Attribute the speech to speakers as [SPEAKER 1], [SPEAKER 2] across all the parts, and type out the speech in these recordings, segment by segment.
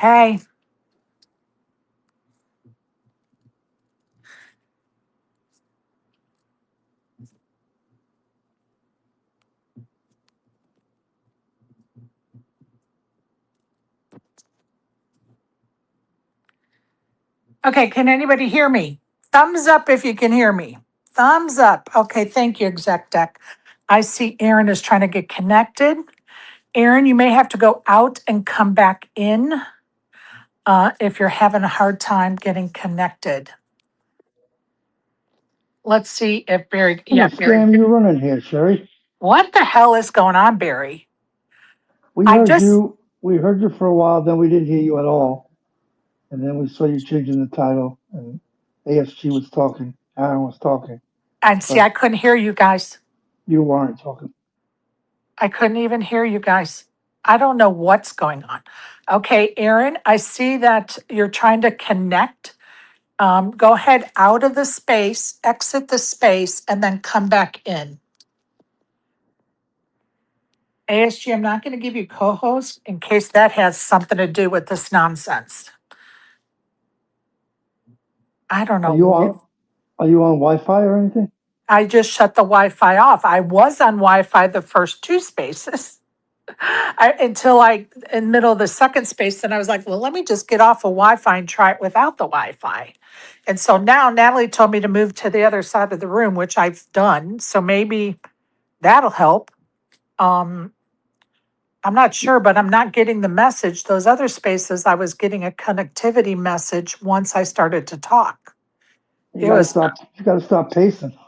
[SPEAKER 1] Hey, okay, can anybody hear me? Thumbs up if you can hear me. Thumbs up. Okay, thank you, Exec Deck. I see Aaron is trying to get connected. Aaron, you may have to go out and come back in if you're having a hard time getting connected. Let's see if Barry.
[SPEAKER 2] What kind of scam you running here, Sherry?
[SPEAKER 1] What the hell is going on, Barry?
[SPEAKER 2] We
[SPEAKER 1] I
[SPEAKER 2] heard
[SPEAKER 1] just,
[SPEAKER 2] you. We heard you for a while, then we didn't hear you at all, and then we saw you changing the title, and ASG was talking, Aaron was talking,
[SPEAKER 1] and see,
[SPEAKER 2] but
[SPEAKER 1] I couldn't hear you guys.
[SPEAKER 2] you weren't talking.
[SPEAKER 1] I couldn't even hear you guys. I don't know what's going on. Okay, Aaron, I see that you're trying to connect. Go ahead out of the space, exit the space, and then come back in. ASG, I'm not going to give you co-host in case that has something to do with this nonsense. I don't
[SPEAKER 2] Are you
[SPEAKER 1] know.
[SPEAKER 2] on? Are you on Wi-Fi or anything?
[SPEAKER 1] I just shut the Wi-Fi off. I was on Wi-Fi the first two spaces until in the middle of the second space. Then I was like, well, let me just get off of Wi-Fi and try it without the Wi-Fi. And so now Natalie told me to move to the other side of the room, which I've done. So maybe that'll help. I'm not sure, but I'm not getting the message. Those other spaces, I was getting a connectivity message once I started to talk.
[SPEAKER 2] You gotta stop. You gotta stop pacing.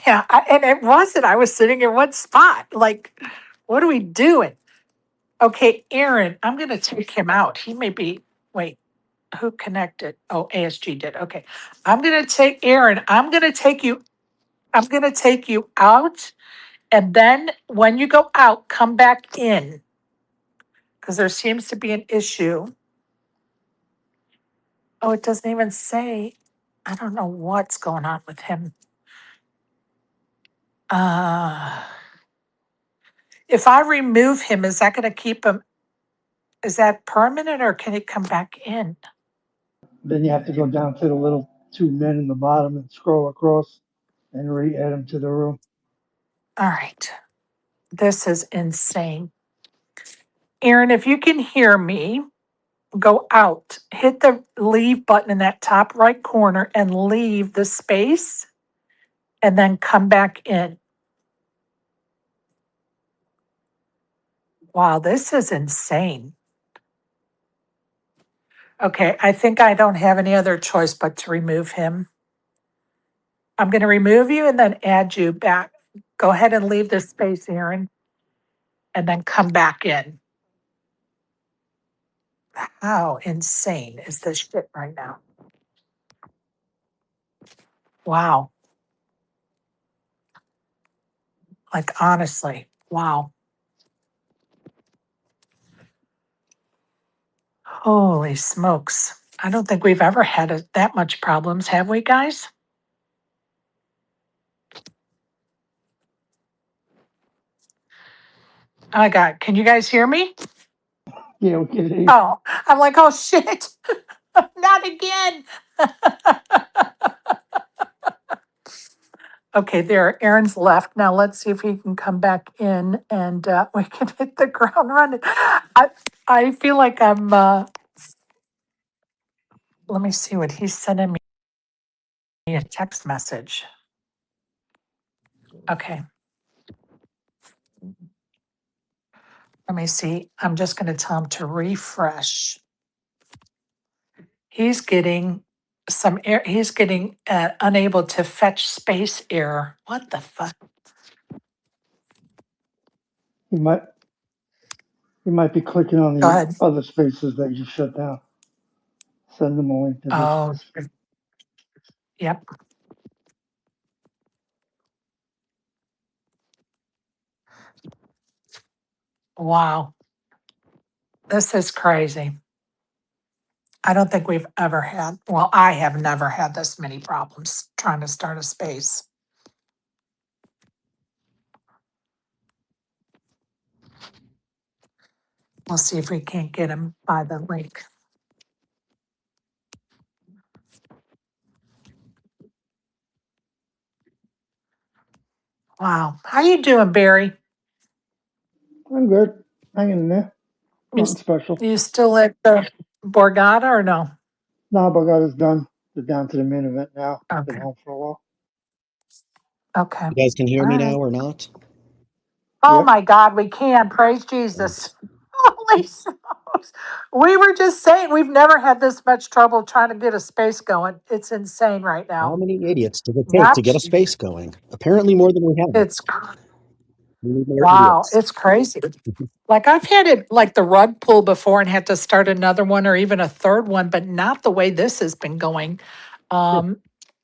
[SPEAKER 1] Yeah, and it wasn't. I was sitting in one spot. Like, what are we doing? Okay, Aaron, I'm going to take him out. He may be, wait, who connected? Oh, ASG did. Okay. I'm going to take Aaron. I'm going to take you out. And then when you go out, come back in because there seems to be an issue. Oh, it doesn't even say. I don't know what's going on with him. If I remove him, is that going to keep him? Is that permanent or can he come back in?
[SPEAKER 2] Then you have to go down to the little two men in the bottom and scroll across and re-add them to the room.
[SPEAKER 1] All right. This is insane. Aaron, if you can hear me, go out, hit the leave button in that top right corner and leave the space and then come back in. Wow, this is insane. Okay, I think I don't have any other choice but to remove him. I'm going to remove you and then add you back. Go ahead and leave this space, Aaron, and then come back in. How insane is this shit right now? Wow. Like, honestly, wow. Holy smokes. I don't think we've ever had that much problems, have we, guys? Oh my God, can you guys hear me?
[SPEAKER 2] Yeah, we can hear you.
[SPEAKER 1] Oh, I'm like, oh shit, not again. Okay, there, Aaron's left. Now let's see if he can come back in and we can hit the ground running. I feel like let me see what he's sending me a text message. Okay. Let me see. I'm just going to tell him to refresh. He's getting some error. He's getting unable to fetch space error. What the fuck?
[SPEAKER 2] You might be clicking on
[SPEAKER 1] Go
[SPEAKER 2] the
[SPEAKER 1] ahead.
[SPEAKER 2] other spaces that you shut down. Send them a link to
[SPEAKER 1] Oh,
[SPEAKER 2] this.
[SPEAKER 1] yep. Wow. This is crazy. I don't think we've ever had, well, I have never had this many problems trying to start a space. We'll see if we can't get him by the link. Wow. How you doing, Barry?
[SPEAKER 2] I'm good. Hanging in there.
[SPEAKER 1] You,
[SPEAKER 2] Nothing special.
[SPEAKER 1] you still at the Borgata or no?
[SPEAKER 2] Nah, but God is done. They're down to the main event now. Been
[SPEAKER 1] Okay.
[SPEAKER 2] home for a while.
[SPEAKER 1] Okay.
[SPEAKER 3] You guys can hear
[SPEAKER 1] All
[SPEAKER 3] me
[SPEAKER 1] right.
[SPEAKER 3] now or not?
[SPEAKER 1] Oh
[SPEAKER 2] Yep.
[SPEAKER 1] my God, we can. Praise Jesus.
[SPEAKER 3] Thanks.
[SPEAKER 1] Holy smokes. We were just saying we've never had this much trouble trying to get a space going. It's insane right
[SPEAKER 3] How
[SPEAKER 1] now.
[SPEAKER 3] many idiots does it take to get
[SPEAKER 1] Not
[SPEAKER 3] a space going? Apparently more than we have.
[SPEAKER 1] it's
[SPEAKER 3] We need more
[SPEAKER 1] wow,
[SPEAKER 3] idiots.
[SPEAKER 1] it's crazy. Like I've had it like the rug pull before and had to start another one or even a third one, but not the way this has been going.
[SPEAKER 3] Sure.
[SPEAKER 1] Um,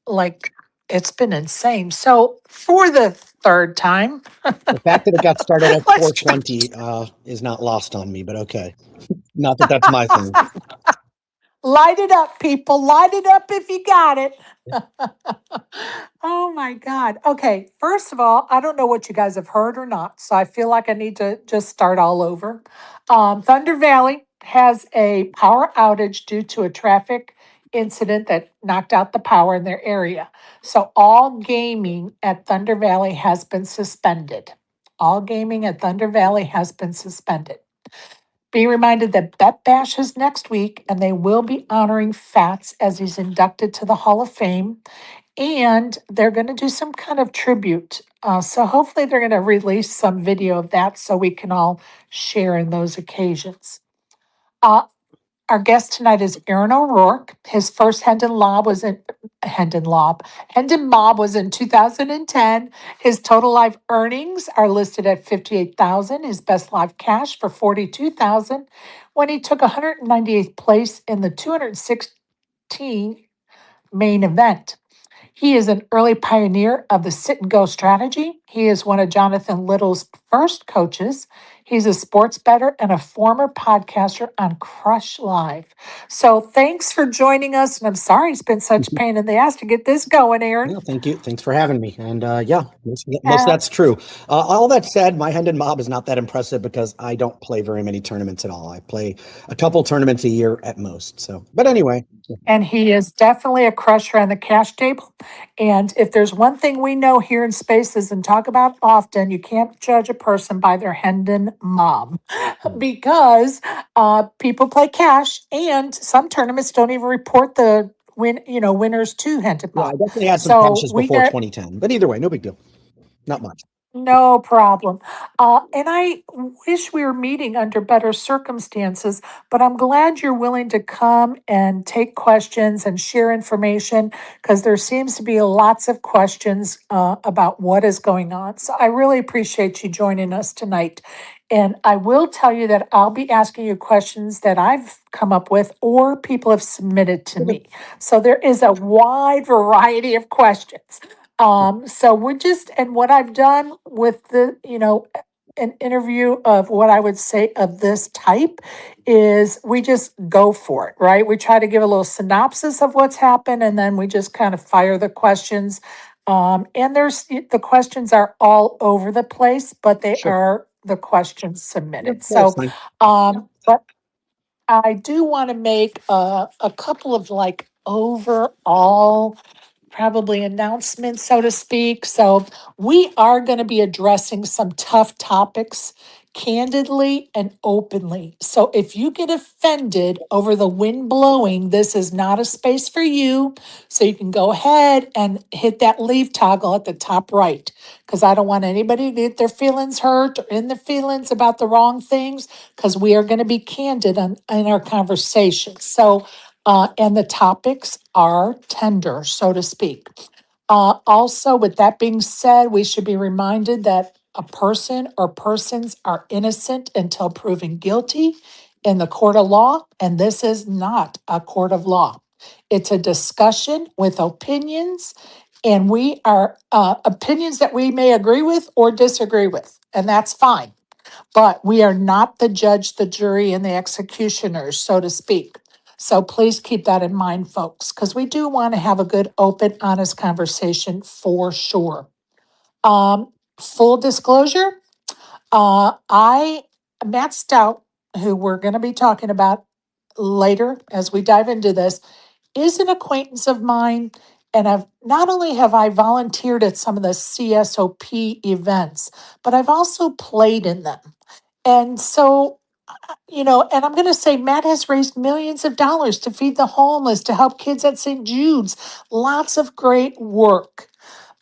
[SPEAKER 1] like it's been insane. So for the third time,
[SPEAKER 3] The fact that it got started at
[SPEAKER 1] let's try.
[SPEAKER 3] 4:20 is not lost on me, but okay. Not that that's my thing.
[SPEAKER 1] Light it up, people. Light it up if you got it. Oh my God. Okay. First of all, I don't know what you guys have heard or not. So I feel like I need to just start all over. Thunder Valley has a power outage due to a traffic incident that knocked out the power in their area. So all gaming at Thunder Valley has been suspended. All gaming at Thunder Valley has been suspended. Be reminded that Bet Bash is next week, and they will be honoring Fats as he's inducted to the Hall of Fame. And they're going to do some kind of tribute. So hopefully, they're going to release some video of that so we can all share in those occasions. Uh, our guest tonight is Aaron O'Rourke. His first Hendon Mob was in 2010. His total live earnings are listed at 58,000. His best live cash for 42,000 when he took 198th place in the 216 main event. He is an early pioneer of the sit and go strategy. He is one of Jonathan Little's first coaches. He's a sports bettor and a former podcaster on Crush Live. So thanks for joining us. And I'm sorry it's been such a pain in the ass to get this going, Aaron.
[SPEAKER 3] Well, thank you. Thanks for having me. And yeah, most of
[SPEAKER 1] Uh,
[SPEAKER 3] that's true. All that said, my Hendon Mob is not that impressive because I don't play very many tournaments at all. I play a couple tournaments a year at most. So, but anyway,
[SPEAKER 1] And he is definitely a crusher on the cash table. And if there's one thing we know here in Spaces and talk about often, you can't judge a person by their Hendon mob because people play cash, and some tournaments don't even report the winners to Hendon
[SPEAKER 3] yeah, I
[SPEAKER 1] mob.
[SPEAKER 3] definitely had some
[SPEAKER 1] So
[SPEAKER 3] cashes
[SPEAKER 1] we
[SPEAKER 3] before
[SPEAKER 1] got
[SPEAKER 3] 2010. But either way, no big deal. Not much.
[SPEAKER 1] no problem. And I wish we were meeting under better circumstances, but I'm glad you're willing to come and take questions and share information because there seems to be lots of questions about what is going on. So I really appreciate you joining us tonight. And I will tell you that I'll be asking you questions that I've come up with or people have submitted to
[SPEAKER 3] Okay.
[SPEAKER 1] me. So there is a wide variety of questions. So we're just, and what I've done with an interview of what I would say of this type is we just go for it, right? We try to give a little synopsis of what's happened and then we just kind of fire the questions. And the questions are all over the place, but they
[SPEAKER 3] Sure.
[SPEAKER 1] are the questions
[SPEAKER 3] Yeah,
[SPEAKER 1] submitted.
[SPEAKER 3] that's
[SPEAKER 1] So,
[SPEAKER 3] fine.
[SPEAKER 1] but I do want to make a couple of like overall probably announcement, so to speak. So, we are going to be addressing some tough topics candidly and openly. So, if you get offended over the wind blowing, this is not a space for you. So, you can go ahead and hit that leave toggle at the top right because I don't want anybody to get their feelings hurt or in the feelings about the wrong things because we are going to be candid in our conversation. So, and the topics are tender, so to speak. Also, with that being said, we should be reminded that a person or persons are innocent until proven guilty in the court of law, and this is not a court of law. It's a discussion with opinions, and we are opinions that we may agree with or disagree with, and that's fine. But we are not the judge, the jury, and the executioners, so to speak. So please keep that in mind, folks, because we do want to have a good, open, honest conversation for sure. Full disclosure, Matt Stout, who we're going to be talking about later as we dive into this, is an acquaintance of mine. And I've not only have I volunteered at some of the CSOP events, but I've also played in them. And so, and I'm going to say Matt has raised millions of dollars to feed the homeless, to help kids at St. Jude's. Lots of great work.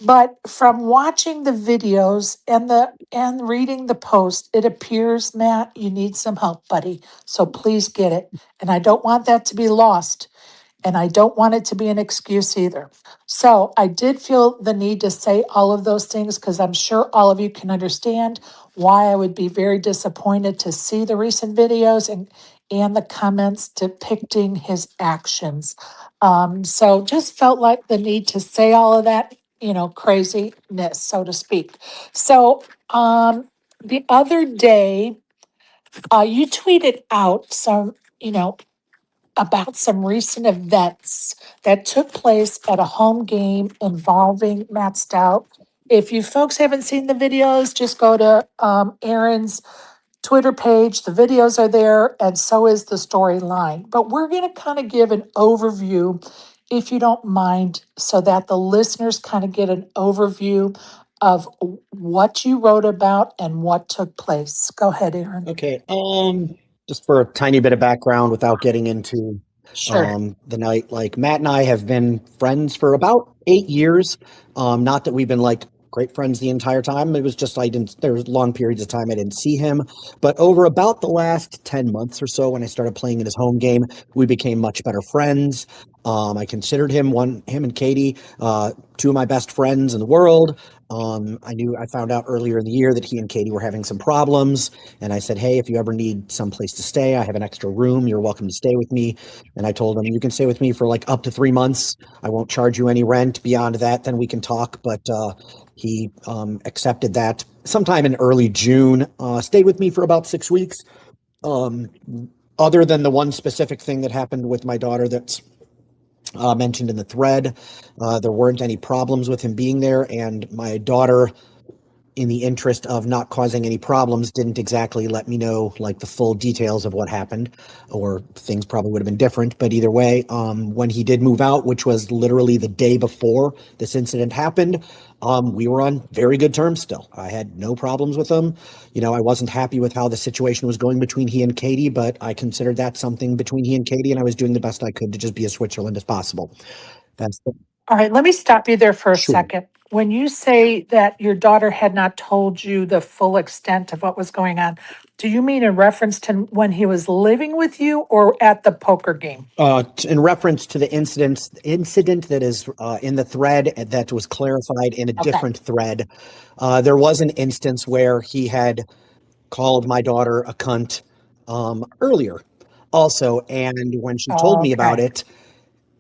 [SPEAKER 1] But from watching the videos and reading the post, it appears, Matt, you need some help, buddy. So please get it. And I don't want that to be lost. And I don't want it to be an excuse either. So I did feel the need to say all of those things because I'm sure all of you can understand why I would be very disappointed to see the recent videos and the comments depicting his actions. So just felt like the need to say all of that, craziness, so to speak. So the other day, you tweeted out some, about some recent events that took place at a home game involving Matt Stout. If you folks haven't seen the videos, just go to Aaron's Twitter page. The videos are there, and so is the storyline. But we're going to kind of give an overview, if you don't mind, so that the listeners kind of get an overview of what you wrote about and what took place. Go ahead, Aaron.
[SPEAKER 3] Okay. Just for a tiny bit of background without getting into
[SPEAKER 1] Sure.
[SPEAKER 3] the night, like Matt and I have been friends for about 8 years. Not that we've been like great friends the entire time. It was just there was long periods of time I didn't see him. But over about the last 10 months or so, when I started playing in his home game, we became much better friends. I considered him and Katie, two of my best friends in the world. I found out earlier in the year that he and Katie were having some problems. And I said, hey, if you ever need someplace to stay, I have an extra room. You're welcome to stay with me. And I told him, you can stay with me for like up to 3 months. I won't charge you any rent. Beyond that, then we can talk. But he accepted that sometime in early June, stayed with me for about 6 weeks. Other than the one specific thing that happened with my daughter that's mentioned in the thread, there weren't any problems with him being there. And my daughter, in the interest of not causing any problems, didn't exactly let me know like the full details of what happened, or things probably would have been different. But either way, when he did move out, which was literally the day before this incident happened, we were on very good terms still. I had no problems with him. I wasn't happy with how the situation was going between he and Katie, but I considered that something between he and Katie, and I was doing the best I could to just be as Switzerland as possible. That's
[SPEAKER 1] All right, let me stop you there for a
[SPEAKER 3] sure.
[SPEAKER 1] second. When you say that your daughter had not told you the full extent of what was going on, do you mean in reference to when he was living with you or at the poker game?
[SPEAKER 3] In reference to the incident that is in the thread that was clarified in a
[SPEAKER 1] Okay.
[SPEAKER 3] different thread, there was an instance where he had called my daughter a cunt earlier also. And when she told me about
[SPEAKER 1] Okay.
[SPEAKER 3] it,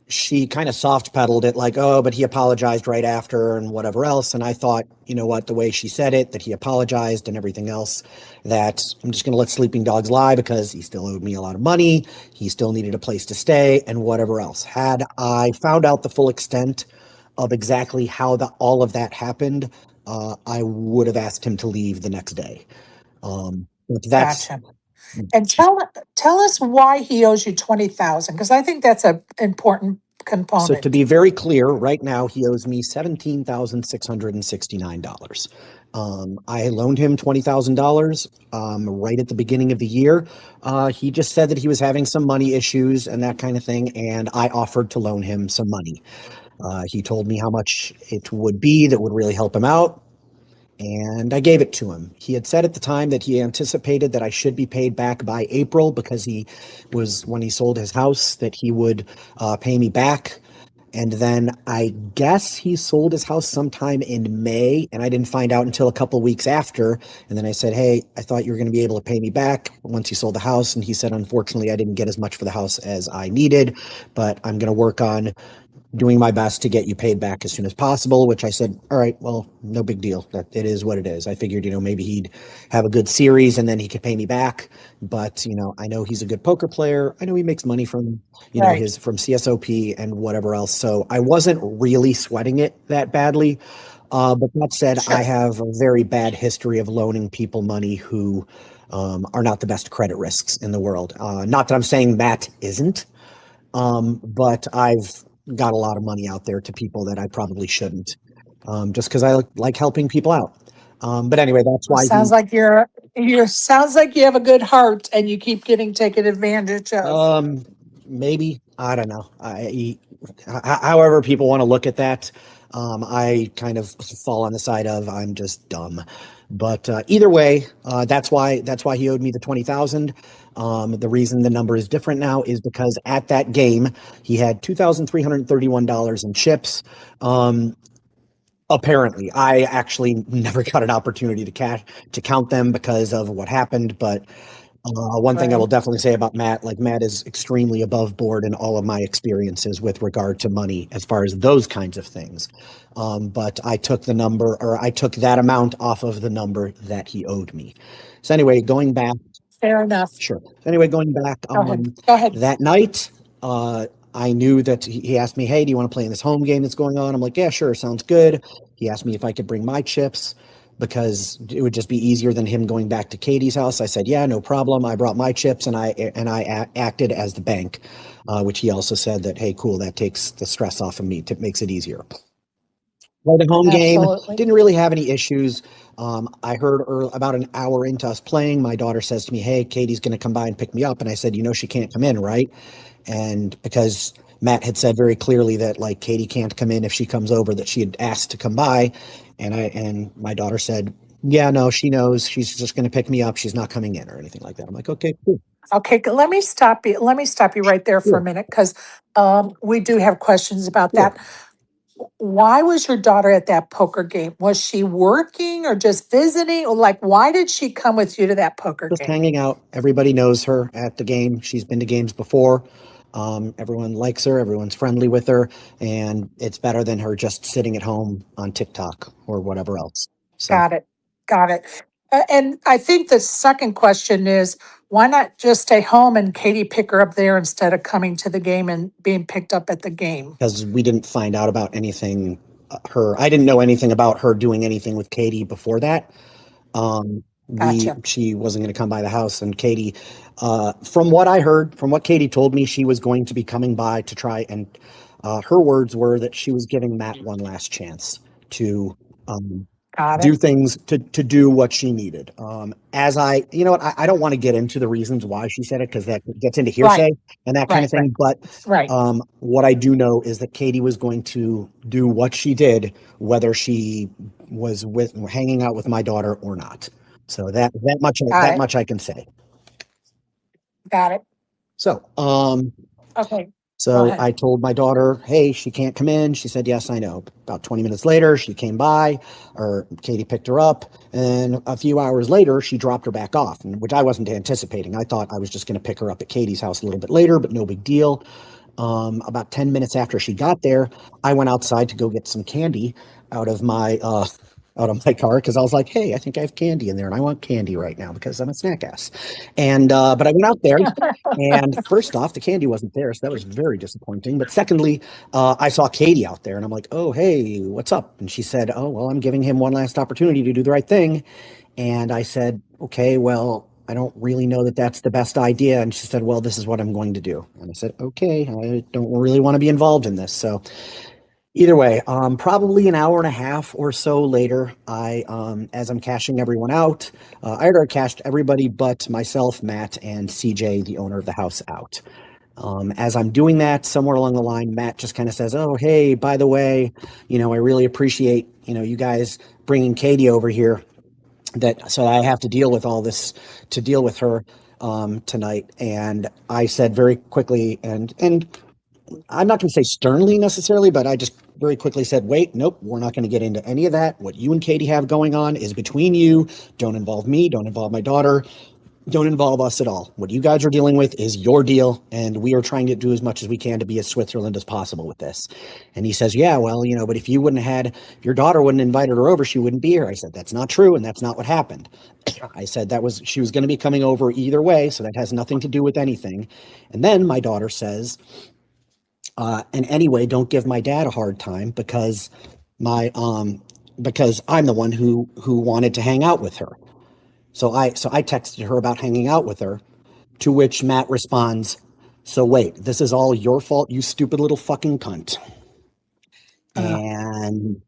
[SPEAKER 3] she kind of soft pedaled it like, oh, but he apologized right after and whatever else. And I thought, you know what, the way she said it, that he apologized and everything else, that I'm just going to let sleeping dogs lie because he still owed me a lot of money. He still needed a place to stay and whatever else. Had I found out the full extent of exactly how all of that happened, I would have asked him to leave the next day. But that's
[SPEAKER 1] Gotcha. And tell us why he owes you 20,000, because I think that's an important
[SPEAKER 3] so to
[SPEAKER 1] component.
[SPEAKER 3] be very clear, right now he owes me $17,669. I loaned him $20,000 right at the beginning of the year. He just said that he was having some money issues and that kind of thing, and I offered to loan him some money. He told me how much it would be that would really help him out, and I gave it to him. He had said at the time that he anticipated that I should be paid back by April because when he sold his house, that he would pay me back. And then I guess he sold his house sometime in May, and I didn't find out until a couple weeks after. And then I said, hey, I thought you were going to be able to pay me back once you sold the house. And he said, unfortunately, I didn't get as much for the house as I needed, but I'm going to work on doing my best to get you paid back as soon as possible, which I said, all right, well, no big deal. That it is what it is. I figured, maybe he'd have a good series and then he could pay me back. But, I know he's a good poker player. I know he makes money from,
[SPEAKER 1] Right.
[SPEAKER 3] from CSOP and whatever else. So I wasn't really sweating it that badly. But that said, I
[SPEAKER 1] Sure.
[SPEAKER 3] have a very bad history of loaning people money who are not the best credit risks in the world. Not that I'm saying Matt isn't, but I've got a lot of money out there to people that I probably shouldn't, just because I like helping people out. But anyway, that's
[SPEAKER 1] Well,
[SPEAKER 3] why he.
[SPEAKER 1] sounds like you have a good heart and you keep getting taken advantage of.
[SPEAKER 3] Maybe, I don't know. However people want to look at that, I kind of fall on the side of I'm just dumb. But either way, that's why he owed me the 20,000. The reason the number is different now is because at that game he had $2,331 in chips. Apparently, I actually never got an opportunity to count them because of what happened. But one thing I will
[SPEAKER 1] Right.
[SPEAKER 3] definitely say about Matt, like Matt is extremely above board in all of my experiences with regard to money as far as those kinds of things. But I took I took that amount off of the number that he owed me. So anyway, going back,
[SPEAKER 1] Fair enough.
[SPEAKER 3] sure. Anyway, going back,
[SPEAKER 1] Go ahead. Go ahead.
[SPEAKER 3] that night, I knew that he asked me, "Hey, do you want to play in this home game that's going on?" I'm like, "Yeah, sure, sounds good." He asked me if I could bring my chips because it would just be easier than him going back to Katie's house. I said, "Yeah, no problem." I brought my chips and I acted as the bank, which he also said that, "Hey, cool, that takes the stress off of me. It makes it easier." Played a home game,
[SPEAKER 1] Absolutely.
[SPEAKER 3] didn't really have any issues. I heard about an hour into us playing, my daughter says to me, "Hey, Katie's going to come by and pick me up." And I said, she can't come in, right? And because Matt had said very clearly that like Katie can't come in if she comes over, that she had asked to come by, and my daughter said, "Yeah, no, she knows. She's just going to pick me up. She's not coming in or anything like that." I'm like, "Okay, cool."
[SPEAKER 1] Okay, let me stop you. Let me stop you right there for a
[SPEAKER 3] Sure,
[SPEAKER 1] minute because we do have questions about
[SPEAKER 3] sure.
[SPEAKER 1] that. Why was your daughter at that poker game? Was she working or just visiting? Or like, why did she come with you to that poker
[SPEAKER 3] Just
[SPEAKER 1] game?
[SPEAKER 3] hanging out. Everybody knows her at the game. She's been to games before. Everyone likes her. Everyone's friendly with her, and it's better than her just sitting at home on TikTok or whatever else. So
[SPEAKER 1] Got it. Got it. And I think the second question is why not just stay home and Katie pick her up there instead of coming to the game and being picked up at the game?
[SPEAKER 3] because we didn't find out about anything, I didn't know anything about her doing anything with Katie before that.
[SPEAKER 1] Gotcha.
[SPEAKER 3] She wasn't going to come by the house, and Katie, from what I heard, from what Katie told me, she was going to be coming by to try and, her words were that she was giving Matt one last chance to, um,
[SPEAKER 1] Got
[SPEAKER 3] do
[SPEAKER 1] it.
[SPEAKER 3] things to do what she needed. As you know what, I don't want to get into the reasons why she said it because that gets into
[SPEAKER 1] Right.
[SPEAKER 3] hearsay and that kind
[SPEAKER 1] Right.
[SPEAKER 3] of
[SPEAKER 1] Right.
[SPEAKER 3] thing. But
[SPEAKER 1] Right.
[SPEAKER 3] what I do know is that Katie was going to do what she did, whether she was hanging out with my daughter or not. So
[SPEAKER 1] Got
[SPEAKER 3] that
[SPEAKER 1] it.
[SPEAKER 3] much I can say.
[SPEAKER 1] Got it.
[SPEAKER 3] So
[SPEAKER 1] Okay. Go
[SPEAKER 3] So
[SPEAKER 1] ahead.
[SPEAKER 3] I told my daughter, "Hey, she can't come in." She said, "Yes, I know." About 20 minutes later, she came by, or Katie picked her up. And a few hours later, she dropped her back off, which I wasn't anticipating. I thought I was just going to pick her up at Katie's house a little bit later, but no big deal. About 10 minutes after she got there, I went outside to go get some candy out of my car because I was like, "Hey, I think I have candy in there, and I want candy right now because I'm a snack ass." And but I went out there, and first off, the candy wasn't there, so that was very disappointing. But secondly, I saw Katie out there, and I'm like, "Oh, hey, what's up?" And she said, "Oh, well, I'm giving him one last opportunity to do the right thing." And I said, "Okay, well, I don't really know that that's the best idea." And she said, "Well, this is what I'm going to do." And I said, "Okay, I don't really want to be involved in this." So either way, probably an hour and a half or so later, as I'm cashing everyone out, I had already cashed everybody but myself, Matt, and CJ, the owner of the house, out. As I'm doing that, somewhere along the line, Matt just kind of says, "Oh, hey, by the way, I really appreciate, you guys bringing Katie over here so I have to deal with all this to deal with her tonight." And I said very quickly, and I'm not going to say sternly necessarily, but I just very quickly said, "Wait, nope, we're not going to get into any of that. What you and Katie have going on is between you. Don't involve me. Don't involve my daughter. Don't involve us at all. What you guys are dealing with is your deal, and we are trying to do as much as we can to be as Switzerland as possible with this." And he says, "Yeah, well, but if if your daughter wouldn't have invited her over, she wouldn't be here." I said, "That's not true, and that's not what happened." I said she was going to be coming over either way, so that has nothing to do with anything. And then my daughter says, "And anyway, don't give my dad a hard time my because I'm the one who wanted to hang out with her." So I texted her about hanging out with her, to which Matt responds, So wait, this is all your fault, you stupid little fucking cunt.
[SPEAKER 1] Uh,
[SPEAKER 3] And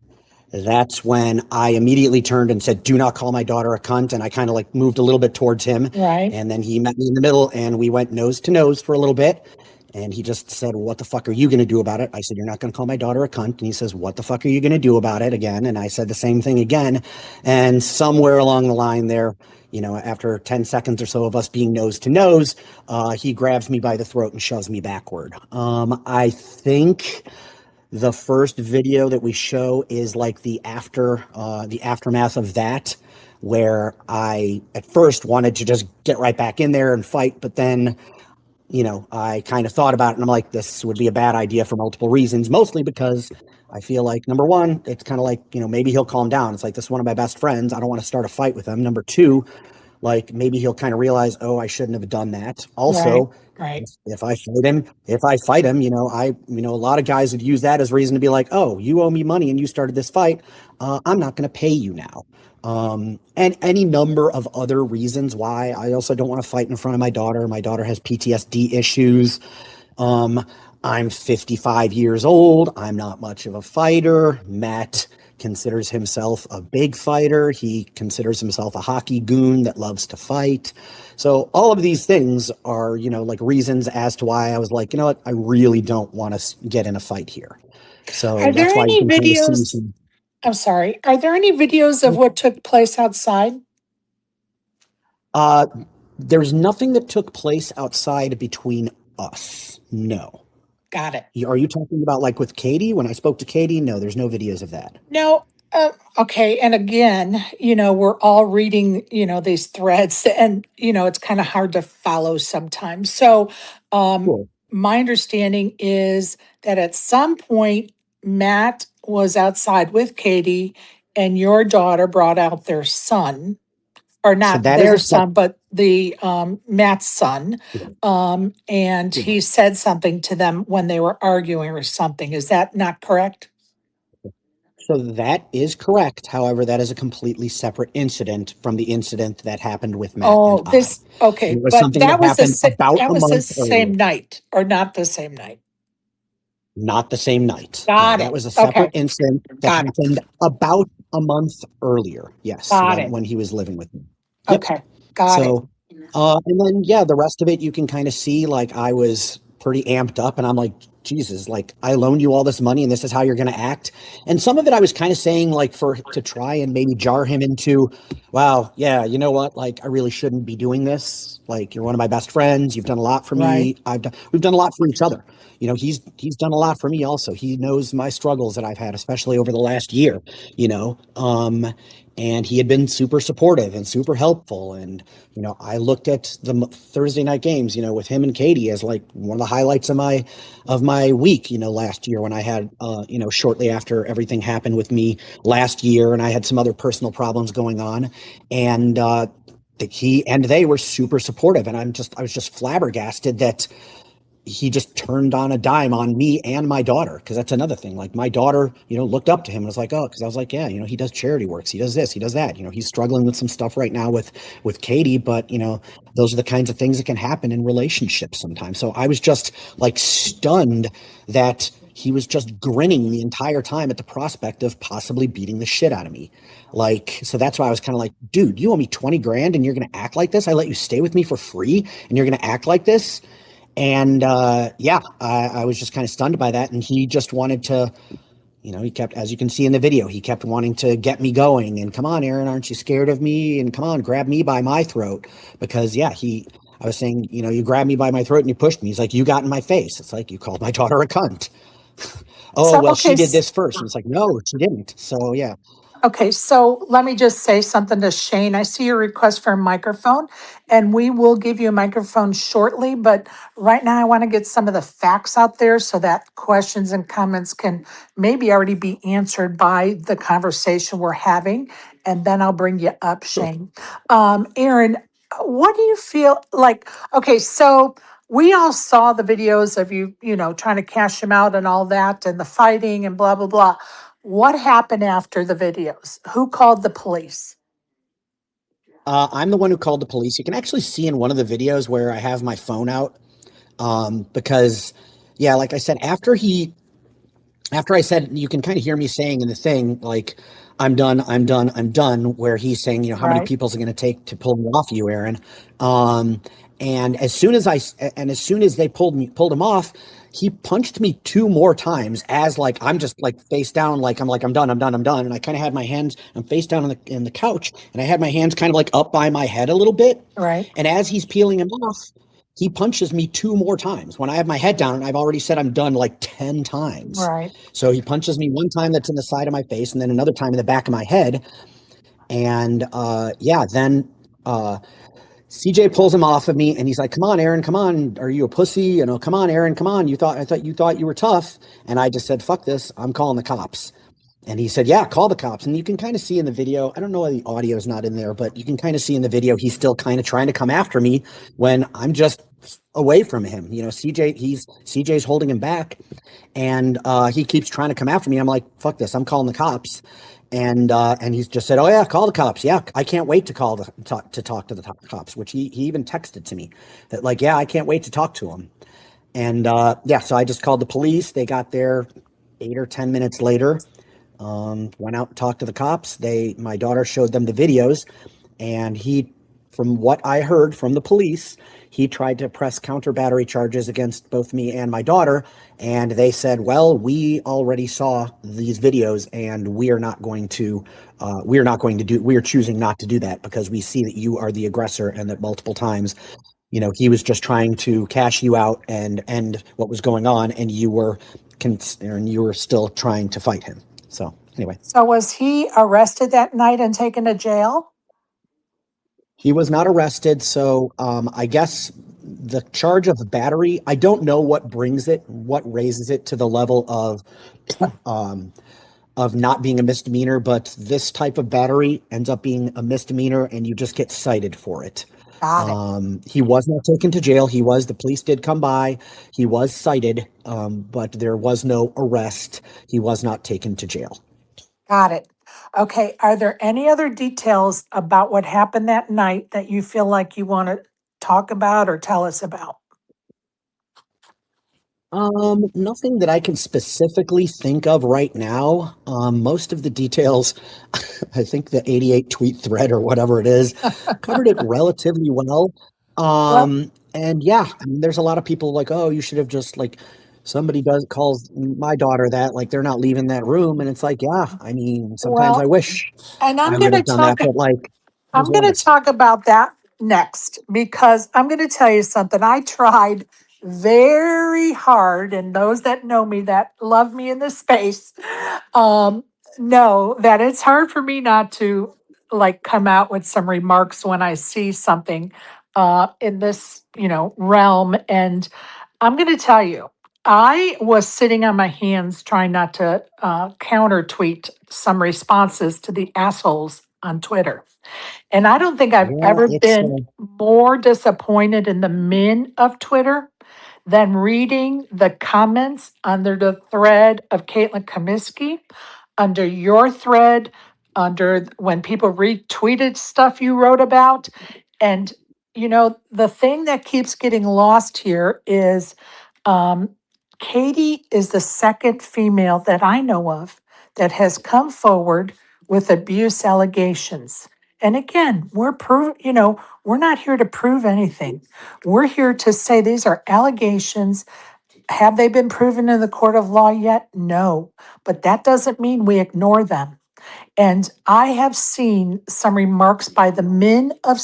[SPEAKER 3] that's when I immediately turned and said, do not call my daughter a cunt. And I kind of like moved a little bit towards him.
[SPEAKER 1] right.
[SPEAKER 3] And then he met me in the middle and we went nose to nose for a little bit. And he just said, what the fuck are you going to do about it? I said, you're not going to call my daughter a cunt. And he says, what the fuck are you going to do about it again? And I said the same thing again. And somewhere along the line there, you know, after 10 seconds or so of us being nose to nose, he grabs me by the throat and shoves me backward. I think the first video that we show is like the aftermath of that, where I at first wanted to just get right back in there and fight, but then, you know, I kind of thought about it and I'm like, this would be a bad idea for multiple reasons, mostly because I feel like, number one, it's kind of like, you know, maybe he'll calm down. It's like, this is one of my best friends. I don't want to start a fight with him. Number two, like maybe he'll kind of realize, oh, I shouldn't have done that.
[SPEAKER 1] Right.
[SPEAKER 3] Also,
[SPEAKER 1] Right.
[SPEAKER 3] if I fight him, you know, a lot of guys would use that as reason to be like, oh, you owe me money and you started this fight. I'm not going to pay you now. And any number of other reasons why. I also don't want to fight in front of my daughter. My daughter has PTSD issues. I'm 55 years old. I'm not much of a fighter. Matt considers himself a big fighter. He considers himself a hockey goon that loves to fight. So all of these things are, you know, like reasons as to why I was like, you know what, I really don't want to get in a fight here. So
[SPEAKER 1] Are there
[SPEAKER 3] that's why you
[SPEAKER 1] any
[SPEAKER 3] can kind of see
[SPEAKER 1] videos?
[SPEAKER 3] some.
[SPEAKER 1] I'm sorry. Are there any videos of what took place outside?
[SPEAKER 3] There's nothing that took place outside between us. No.
[SPEAKER 1] Got it.
[SPEAKER 3] Are you talking about like with Katie? When I spoke to Katie, no, there's no videos of that.
[SPEAKER 1] No. Okay. And again, you know, we're all reading, you know, these threads and, you know, it's kind of hard to follow sometimes. So,
[SPEAKER 3] Cool.
[SPEAKER 1] my understanding is that at some point, Matt was outside with Katie and your daughter brought out their son, or
[SPEAKER 3] So
[SPEAKER 1] not
[SPEAKER 3] that is
[SPEAKER 1] their
[SPEAKER 3] a sep-
[SPEAKER 1] son, but the Matt's son. And
[SPEAKER 3] yeah.
[SPEAKER 1] he said something to them when they were arguing or something. Is that not correct?
[SPEAKER 3] So that is correct. However, that is a completely separate incident from the incident that happened with Matt and
[SPEAKER 1] Oh,
[SPEAKER 3] I.
[SPEAKER 1] this okay,
[SPEAKER 3] It was
[SPEAKER 1] but
[SPEAKER 3] something that happened about
[SPEAKER 1] that
[SPEAKER 3] a
[SPEAKER 1] was the
[SPEAKER 3] month
[SPEAKER 1] same
[SPEAKER 3] earlier,
[SPEAKER 1] night or not the same night.
[SPEAKER 3] not the same night. No,
[SPEAKER 1] Got
[SPEAKER 3] that
[SPEAKER 1] it.
[SPEAKER 3] was a separate
[SPEAKER 1] Okay,
[SPEAKER 3] incident that
[SPEAKER 1] got it.
[SPEAKER 3] happened about a month earlier. Yes,
[SPEAKER 1] Got
[SPEAKER 3] when
[SPEAKER 1] it.
[SPEAKER 3] when he was living with me. Yep.
[SPEAKER 1] Okay, got it.
[SPEAKER 3] So, and then yeah, the rest of it you can kind of see. Like I was pretty amped up, and I'm like, Jesus, like I loaned you all this money, and this is how you're going to act. And some of it I was kind of saying like for to try and maybe jar him into, wow, yeah, you know what? Like I really shouldn't be doing this. Like you're one of my best friends. You've done a lot for
[SPEAKER 1] Right.
[SPEAKER 3] me. We've done a lot for each other. You know, he's done a lot for me also. He knows my struggles that I've had, especially over the last year. You know, and he had been super supportive and super helpful. And you know, I looked at the Thursday night games, you know, with him and Katie as like one of the highlights of my week, you know, last year when I had, you know, shortly after everything happened with me last year, and I had some other personal problems going on, and he and they were super supportive, and I was just flabbergasted that he just turned on a dime on me and my daughter, because that's another thing. Like my daughter, you know, looked up to him and was like, oh, because I was like, yeah, you know, he does charity works, he does this, he does that. You know, he's struggling with some stuff right now with Katie, but you know, those are the kinds of things that can happen in relationships sometimes. So I was just like stunned that he was just grinning the entire time at the prospect of possibly beating the shit out of me. Like, so that's why I was kind of like, dude, you owe me 20 grand and you're going to act like this? I let you stay with me for free and you're going to act like this? And yeah, I was just kind of stunned by that. And he just wanted to, you know, he kept, as you can see in the video, he kept wanting to get me going and come on, Aaron, aren't you scared of me? And come on, grab me by my throat. Because yeah, I was saying, you know, you grabbed me by my throat and you pushed me. He's like, you got in my face. It's like, you called my daughter a cunt. Oh,
[SPEAKER 1] So
[SPEAKER 3] well,
[SPEAKER 1] okay,
[SPEAKER 3] she did this first. And it's like, no, she didn't. So yeah.
[SPEAKER 1] okay, so let me just say something to Shane. I see your request for a microphone, and we will give you a microphone shortly. But right now, I want to get some of the facts out there so that questions and comments can maybe already be answered by the conversation we're having. And then I'll bring you up,
[SPEAKER 3] Sure.
[SPEAKER 1] Shane. Aaron, what do you feel like? Okay, so we all saw the videos of you, you know, trying to cash him out and all that, and the fighting and blah, blah, blah. What happened after the videos? Who called the police?
[SPEAKER 3] I'm the one who called the police. You can actually see in one of the videos where I have my phone out. Because, yeah, like I said, after I said, you can kind of hear me saying in the thing, like, I'm done, I'm done, I'm done, where he's saying, how many
[SPEAKER 1] Right.
[SPEAKER 3] people's it going to take to pull me off you, Aaron? Um, and as soon as they pulled him off, he punched me two more times as like, I'm just like face down, like, I'm done, I'm done, I'm done. And I kind of had my hands, I'm face down in the couch, and I had my hands kind of like up by my head a little bit.
[SPEAKER 1] Right.
[SPEAKER 3] And as he's peeling him off, he punches me two more times when I have my head down, and I've already said I'm done like 10 times.
[SPEAKER 1] Right.
[SPEAKER 3] So he punches me one time that's in the side of my face, and then another time in the back of my head. And then CJ pulls him off of me, and he's like, "Come on, Aaron, come on. Are you a pussy? Come on, Aaron, come on. I thought you were tough." And I just said, "Fuck this. I'm calling the cops." And he said, "Yeah, call the cops." And you can kind of see in the video, I don't know why the audio is not in there, but you can kind of see in the video, he's still kind of trying to come after me when I'm just away from him. CJ's holding him back, and he keeps trying to come after me. I'm like, "Fuck this, I'm calling the cops." And he's just said, "Oh yeah, call the cops. Yeah, I can't wait to talk to the cops." Which he even texted to me that, like, yeah, I can't wait to talk to him. And so I just called the police. They got there 8 or 10 minutes later. Went out and talked to the cops. My daughter showed them the videos, and from what I heard from the police, he tried to press counter battery charges against both me and my daughter. And they said, "Well, we already saw these videos, and we are choosing not to do that because we see that you are the aggressor and that multiple times, he was just trying to cash you out and end what was going on, and you were still trying to fight him." So anyway,
[SPEAKER 1] So was he arrested that night and taken to jail?
[SPEAKER 3] he was not arrested. So I guess the charge of battery, I don't know what raises it to the level of not being a misdemeanor, but this type of battery ends up being a misdemeanor, and you just get cited for it.
[SPEAKER 1] Got it.
[SPEAKER 3] He was not taken to jail. The police did come by. He was cited, but there was no arrest. He was not taken to jail.
[SPEAKER 1] Got it. Okay. Are there any other details about what happened that night that you feel like you want to talk about or tell us about?
[SPEAKER 3] Nothing that I can specifically think of right now. Most of the details, I think the 88 tweet thread or whatever it is, covered it relatively well.
[SPEAKER 1] Well,
[SPEAKER 3] And yeah, I mean, there's a lot of people like, "Oh, you should have just like," somebody calls my daughter that, like, they're not leaving that room. And it's like, yeah, I mean, sometimes I
[SPEAKER 1] well,
[SPEAKER 3] wish
[SPEAKER 1] and
[SPEAKER 3] I would have done that, but like, it is
[SPEAKER 1] I'm
[SPEAKER 3] what
[SPEAKER 1] going
[SPEAKER 3] it
[SPEAKER 1] to
[SPEAKER 3] is.
[SPEAKER 1] talk about that next because I'm going to tell you something. I tried very hard, and those that know me, that love me in this space, um, know that it's hard for me not to like come out with some remarks when I see something in this, realm. And I'm going to tell you, I was sitting on my hands trying not to counter tweet some responses to the assholes on Twitter. And I don't think I've
[SPEAKER 3] Yeah,
[SPEAKER 1] ever
[SPEAKER 3] it's
[SPEAKER 1] been more disappointed in the men of Twitter than reading the comments under the thread of Caitlin Comiskey, under your thread, under when people retweeted stuff you wrote about. And, the thing that keeps getting lost here is um, Katie is the second female that I know of that has come forward with abuse allegations. And again, we're not here to prove anything. We're here to say these are allegations. Have they been proven in the court of law yet? No. But that doesn't mean we ignore them. And I have seen some remarks by the men of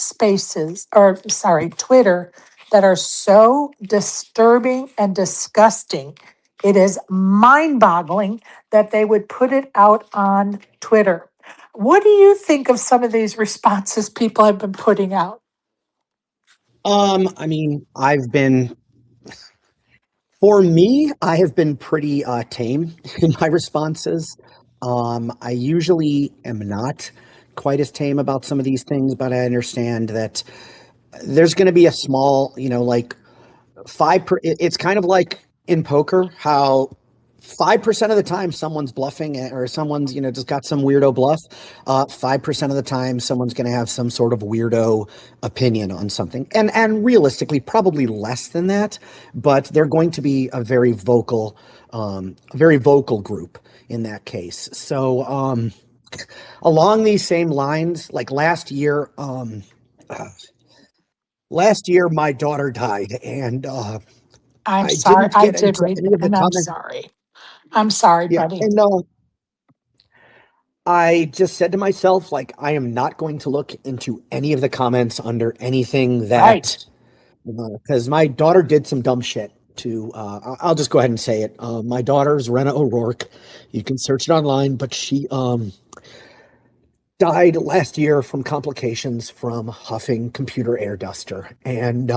[SPEAKER 1] Twitter, that are so disturbing and disgusting. It is mind boggling that they would put it out on Twitter. What do you think of some of these responses people have been putting out?
[SPEAKER 3] I mean, for me, I have been pretty tame in my responses. I usually am not quite as tame about some of these things, but I understand that there's going to be a small, like it's kind of like in poker, how 5% of the time someone's bluffing or someone's, just got some weirdo bluff. 5% of the time someone's going to have some sort of weirdo opinion on something. And realistically, probably less than that, but they're going to be a very vocal group in that case. So, along these same lines, like last year my daughter died, and
[SPEAKER 1] I'm
[SPEAKER 3] I
[SPEAKER 1] sorry.
[SPEAKER 3] didn't
[SPEAKER 1] I
[SPEAKER 3] get
[SPEAKER 1] did
[SPEAKER 3] into
[SPEAKER 1] read
[SPEAKER 3] any
[SPEAKER 1] that,
[SPEAKER 3] of the
[SPEAKER 1] and I'm
[SPEAKER 3] comments.
[SPEAKER 1] sorry. I'm sorry,
[SPEAKER 3] Yeah,
[SPEAKER 1] buddy.
[SPEAKER 3] and I just said to myself, like, I am not going to look into any of the comments under anything that,
[SPEAKER 1] Right.
[SPEAKER 3] because my daughter did some dumb shit to, I'll just go ahead and say it. My daughter's Rena O'Rourke. You can search it online, but she died last year from complications from huffing computer air duster. And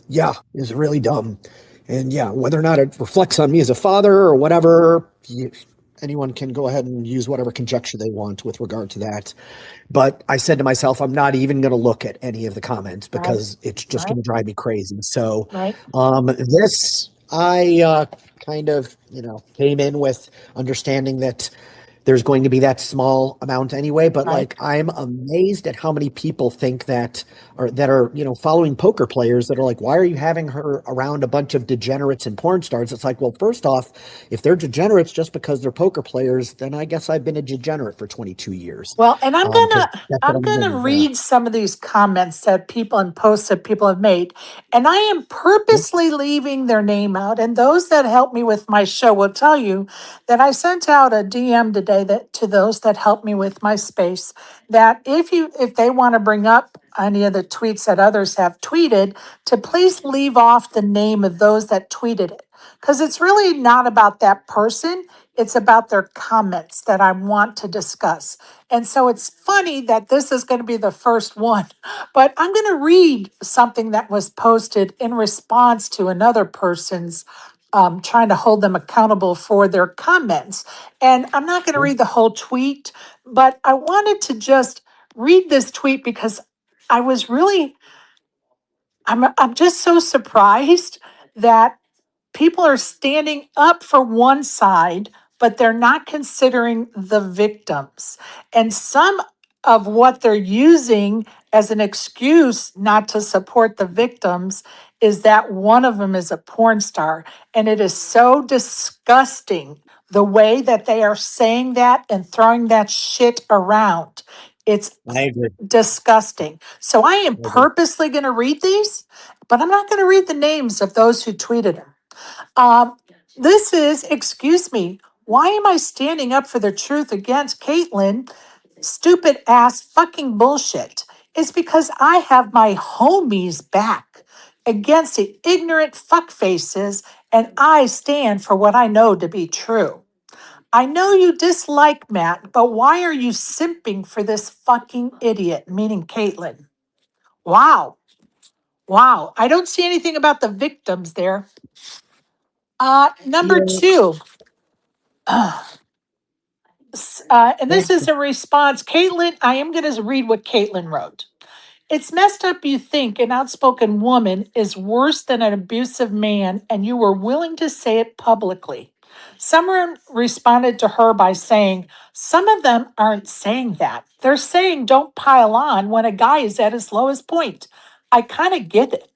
[SPEAKER 3] yeah, it was really dumb. And yeah, whether or not it reflects on me as a father or whatever, anyone can go ahead and use whatever conjecture they want with regard to that. But I said to myself, I'm not even going to look at any of the comments
[SPEAKER 1] Right.
[SPEAKER 3] because it's just
[SPEAKER 1] Right.
[SPEAKER 3] going to drive me crazy. So
[SPEAKER 1] Right.
[SPEAKER 3] this, I kind of, came in with understanding that there's going to be that small amount anyway. But
[SPEAKER 1] Right.
[SPEAKER 3] like, I'm amazed at how many people think that, or that are, following poker players that are like, why are you having her around a bunch of degenerates and porn stars? It's like, well, first off, if they're degenerates just because they're poker players, then I guess I've been a degenerate for 22 years.
[SPEAKER 1] Well, and I'm
[SPEAKER 3] Because
[SPEAKER 1] gonna
[SPEAKER 3] that's what
[SPEAKER 1] I'm
[SPEAKER 3] I'm
[SPEAKER 1] gonna
[SPEAKER 3] doing. Yeah.
[SPEAKER 1] read some of these comments that people and posts that people have made, and I am purposely leaving their name out. And those that help me with my show will tell you that I sent out a DM today that to those that help me with my space that if they want to bring up any of the tweets that others have tweeted, to please leave off the name of those that tweeted it, because it's really not about that person. It's about their comments that I want to discuss. And so it's funny that this is going to be the first one, but I'm going to read something that was posted in response to another person's trying to hold them accountable for their comments. And I'm not going to read the whole tweet, but I wanted to just read this tweet because I was really, I'm just so surprised that people are standing up for one side, but they're not considering the victims. And some of what they're using as an excuse not to support the victims is that one of them is a porn star. And it is so disgusting the way that they are saying that and throwing that shit around. It's
[SPEAKER 3] I agree.
[SPEAKER 1] disgusting. So I am
[SPEAKER 3] I agree.
[SPEAKER 1] purposely going to read these, but I'm not going to read the names of those who tweeted them. Um, this is, excuse me, why am I standing up for the truth against Caitlyn? Stupid ass fucking bullshit. It's because I have my homies back against the ignorant fuckfaces, and I stand for what I know to be true. I know you dislike Matt, but why are you simping for this fucking idiot, meaning Caitlyn? Wow. Wow. I don't see anything about the victims there. Number
[SPEAKER 3] Yeah.
[SPEAKER 1] two, and this
[SPEAKER 3] Thank
[SPEAKER 1] is
[SPEAKER 3] you.
[SPEAKER 1] a response. Caitlin, I am going to read what Caitlin wrote. It's messed up you think an outspoken woman is worse than an abusive man, and you were willing to say it publicly. Someone responded to her by saying, some of them aren't saying that. They're saying don't pile on when a guy is at his lowest point. I kind of get it.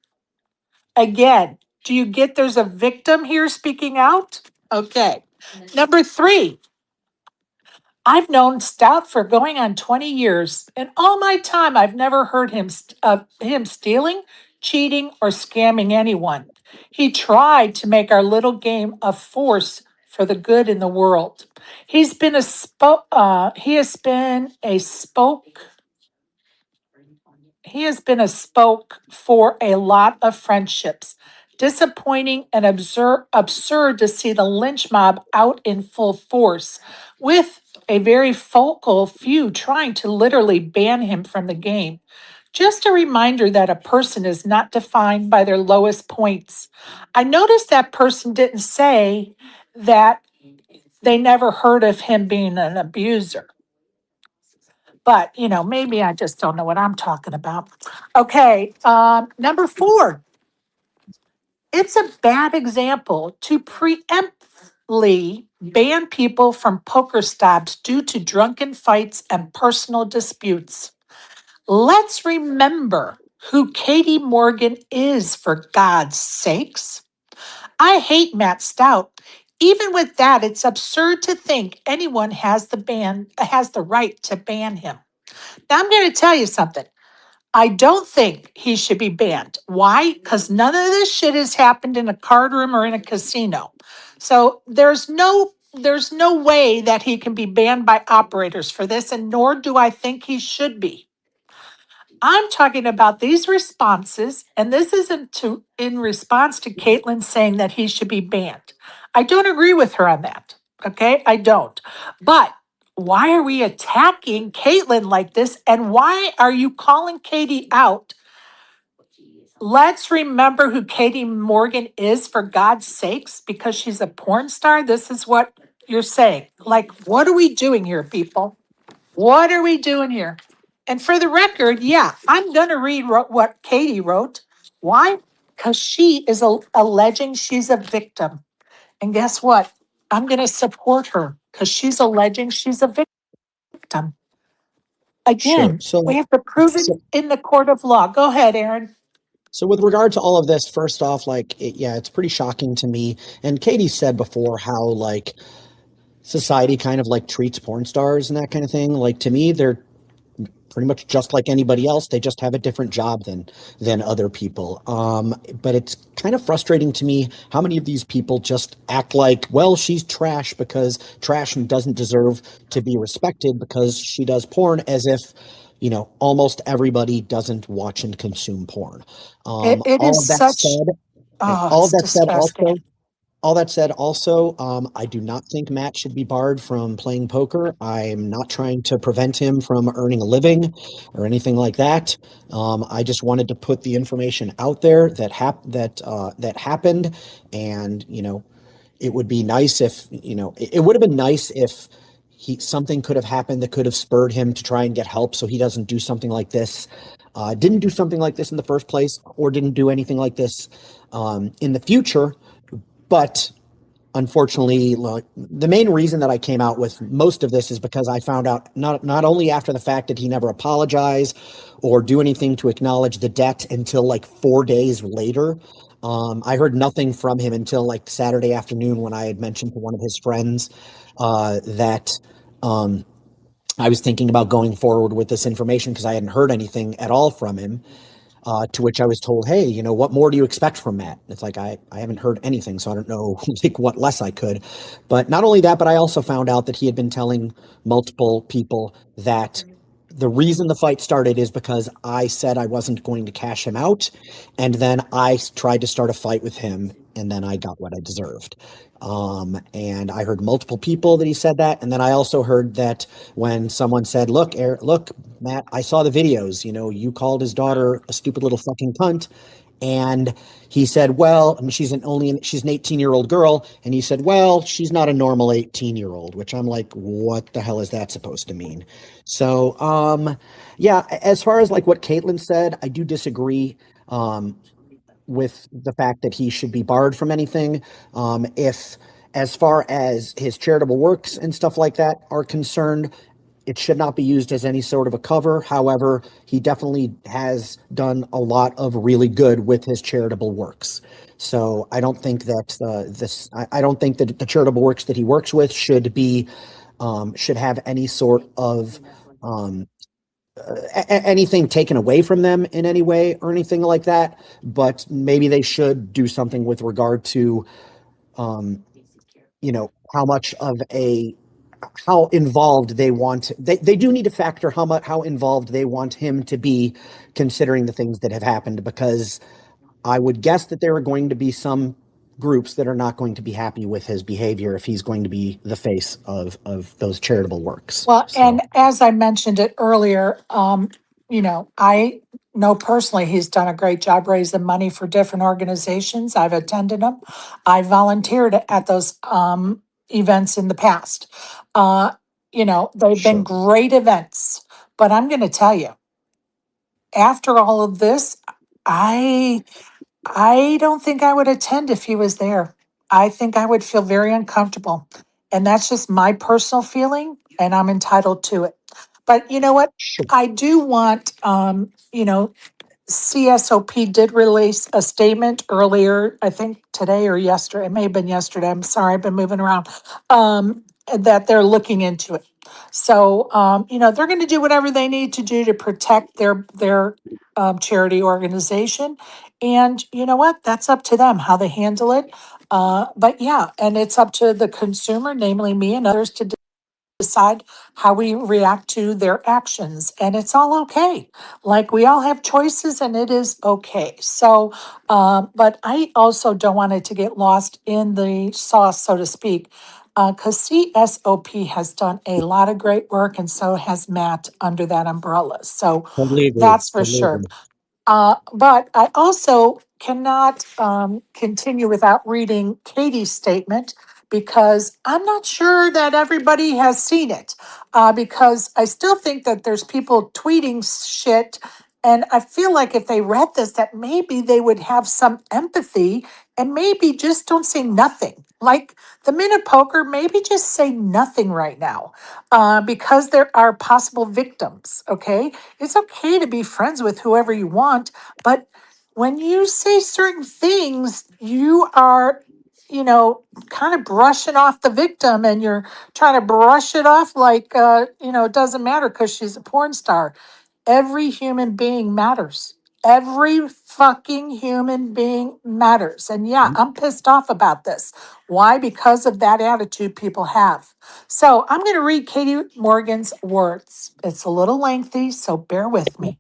[SPEAKER 1] Again, do you get there's a victim here speaking out? Okay. Number three, I've known Stout for going on 20 years. In all my time, I've never heard him stealing, cheating, or scamming anyone. He tried to make our little game a force for the good in the world. He has been a spoke he has been a spoke for a lot of friendships. Disappointing and absurd to see the lynch mob out in full force, with a very vocal few trying to literally ban him from the game. Just a reminder that a person is not defined by their lowest points. I noticed that person didn't say that they never heard of him being an abuser. But, maybe I just don't know what I'm talking about. Okay, number four, it's a bad example to preempt. ban people from poker stops due to drunken fights and personal disputes. Let's remember who Katie Morgan is, for God's sakes. I hate Matt Stout. Even with that, it's absurd to think anyone has the right to ban him. Now I'm going to tell you something. I don't think he should be banned. Why? Because none of this shit has happened in a card room or in a casino. So there's no way that he can be banned by operators for this, and nor do I think he should be. I'm talking about these responses, and this isn't in response to Caitlin saying that he should be banned. I don't agree with her on that. Okay, I don't. But why are we attacking Caitlin like this? And why are you calling Katie out? Let's remember who Katie Morgan is, for God's sakes, because she's a porn star. This is what you're saying. Like, what are we doing here, people? What are we doing here? And for the record, yeah, I'm going to read what Katie wrote. Why? Because she is alleging she's a victim. And guess what? I'm going to support her because she's alleging she's a victim.
[SPEAKER 3] Sure.
[SPEAKER 1] Again, we have to prove it in the court of law. Go ahead, Aaron.
[SPEAKER 3] So with regard to all of this, first off, it's pretty shocking to me. And Katie said before how like society kind of like treats porn stars and that kind of thing. Like to me, they're pretty much just like anybody else. They just have a different job than other people. But it's kind of frustrating to me how many of these people just act like, well, she's trash because trash doesn't deserve to be respected because she does porn, as if almost everybody doesn't watch and consume porn.
[SPEAKER 1] It
[SPEAKER 3] All
[SPEAKER 1] is
[SPEAKER 3] of that
[SPEAKER 1] such,
[SPEAKER 3] said,
[SPEAKER 1] oh,
[SPEAKER 3] all of
[SPEAKER 1] it's
[SPEAKER 3] that said,
[SPEAKER 1] disgusting.
[SPEAKER 3] I do not think Matt should be barred from playing poker. I'm not trying to prevent him from earning a living or anything like that. I just wanted to put the information out there that happened, and it would be nice if it would have been nice if something could have happened that could have spurred him to try and get help, so he doesn't do something like this. Didn't do something like this in the first place, or didn't do anything like this in the future. But unfortunately, the main reason that I came out with most of this is because I found out not only after the fact that he never apologized or do anything to acknowledge the debt until like 4 days later. I heard nothing from him until like Saturday afternoon when I had mentioned to one of his friends that I was thinking about going forward with this information because I hadn't heard anything at all from him. To which I was told, hey, what more do you expect from Matt? It's like, I haven't heard anything, so I don't know like what less I could. But not only that, but I also found out that he had been telling multiple people that the reason the fight started is because I said I wasn't going to cash him out. And then I tried to start a fight with him, and then I got what I deserved. And I heard multiple people that he said that. And then I also heard that when someone said, look, Matt, I saw the videos, you called his daughter a stupid little fucking cunt. And he said, well, I mean, she's an 18-year-old girl. And he said, well, she's not a normal 18-year-old, which I'm like, what the hell is that supposed to mean? So, yeah, as far as like what Caitlin said, I do disagree. With the fact that he should be barred from anything. If, as far as his charitable works and stuff like that are concerned, it should not be used as any sort of a cover. However, he definitely has done a lot of really good with his charitable works. So I don't think that I don't think that the charitable works that he works with should have any sort of anything taken away from them in any way or anything like that. But maybe they should do something with regard to, how much of how involved they do need to factor how involved they want him to be, considering the things that have happened, because I would guess that there are going to be some groups that are not going to be happy with his behavior if he's going to be the face of those charitable works.
[SPEAKER 1] Well,
[SPEAKER 3] So,
[SPEAKER 1] and as I mentioned it earlier, I know personally he's done a great job raising money for different organizations. I've attended them. I volunteered at those events in the past. They've been
[SPEAKER 3] sure.
[SPEAKER 1] great events. But I'm going to tell you, after all of this, I don't think I would attend if he was there. I think I would feel very uncomfortable. And that's just my personal feeling, and I'm entitled to it. But you know what?
[SPEAKER 3] Sure.
[SPEAKER 1] I do want, CSOP did release a statement earlier, I think today or yesterday. It may have been yesterday. I'm sorry, I've been moving around. That they're looking into it. So, they're going to do whatever they need to do to protect their charity organization. And you know what? That's up to them how they handle it. But yeah, and it's up to the consumer, namely me and others, to decide how we react to their actions. And it's all okay. Like we all have choices and it is okay. So, but I also don't want it to get lost in the sauce, so to speak, because CSOP has done a lot of great work and so has Matt under that umbrella. So
[SPEAKER 3] Totally agree.
[SPEAKER 1] that's for
[SPEAKER 3] Totally
[SPEAKER 1] sure.
[SPEAKER 3] agree.
[SPEAKER 1] But I also cannot continue without reading Katie's statement because I'm not sure that everybody has seen it. Because I still think that there's people tweeting shit. And I feel like if they read this, that maybe they would have some empathy and maybe just don't say nothing. Like the minute poker, maybe just say nothing right now because there are possible victims. Okay, it's okay to be friends with whoever you want, but when you say certain things, you are, kind of brushing off the victim and you're trying to brush it off like, it doesn't matter because she's a porn star. Every human being matters. Every fucking human being matters. And yeah, I'm pissed off about this. Why? Because of that attitude people have. So I'm going to read Katie Morgan's words. It's a little lengthy, so bear with me.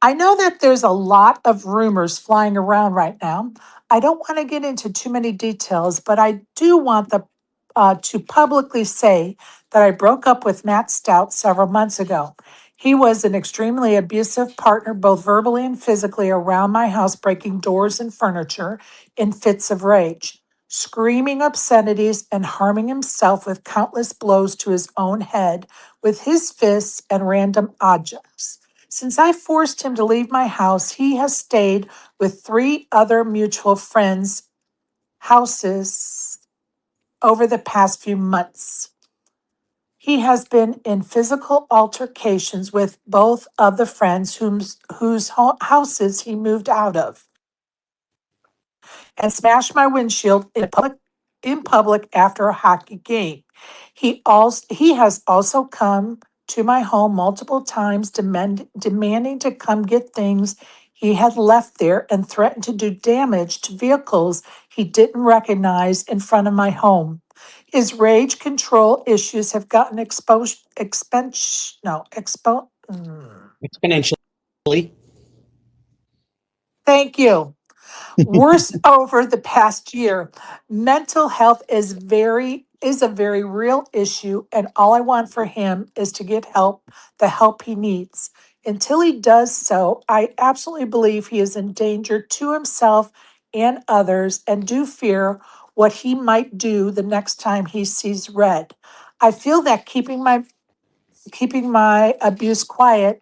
[SPEAKER 1] I know that there's a lot of rumors flying around right now. I don't want to get into too many details, but I do want to publicly say that I broke up with Matt Stout several months ago. He was an extremely abusive partner, both verbally and physically, around my house, breaking doors and furniture in fits of rage, screaming obscenities and harming himself with countless blows to his own head with his fists and random objects. Since I forced him to leave my house, he has stayed with three other mutual friends' houses over the past few months. He has been in physical altercations with both of the friends whose houses he moved out of and smashed my windshield in public after a hockey game. He has also come to my home multiple times demanding to come get things he had left there and threatened to do damage to vehicles he didn't recognize in front of my home. His rage control issues have gotten exposed expense no expo
[SPEAKER 3] Exponentially.
[SPEAKER 1] thank you. Worse over the past year. Mental health is a very real issue, and all I want for him is to get the help he needs. Until he does so, I absolutely believe he is in danger to himself and others, and do fear what he might do the next time he sees red. I feel that keeping my abuse quiet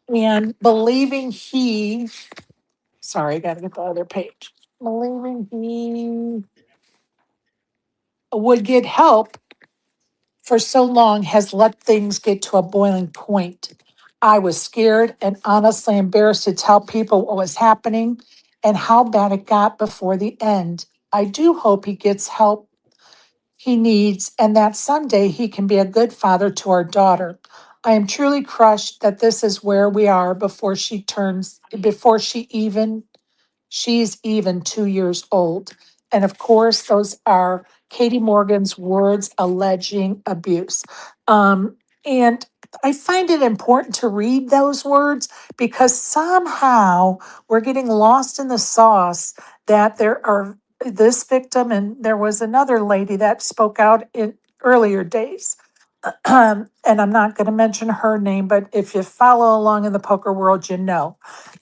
[SPEAKER 1] and believing he sorry, I gotta get the other page. Believing he would get help for so long has let things get to a boiling point. I was scared and honestly embarrassed to tell people what was happening and how bad it got before the end. I do hope he gets help he needs and that someday he can be a good father to our daughter. I am truly crushed that this is where we are before she's even 2 years old. And of course, those are Katie Morgan's words alleging abuse. And I find it important to read those words because somehow we're getting lost in the sauce that there are this victim, and there was another lady that spoke out in earlier days. And I'm not going to mention her name, but if you follow along in the poker world, you know.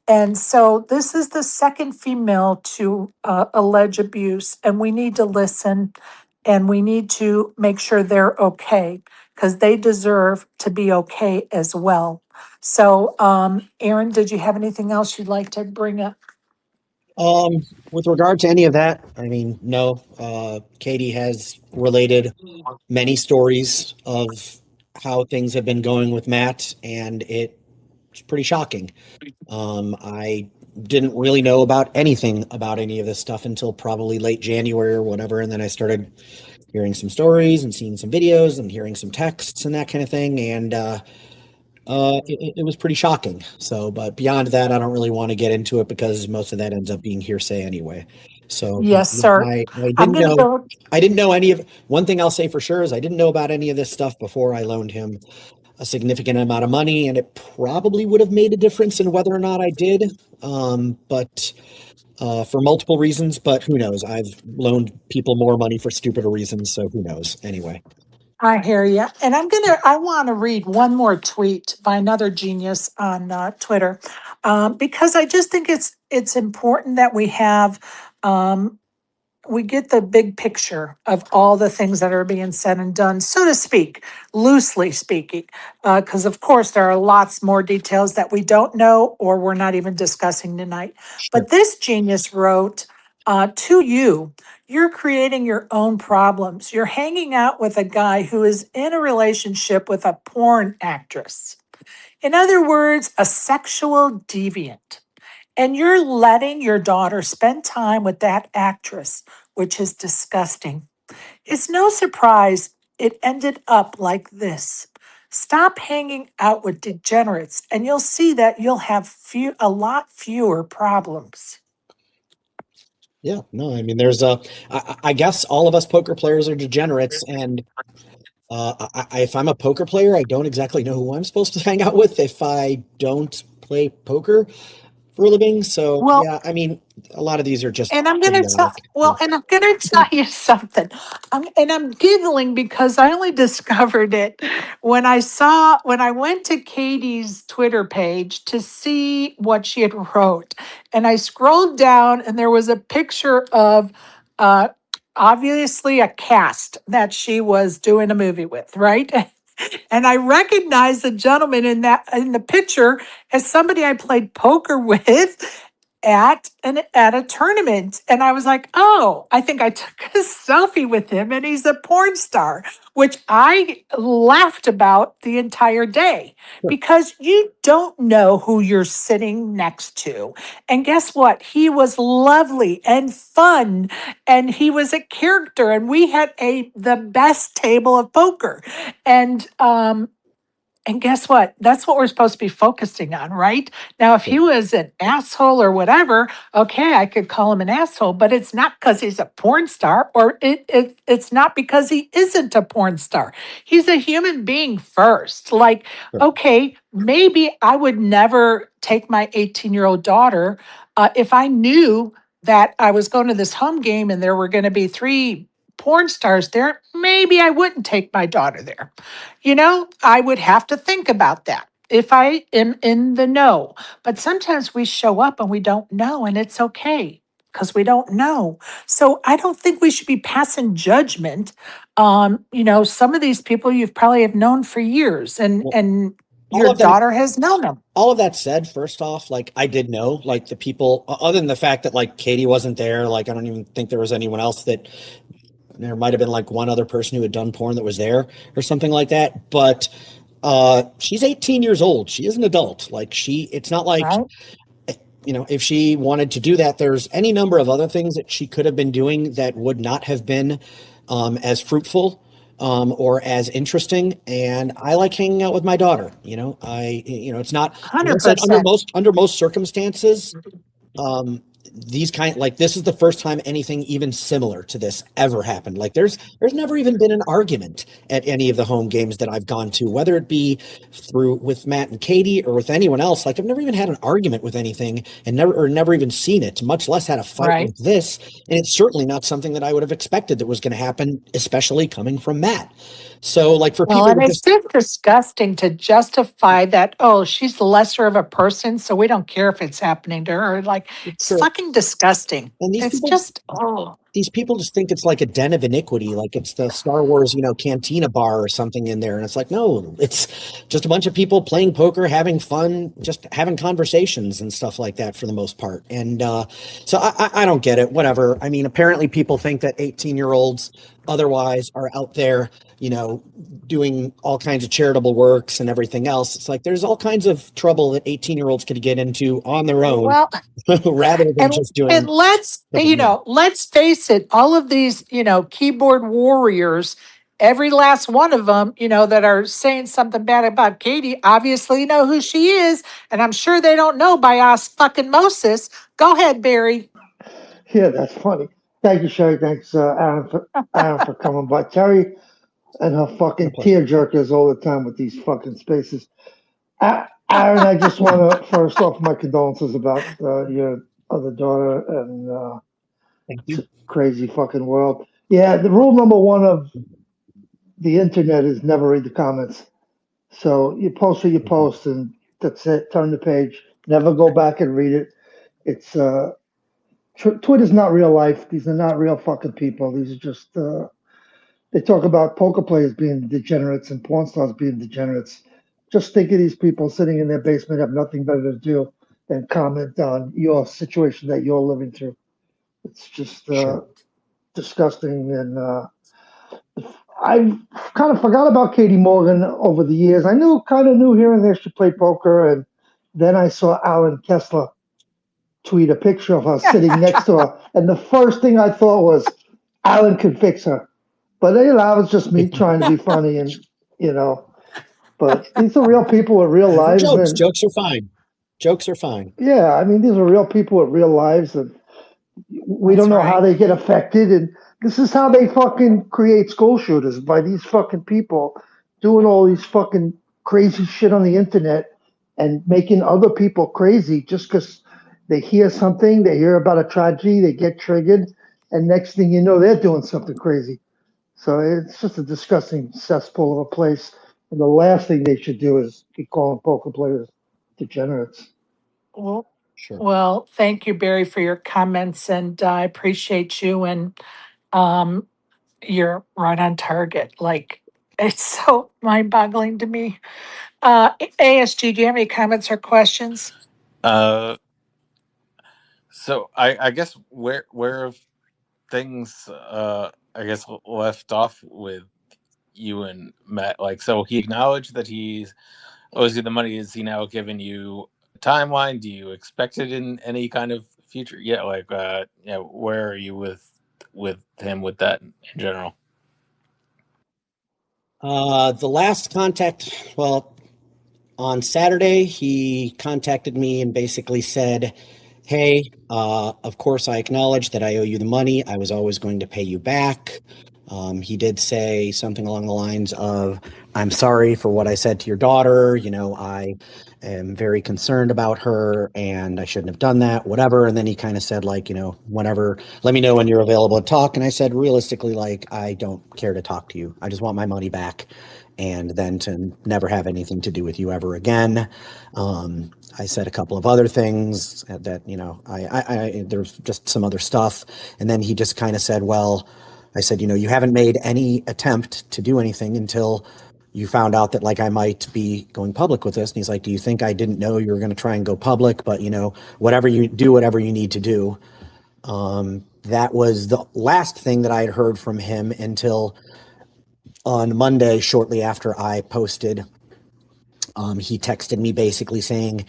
[SPEAKER 1] And so this is the second female to allege abuse, and we need to listen and we need to make sure they're okay because they deserve to be okay as well. So, Aaron, did you have anything else you'd like to bring up?
[SPEAKER 3] With regard to any of that, I mean, no. Katie has related many stories of how things have been going with Matt, and it's pretty shocking. I didn't really know about anything about any of this stuff until probably late January or whatever, and then I started hearing some stories and seeing some videos and hearing some texts and that kind of thing, and it was pretty shocking. So, but beyond that, I don't really want to get into it because most of that ends up being hearsay anyway. So,
[SPEAKER 1] Yes, sir.
[SPEAKER 3] I
[SPEAKER 1] I'm
[SPEAKER 3] didn't
[SPEAKER 1] going to
[SPEAKER 3] know.
[SPEAKER 1] go.
[SPEAKER 3] I didn't know any of. One thing I'll say for sure is I didn't know about any of this stuff before I loaned him a significant amount of money, and it probably would have made a difference in whether or not I did. But for multiple reasons. But who knows? I've loaned people more money for stupider reasons, so who knows? Anyway.
[SPEAKER 1] I hear you. And I want to read one more tweet by another genius on Twitter, because I just think it's important that we get the big picture of all the things that are being said and done, so to speak, loosely speaking, because of course there are lots more details that we don't know or we're not even discussing tonight.
[SPEAKER 3] Sure.
[SPEAKER 1] But this genius wrote, to you, you're creating your own problems. You're hanging out with a guy who is in a relationship with a porn actress. In other words, a sexual deviant. And you're letting your daughter spend time with that actress, which is disgusting. It's no surprise it ended up like this. Stop hanging out with degenerates, and you'll see that you'll have a lot fewer problems.
[SPEAKER 3] Yeah, no, I mean, I guess all of us poker players are degenerates, and if I'm a poker player, I don't exactly know who I'm supposed to hang out with if I don't play poker for a living. So,
[SPEAKER 1] Well,
[SPEAKER 3] yeah, I mean, a lot of these are just
[SPEAKER 1] and I'm going to tell,
[SPEAKER 3] idiotic. Yeah,
[SPEAKER 1] well, and I'm going to tell you something. I'm giggling because I only discovered it when I went to Katie's Twitter page to see what she had wrote. And I scrolled down and there was a picture of, uh, obviously a cast that she was doing a movie with, right? And I recognized the gentleman in the picture as somebody I played poker with at a tournament. And I was like, oh, I think I took a selfie with him and he's a porn star, which I laughed about the entire day
[SPEAKER 3] sure,
[SPEAKER 1] because you don't know who you're sitting next to. And guess what? He was lovely and fun and he was a character and we had the best table of poker. And and guess what? That's what we're supposed to be focusing on, right? Now, if
[SPEAKER 3] sure,
[SPEAKER 1] he was an asshole or whatever, okay, I could call him an asshole, but it's not because he's a porn star, or it's not because he isn't a porn star. He's a human being first. Like,
[SPEAKER 3] sure,
[SPEAKER 1] okay, maybe I would never take my 18-year-old daughter if I knew that I was going to this home game and there were going to be three porn stars there. Maybe I wouldn't take my daughter there. I would have to think about that if I am in the know. But sometimes we show up and we don't know, and it's okay because we don't know. So I don't think we should be passing judgment. Some of these people you've probably have known for years, and
[SPEAKER 3] well,
[SPEAKER 1] and
[SPEAKER 3] all
[SPEAKER 1] your
[SPEAKER 3] of that,
[SPEAKER 1] daughter has known them.
[SPEAKER 3] all of that said, first off, like I did know, like the people, other than the fact that like Katie wasn't there, like I don't even think there was anyone else that there might have been like one other person who had done porn that was there or something like that. But she's 18 years old. She is an adult. Like it's not like,
[SPEAKER 1] Right?
[SPEAKER 3] if she wanted to do that, there's any number of other things that she could have been doing that would not have been as fruitful or as interesting. And I like hanging out with my daughter. It's not, like I said,
[SPEAKER 1] 100%.
[SPEAKER 3] under most circumstances, um these kind like this is the first time anything even similar to this ever happened. Like there's never even been an argument at any of the home games that I've gone to, whether it be through with Matt and Katie or with anyone else. Like I've never even had an argument with anything and never even seen it, much less had a fight
[SPEAKER 1] Right.
[SPEAKER 3] like this. And it's certainly not something that I would have expected that was going to happen, especially coming from Matt. So like for
[SPEAKER 1] Well,
[SPEAKER 3] people
[SPEAKER 1] and
[SPEAKER 3] to
[SPEAKER 1] it's
[SPEAKER 3] just
[SPEAKER 1] just disgusting to
[SPEAKER 3] people
[SPEAKER 1] and
[SPEAKER 3] to
[SPEAKER 1] it's
[SPEAKER 3] just
[SPEAKER 1] just disgusting to justify that, oh, she's lesser of a person, so we don't care if it's happening to her. Like, it's
[SPEAKER 3] sure.
[SPEAKER 1] fucking disgusting.
[SPEAKER 3] And
[SPEAKER 1] It's just, oh,
[SPEAKER 3] these people just think it's like a den of iniquity, like it's the Star Wars, cantina bar or something in there. And it's like, no, it's just a bunch of people playing poker, having fun, just having conversations and stuff like that for the most part. And so I don't get it. Whatever. I mean, apparently people think that 18-year-olds otherwise are out there, doing all kinds of charitable works and everything else. It's like there's all kinds of trouble that 18-year-olds could get into on their own
[SPEAKER 1] well,
[SPEAKER 3] rather than just
[SPEAKER 1] and
[SPEAKER 3] doing
[SPEAKER 1] let's,
[SPEAKER 3] stuff with me.
[SPEAKER 1] let's face it, all of these, keyboard warriors, every last one of them, that are saying something bad about Katie, obviously know who she is. And I'm sure they don't know by us fucking Moses. Go ahead, Barry.
[SPEAKER 2] Yeah, that's funny. Thank you, Sherry. Thanks, Aaron, for coming by. Terry and her
[SPEAKER 3] My
[SPEAKER 2] fucking
[SPEAKER 3] pleasure.
[SPEAKER 2] tear jerkers all the time with these fucking spaces. Aaron, I just want to first off my condolences about your other daughter and
[SPEAKER 3] Thank
[SPEAKER 2] it's
[SPEAKER 3] you.
[SPEAKER 2] a crazy fucking world. Yeah, the rule number one of the internet is never read the comments. So you post what you post, and that's it. Turn the page. Never go back and read it. It's Twitter's not real life. These are not real fucking people. These are just they talk about poker players being degenerates and porn stars being degenerates. Just think of these people sitting in their basement, have nothing better to do than comment on your situation that you're living through. It's just
[SPEAKER 3] Sure.
[SPEAKER 2] disgusting. And I kind of forgot about Katie Morgan over the years. I kind of knew here and there she played poker. And then I saw Alan Kessler tweet a picture of her sitting next to her. And the first thing I thought was, Alan could fix her. But that was just me trying to be funny and, you know, but these are real people with real
[SPEAKER 3] For
[SPEAKER 2] lives.
[SPEAKER 3] jokes,
[SPEAKER 2] And
[SPEAKER 3] jokes are fine. Jokes are fine.
[SPEAKER 2] yeah, I mean, these are real people with real lives. And we don't
[SPEAKER 1] That's
[SPEAKER 2] know how
[SPEAKER 1] right.
[SPEAKER 2] they get affected. And this is how they fucking create school shooters by these fucking people doing all these fucking crazy shit on the internet and making other people crazy just because they hear something, they hear about a tragedy, they get triggered. And next thing you know, they're doing something crazy. So it's just a disgusting cesspool of a place. And the last thing they should do is be calling poker players degenerates.
[SPEAKER 1] Well,
[SPEAKER 3] Sure.
[SPEAKER 1] well, thank you, Barry, for your comments, and I appreciate you. And um, you're right on target. Like, it's so mind-boggling to me. ASG, do you have any comments or questions?
[SPEAKER 4] Uh, so I guess where have things I guess left off with you and Matt? Like, so he acknowledged that he's owes you the money. Is he now giving you a timeline? Do you expect it in any kind of future? Yeah, like where are you with him with that in general?
[SPEAKER 3] The last contact, well, on Saturday, he contacted me and basically said, hey, of course, I acknowledge that I owe you the money. I was always going to pay you back. He did say something along the lines of, I'm sorry for what I said to your daughter. I am very concerned about her and I shouldn't have done that, whatever. And then he kind of said, like, whenever, let me know when you're available to talk. And I said, realistically, like, I don't care to talk to you. I just want my money back and then to never have anything to do with you ever again. I said a couple of other things that, there's just some other stuff. And then he just kind of said, well, I said, you haven't made any attempt to do anything until you found out that like I might be going public with this. And he's like, do you think I didn't know you were going to try and go public? But whatever you do, whatever you need to do. That was the last thing that I had heard from him until on Monday, shortly after I posted. He texted me basically saying,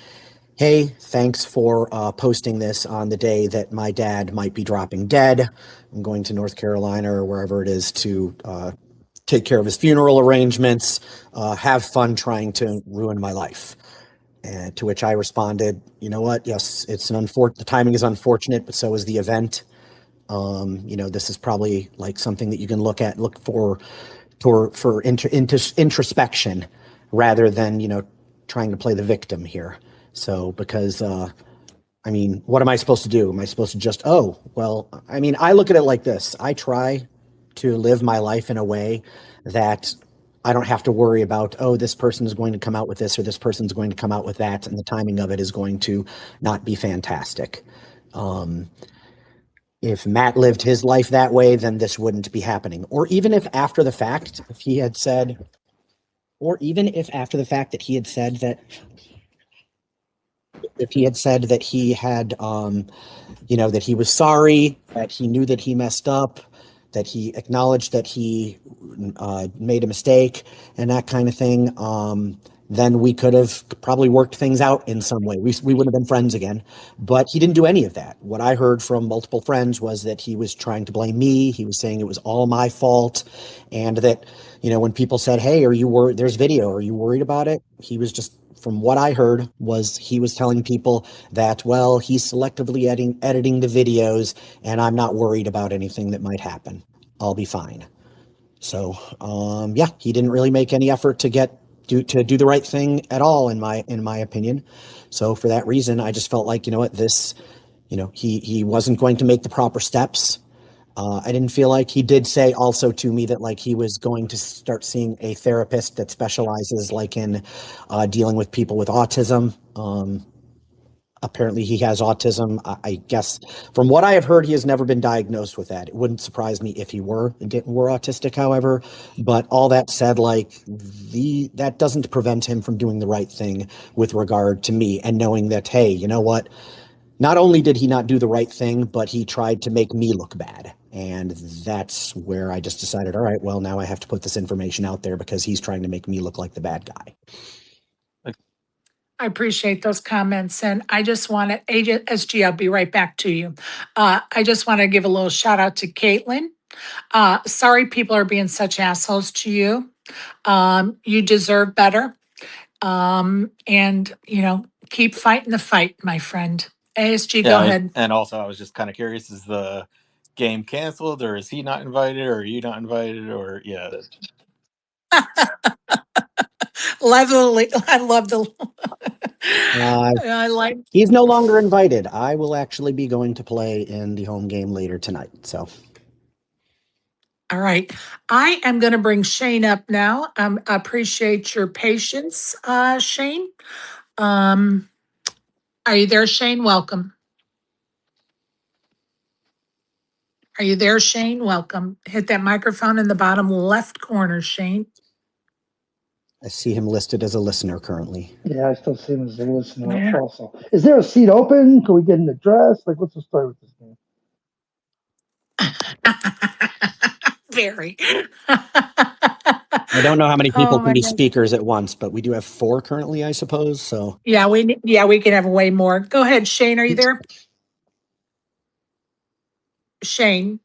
[SPEAKER 3] hey, thanks for posting this on the day that my dad might be dropping dead. I'm going to North Carolina or wherever it is to take care of his funeral arrangements. Have fun trying to ruin my life. And to which I responded, you know what? Yes, it's the timing is unfortunate, but so is the event. This is probably like something that you can look for introspection rather than trying to play the victim here. So because what am I supposed to do? Am I supposed to just I look at it like this. I try to live my life in a way that I don't have to worry about, oh, this person is going to come out with this or this person's going to come out with that, and the timing of it is going to not be fantastic. If Matt lived his life that way, then this wouldn't be happening. Or even if after the fact, if he had said, or even if after the fact that he had said that, if he had said that he had, that he was sorry, that he knew that he messed up, that he acknowledged that he made a mistake and that kind of thing, then we could have probably worked things out in some way. We would have been friends again, but he didn't do any of that. What I heard from multiple friends was that he was trying to blame me. He was saying it was all my fault. And that, when people said, hey, are you worried? There's video. Are you worried about it? He was just, from what I heard, was he was telling people that, well, he's selectively editing the videos and I'm not worried about anything that might happen. I'll be fine. So, he didn't really make any effort to do the right thing at all, in my opinion. So for that reason, I just felt like, he wasn't going to make the proper steps. I didn't feel like he did say also to me that like he was going to start seeing a therapist that specializes like in dealing with people with autism. Apparently he has autism. I guess from what I have heard, he has never been diagnosed with that. It wouldn't surprise me if he were autistic, however, but all that said, like that doesn't prevent him from doing the right thing with regard to me and knowing that, hey, you know what? Not only did he not do the right thing, but he tried to make me look bad. And that's where I just decided, all right, well, now I have to put this information out there because he's trying to make me look like the bad guy.
[SPEAKER 1] I appreciate those comments. And I just want to, Agent SG, I'll be right back to you. I just want to give a little shout out to Caitlin. Sorry people are being such assholes to you. You deserve better. And, keep fighting the fight, my friend. ASG, go ahead.
[SPEAKER 4] And also, I was just kind of curious, is the game canceled, or is he not invited, or are you not invited, or yeah?
[SPEAKER 1] I love the. I like.
[SPEAKER 3] He's no longer invited. I will actually be going to play in the home game later tonight. So.
[SPEAKER 1] All right. I am going to bring Shane up now. I appreciate your patience, Shane. Are you there, Shane? Welcome. Are you there, Shane? Welcome. Hit that microphone in the bottom left corner, Shane.
[SPEAKER 3] I see him listed as a listener currently.
[SPEAKER 2] Yeah, I still see him as a listener also. Is there a seat open? Can we get an address? Like, what's the story with this game?
[SPEAKER 1] Very.
[SPEAKER 3] I don't know how many people can be speakers at once, but we do have 4 currently, I suppose. So
[SPEAKER 1] yeah, we can have way more. Go ahead, Shane. Are you there? Shane.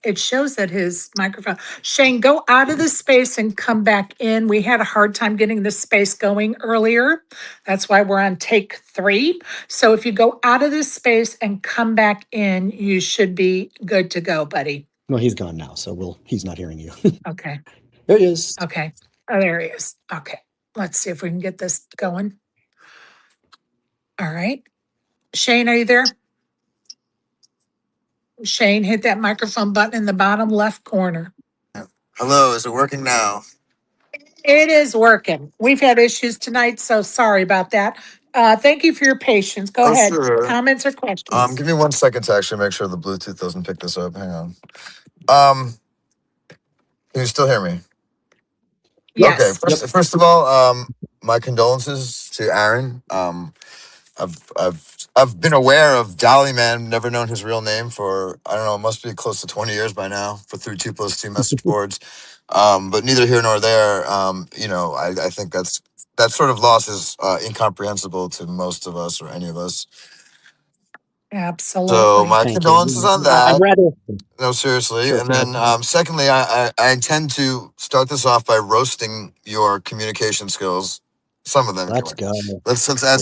[SPEAKER 1] It shows that his microphone. Shane, go out of the space and come back in. We had a hard time getting the space going earlier. That's why we're on take 3. So if you go out of this space and come back in, you should be good to go, buddy.
[SPEAKER 3] Well, he's gone now, so he's not hearing you.
[SPEAKER 1] Okay.
[SPEAKER 3] There he is.
[SPEAKER 1] Okay. Oh, there he is. Okay. Let's see if we can get this going. All right. Shane, are you there? Shane, hit that microphone button in the bottom left corner.
[SPEAKER 5] Hello, is it working now?
[SPEAKER 1] It is working. We've had issues tonight, so sorry about that. Thank you for your patience. Go ahead.
[SPEAKER 5] Sure.
[SPEAKER 1] Comments or questions?
[SPEAKER 5] Give me 1 second to actually make sure the Bluetooth doesn't pick this up. Hang on. Can you still hear me?
[SPEAKER 1] Yes.
[SPEAKER 5] Okay. First of all, my condolences to Aaron. I've been aware of Daliman, never known his real name for, I don't know, it must be close to 20 years by now, through 2+2 message boards. But neither here nor there. I think that sort of loss is incomprehensible to most of us or any of us.
[SPEAKER 1] Absolutely.
[SPEAKER 5] So my condolences on that.
[SPEAKER 3] I'd rather.
[SPEAKER 5] No, seriously.
[SPEAKER 3] Sure.
[SPEAKER 5] And then secondly, I intend to start this off by roasting your communication skills. Some of them.
[SPEAKER 3] Let's
[SPEAKER 5] anyway.
[SPEAKER 3] go.
[SPEAKER 5] Let's add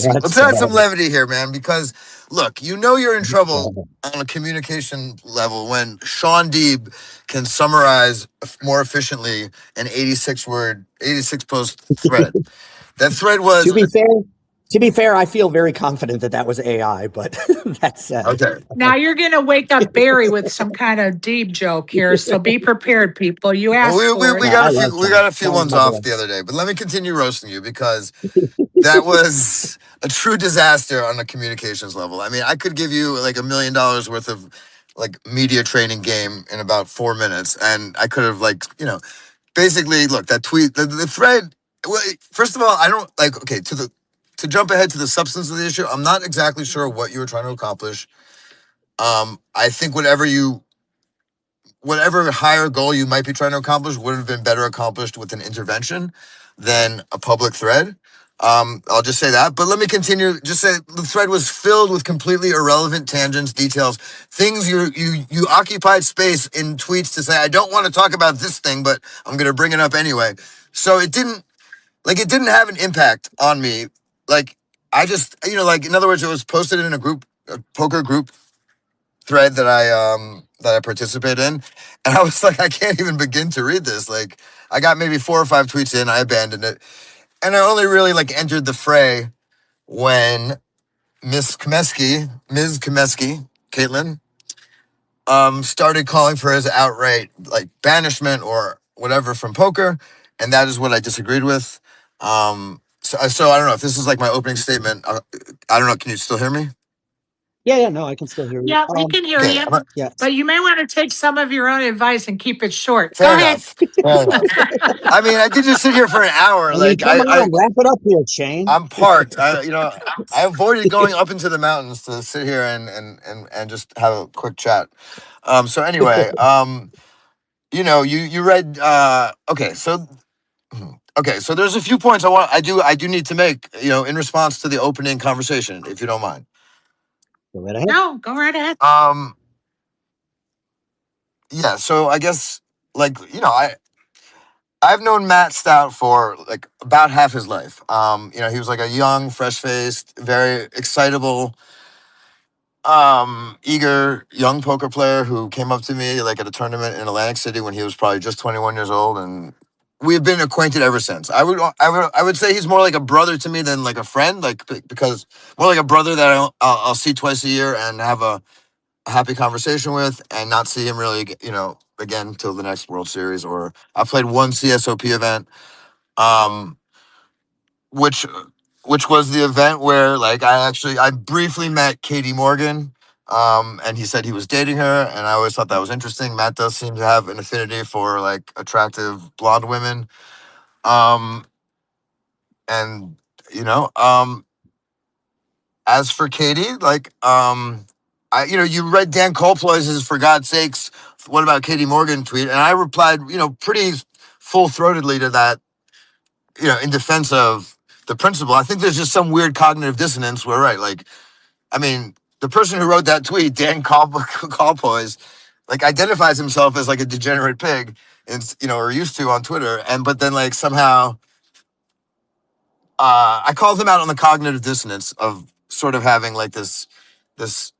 [SPEAKER 5] some levity here, man. Because look, you're in trouble on a communication level when Sean Deeb can summarize more efficiently an 86 post thread. That thread was
[SPEAKER 3] To be fair, I feel very confident that that was AI, but that's
[SPEAKER 5] Okay.
[SPEAKER 1] Now you're going to wake up Barry with some kind of deep joke here. So be prepared, people. You
[SPEAKER 5] Well,
[SPEAKER 1] asked for
[SPEAKER 5] we
[SPEAKER 1] it.
[SPEAKER 3] No,
[SPEAKER 5] got
[SPEAKER 3] I
[SPEAKER 5] a
[SPEAKER 3] love
[SPEAKER 5] few
[SPEAKER 3] Sean. Sean's
[SPEAKER 5] ones
[SPEAKER 3] my boy.
[SPEAKER 5] off the other day, but let me continue roasting you because that was a true disaster on a communications level. I mean, I could give you like $1 million worth of like media training game in about 4 minutes, and I could have like basically look that tweet the thread. Well, first of all, I don't like okay to jump ahead to the substance of the issue. I'm not exactly sure what you were trying to accomplish. I think whatever higher goal you might be trying to accomplish would have been better accomplished with an intervention than a public thread. I'll just say that. But let me continue. Just say the thread was filled with completely irrelevant tangents, details, things you occupied space in tweets to say, I don't want to talk about this thing, but I'm going to bring it up anyway. So it didn't have an impact on me. Like I just, like in other words, it was posted in a poker group thread that I participate in, and I was like, I can't even begin to read this. Like, I got maybe 4 or 5 tweets in, I abandoned it, and I only really like entered the fray when Ms. Komeski, Caitlin, started calling for his outright like banishment or whatever from poker, and that is what I disagreed with. So I don't know if this is like my opening statement. I don't know. Can you still hear me?
[SPEAKER 3] Yeah, no, I can still hear you.
[SPEAKER 1] Yeah, we can hear
[SPEAKER 5] Okay.
[SPEAKER 1] you.
[SPEAKER 3] Yeah.
[SPEAKER 1] But you may want to take some of your own advice and keep it short.
[SPEAKER 5] Fair
[SPEAKER 1] Go ahead.
[SPEAKER 5] enough. Fair enough. I mean, I did just sit here for an hour.
[SPEAKER 3] I mean,
[SPEAKER 5] Like
[SPEAKER 3] come on, wrap it up here, Shane.
[SPEAKER 5] I'm parked. I avoided going up into the mountains to sit here and just have a quick chat. So anyway, you read. Okay, so there's a few points I do need to make. In response to the opening conversation, if you don't mind.
[SPEAKER 3] Go right ahead.
[SPEAKER 1] No, go right ahead.
[SPEAKER 5] Yeah. So I guess I've known Matt Stout for like about half his life. He was like a young, fresh-faced, very excitable, eager young poker player who came up to me like at a tournament in Atlantic City when he was probably just 21 years old, and we've been acquainted ever since. I would say he's more like a brother to me than like a friend, like because more like a brother that I'll see twice a year and have a happy conversation with, and not see him really, again till the next World Series. Or I played one CSOP event, um, which which was the event where like I briefly met Katie Morgan, and he said he was dating her, and I always thought that was interesting. Matt does seem to have an affinity for like attractive blonde women, and as for Katie, like you read Dan Colploiz's "For God's Sakes, What About Katie Morgan" tweet, and I replied, pretty full throatedly to that, in defense of the principle. I think there's just some weird cognitive dissonance where, right, like, I mean, the person who wrote that tweet, Dan Colploiz, like identifies himself as like a degenerate pig, and or used to on Twitter, but then like somehow, I called him out on the cognitive dissonance of sort of having like this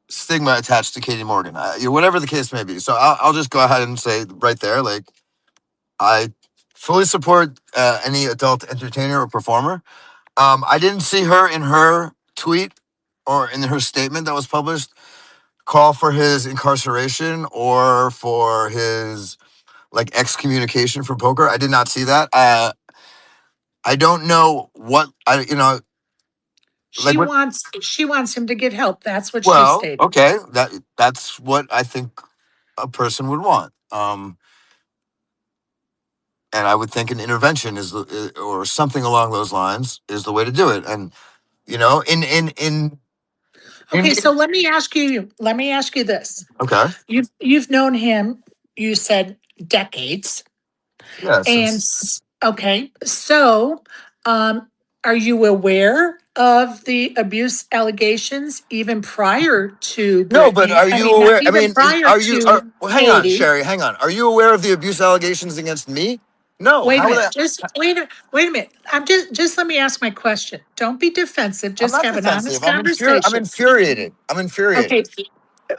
[SPEAKER 5] stigma attached to Katie Morgan, whatever the case may be. So I'll just go ahead and say right there, like, I fully support any adult entertainer or performer. I didn't see her in her tweet or in her statement that was published call for his incarceration or for his like excommunication from poker. I did not see that. I don't know what
[SPEAKER 1] She
[SPEAKER 5] like what.
[SPEAKER 1] wants him to get help. That's what she
[SPEAKER 5] Well,
[SPEAKER 1] stated.
[SPEAKER 5] okay, that's what I think a person would want. And I would think an intervention or something along those lines is the way to do it. And in
[SPEAKER 1] Okay, so let me ask you this.
[SPEAKER 5] okay,
[SPEAKER 1] You've known him, you said decades.
[SPEAKER 5] yeah,
[SPEAKER 1] And
[SPEAKER 5] since
[SPEAKER 1] okay, so are you aware of the abuse allegations even prior to
[SPEAKER 5] no, but
[SPEAKER 1] Brittany?
[SPEAKER 5] are
[SPEAKER 1] I
[SPEAKER 5] you
[SPEAKER 1] mean, not
[SPEAKER 5] aware? I
[SPEAKER 1] even
[SPEAKER 5] mean,
[SPEAKER 1] prior to
[SPEAKER 5] well, hang on,
[SPEAKER 1] Katie.
[SPEAKER 5] Sherry, hang on. Are you aware of the abuse allegations against me? No.
[SPEAKER 1] Wait a
[SPEAKER 5] How would I?
[SPEAKER 1] minute. Just wait a minute. I'm just let me ask my question. Don't be defensive.
[SPEAKER 5] I'm
[SPEAKER 1] Just
[SPEAKER 5] not
[SPEAKER 1] have an
[SPEAKER 5] defensive.
[SPEAKER 1] honest
[SPEAKER 5] I'm
[SPEAKER 1] conversation.
[SPEAKER 5] infuriated. I'm infuriated.
[SPEAKER 1] Okay.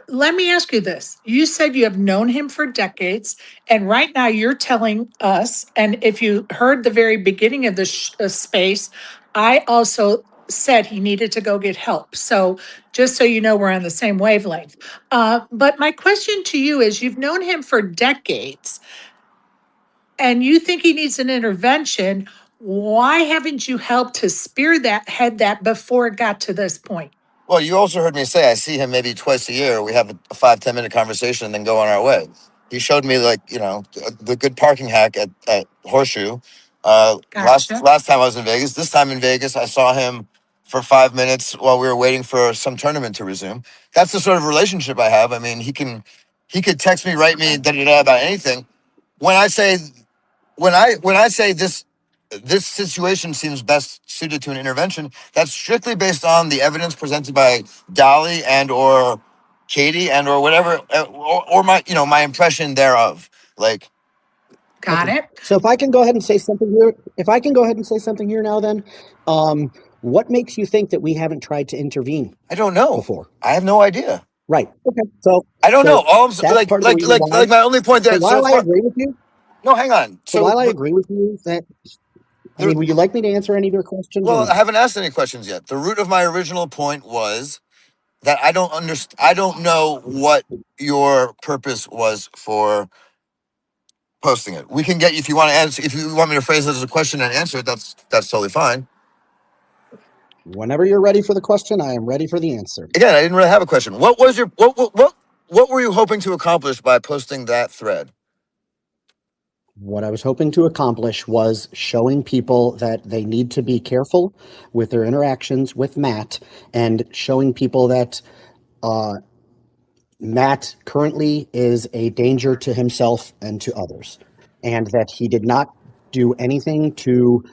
[SPEAKER 1] Let me ask you this. You said you have known him for decades, and right now you're telling us, and if you heard the very beginning of the space, I also said he needed to go get help. So just so you know, we're on the same wavelength. But my question to you is, you've known him for decades and you think he needs an intervention. Why haven't you helped to head that before it got to this point?
[SPEAKER 5] Well, you also heard me say I see him maybe twice a year. We have a 5-10 minute conversation and then go on our way. He showed me, like, the good parking hack at Horseshoe.
[SPEAKER 1] Gotcha.
[SPEAKER 5] Last time I was in Vegas. This time in Vegas, I saw him for 5 minutes while we were waiting for some tournament to resume. That's the sort of relationship I have. I mean, he could text me, write me about anything. When I say this situation seems best suited to an intervention, that's strictly based on the evidence presented by Dolly and or Katie and or whatever, or my impression thereof. Like,
[SPEAKER 1] Got
[SPEAKER 3] Okay.
[SPEAKER 1] it.
[SPEAKER 3] So if I can go ahead and say something here now, then, what makes you think that we haven't tried to intervene
[SPEAKER 5] I don't know.
[SPEAKER 3] before?
[SPEAKER 5] I have no idea.
[SPEAKER 3] Right. Okay. So
[SPEAKER 5] I don't know. All I'm
[SPEAKER 3] that's
[SPEAKER 5] like
[SPEAKER 3] part of the
[SPEAKER 5] like
[SPEAKER 3] reason
[SPEAKER 5] like
[SPEAKER 3] why.
[SPEAKER 5] like my only point
[SPEAKER 3] So
[SPEAKER 5] there.
[SPEAKER 3] while I agree with you,
[SPEAKER 5] No, hang on.
[SPEAKER 3] while I agree with you that, I mean, would you like me to answer any of your questions or
[SPEAKER 5] Well,
[SPEAKER 3] no?
[SPEAKER 5] I haven't asked any questions yet. The root of my original point was that I don't understand. I don't know what your purpose was for posting it. We can get, if you want to answer, if you want me to phrase it as a question and answer it, that's totally fine.
[SPEAKER 3] Whenever you're ready for the question, I am ready for the answer.
[SPEAKER 5] Again, I didn't really have a question. What was your what were you hoping to accomplish by posting that thread?
[SPEAKER 3] What I was hoping to accomplish was showing people that they need to be careful with their interactions with Matt, and showing people that Matt currently is a danger to himself and to others, and that he did not do anything to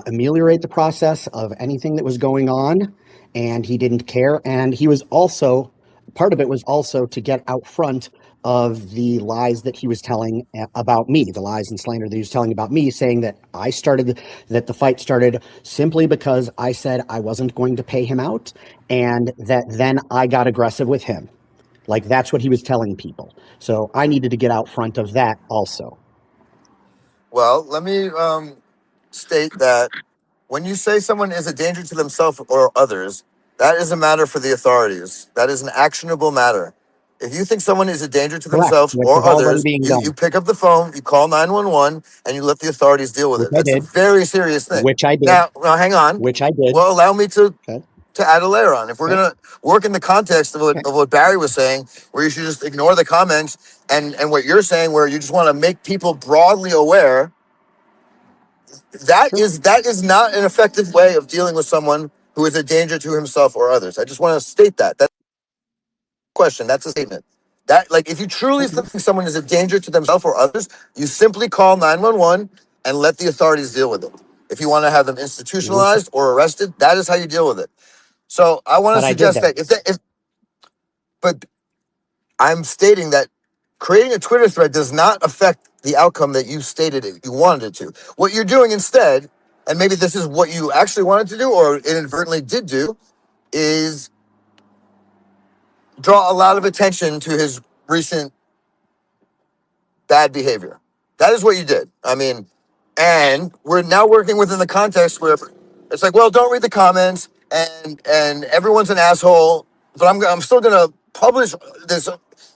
[SPEAKER 3] ameliorate the process of anything that was going on, and he didn't care. And he was also, part of it was also to get out front of the lies that he was telling about me, the lies and slander that he was telling about me, saying that that the fight started simply because I said I wasn't going to pay him out, and that then I got aggressive with him. Like, that's what he was telling people. So I needed to get out front of that also.
[SPEAKER 5] Well, let me state that when you say someone is a danger to themselves or others, that is a matter for the authorities. That is an actionable matter. If you think someone is a danger to
[SPEAKER 3] Correct,
[SPEAKER 5] themselves
[SPEAKER 3] which is
[SPEAKER 5] or
[SPEAKER 3] already
[SPEAKER 5] others,
[SPEAKER 3] being
[SPEAKER 5] you
[SPEAKER 3] done,
[SPEAKER 5] pick up the phone, you call 911, and you let the authorities deal with
[SPEAKER 3] which
[SPEAKER 5] it.
[SPEAKER 3] I
[SPEAKER 5] That's a
[SPEAKER 3] did,
[SPEAKER 5] very serious thing.
[SPEAKER 3] which I did,
[SPEAKER 5] Now hang on.
[SPEAKER 3] which I did.
[SPEAKER 5] Well, allow me to
[SPEAKER 3] Okay.
[SPEAKER 5] add a layer on. If we're
[SPEAKER 3] Okay.
[SPEAKER 5] gonna work in the context of
[SPEAKER 3] Okay.
[SPEAKER 5] what Barry was saying, where you should just ignore the comments, and what you're saying, where you just want to make people broadly aware,
[SPEAKER 3] Sure.
[SPEAKER 5] that is not an effective way of dealing with someone who is a danger to himself or others. I just want to state that. That's a question. That's a statement. That, like, if you truly
[SPEAKER 3] Okay.
[SPEAKER 5] think someone is a danger to themselves or others, you simply call 911 and let the authorities deal with it. If you want to have them
[SPEAKER 3] Which,
[SPEAKER 5] institutionalized or arrested, that is how you deal with it. So I want to
[SPEAKER 3] but I did
[SPEAKER 5] suggest
[SPEAKER 3] that.
[SPEAKER 5] that but I'm stating that creating a Twitter thread does not affect the outcome that you stated you wanted it to. What you're doing instead, and maybe this is what you actually wanted to do or inadvertently did do, is draw a lot of attention to his recent bad behavior. That is what you did. I mean, and we're now working within the context where it's like, well, don't read the comments, and everyone's an asshole. But I'm still gonna publish this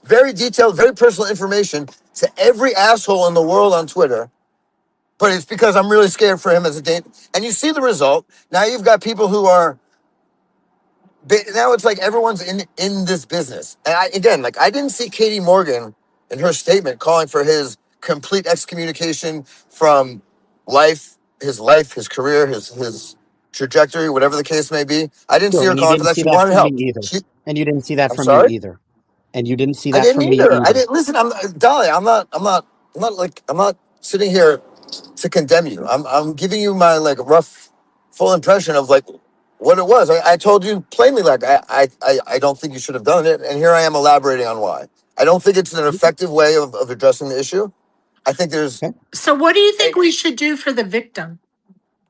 [SPEAKER 5] very detailed, very personal information to every asshole in the world on Twitter. But it's because I'm really scared for him as a date. And you see the result. Now you've got people who are now it's like everyone's in this business. And I didn't see Katie Morgan in her statement calling for his complete excommunication from life, his career, his trajectory, whatever the case may be. I didn't see
[SPEAKER 3] Sure,
[SPEAKER 5] her
[SPEAKER 3] and you
[SPEAKER 5] calling for
[SPEAKER 3] didn't
[SPEAKER 5] that.
[SPEAKER 3] see
[SPEAKER 5] She
[SPEAKER 3] that
[SPEAKER 5] wanted
[SPEAKER 3] from me
[SPEAKER 5] help.
[SPEAKER 3] either. And you didn't see that
[SPEAKER 5] I'm
[SPEAKER 3] from me
[SPEAKER 5] sorry.
[SPEAKER 3] either. And you didn't see
[SPEAKER 5] I
[SPEAKER 3] that
[SPEAKER 5] didn't
[SPEAKER 3] from me
[SPEAKER 5] either. I
[SPEAKER 3] either.
[SPEAKER 5] didn't listen. I'm Dolly. I'm not sitting here to condemn you. I'm giving you my like rough, full impression of like what it was. I told you plainly, like I don't think you should have done it, and here I am elaborating on why. I don't think it's an effective way of addressing the issue. I think there's
[SPEAKER 3] Okay.
[SPEAKER 1] So what do you think we should do for the victim?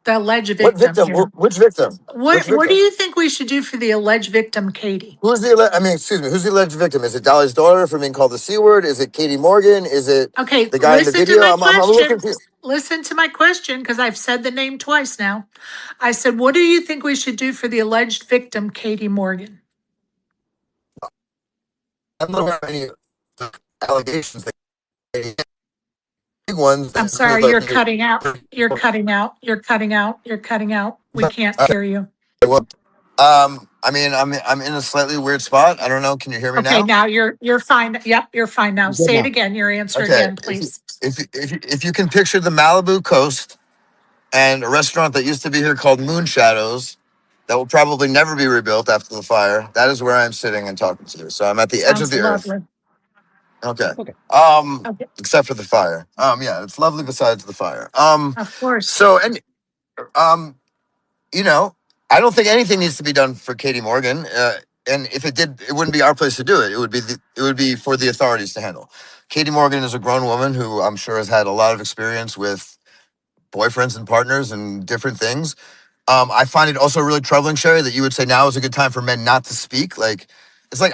[SPEAKER 1] The alleged
[SPEAKER 5] What
[SPEAKER 1] victim
[SPEAKER 5] victim?
[SPEAKER 1] here.
[SPEAKER 5] Which victim? Which
[SPEAKER 1] What do
[SPEAKER 5] victim?
[SPEAKER 1] you think we should do for the alleged victim, Katie?
[SPEAKER 5] Who's the? I mean, excuse me. Who's the alleged victim? Is it Dolly's daughter for being called the C word? Is it Katie Morgan? Is it
[SPEAKER 1] Okay,
[SPEAKER 5] the guy in the
[SPEAKER 1] listen to
[SPEAKER 5] video?
[SPEAKER 1] my
[SPEAKER 5] I'm a little
[SPEAKER 1] question.
[SPEAKER 5] confused.
[SPEAKER 1] Listen to my question, because I've said the name twice now. I said, what do you think we should do for the alleged victim, Katie Morgan?
[SPEAKER 5] I don't have any allegations that big ones.
[SPEAKER 1] I'm sorry, you're cutting out. You're cutting out. You're cutting out. You're cutting out. We can't hear you.
[SPEAKER 5] I mean, I'm in a slightly weird spot. I don't know. Can you hear me
[SPEAKER 1] Okay,
[SPEAKER 5] now?
[SPEAKER 1] now you're fine. Yep, you're fine now.
[SPEAKER 3] Good
[SPEAKER 1] Say it
[SPEAKER 3] now.
[SPEAKER 1] again. Your answer
[SPEAKER 5] Okay.
[SPEAKER 1] again, please.
[SPEAKER 5] If you can picture the Malibu coast and a restaurant that used to be here called Moon Shadows, that will probably never be rebuilt after the fire. That is where I'm sitting and talking to you. So I'm at the edge of
[SPEAKER 1] Sounds
[SPEAKER 5] the earth.
[SPEAKER 1] lovely.
[SPEAKER 5] Okay.
[SPEAKER 3] Okay.
[SPEAKER 1] Okay,
[SPEAKER 5] Except for the fire. Yeah, it's lovely besides the fire.
[SPEAKER 1] of course.
[SPEAKER 5] So and um, you know, I don't think anything needs to be done for Katie Morgan. And if it did, it wouldn't be our place to do it. It would be for the authorities to handle. Katie Morgan is a grown woman who I'm sure has had a lot of experience with boyfriends and partners and different things. I find it also really troubling, Sherry, that you would say now is a good time for men not to speak. Like, it's like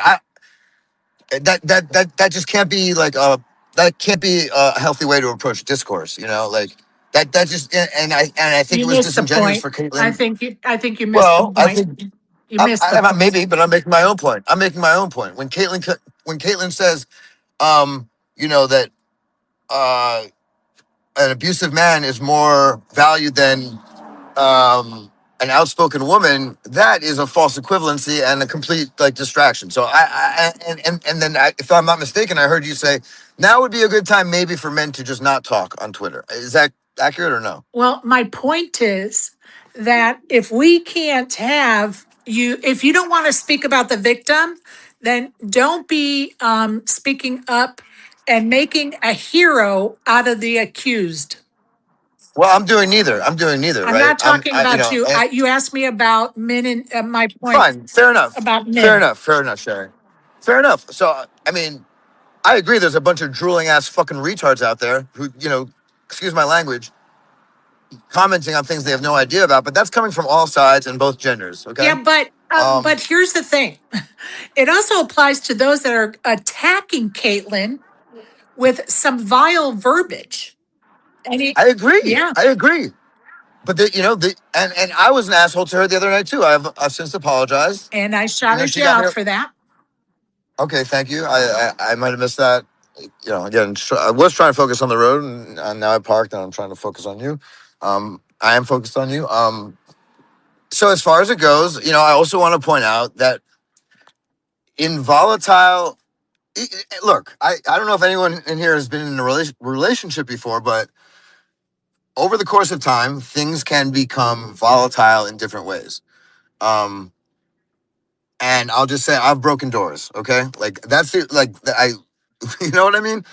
[SPEAKER 5] that just can't be like that can't be a healthy way to approach discourse. You know, like that just and I think
[SPEAKER 1] You
[SPEAKER 5] it was
[SPEAKER 1] missed the
[SPEAKER 5] disingenuous
[SPEAKER 1] point.
[SPEAKER 5] for Caitlyn.
[SPEAKER 1] I think you missed the
[SPEAKER 5] Well, I
[SPEAKER 1] point.
[SPEAKER 5] think
[SPEAKER 1] You missed the point.
[SPEAKER 5] maybe, but I'm making my own point. I'm making my own point. When Caitlyn says, that uh, an abusive man is more valued than an outspoken woman, that is a false equivalency and a complete like distraction. So if I'm not mistaken, I heard you say now would be a good time maybe for men to just not talk on Twitter. Is that accurate or no?
[SPEAKER 1] Well, my point is that if we can't have you, if you don't want to speak about the victim, then don't be speaking up and making a hero out of the accused.
[SPEAKER 5] Well, I'm doing neither. I'm doing neither,
[SPEAKER 1] I'm
[SPEAKER 5] right?
[SPEAKER 1] not talking
[SPEAKER 5] You
[SPEAKER 1] about
[SPEAKER 5] know,
[SPEAKER 1] you. You asked me about men, and my point
[SPEAKER 5] fine, fair enough,
[SPEAKER 1] about men.
[SPEAKER 5] fair enough, Sherry, fair enough. So, I mean, I agree. There's a bunch of drooling ass fucking retards out there who, excuse my language, commenting on things they have no idea about. But that's coming from all sides and both genders. Okay.
[SPEAKER 1] Yeah, but here's the thing. It also applies to those that are attacking Caitlyn with some vile verbiage. And
[SPEAKER 5] I agree.
[SPEAKER 1] yeah,
[SPEAKER 5] I agree. But and I was an asshole to her the other night too. I've since apologized.
[SPEAKER 1] and I shouted
[SPEAKER 5] She
[SPEAKER 1] you
[SPEAKER 5] got me.
[SPEAKER 1] out for that.
[SPEAKER 5] Okay, thank you. I might have missed that. Again, I was trying to focus on the road, and now I parked, and I'm trying to focus on you. I am focused on you. So as far as it goes, I also want to point out that in volatile, look, I don't know if anyone in here has been in a relationship before, but over the course of time, things can become volatile in different ways. And I'll just say I've broken doors. Okay, like that's it. Like you know what I mean?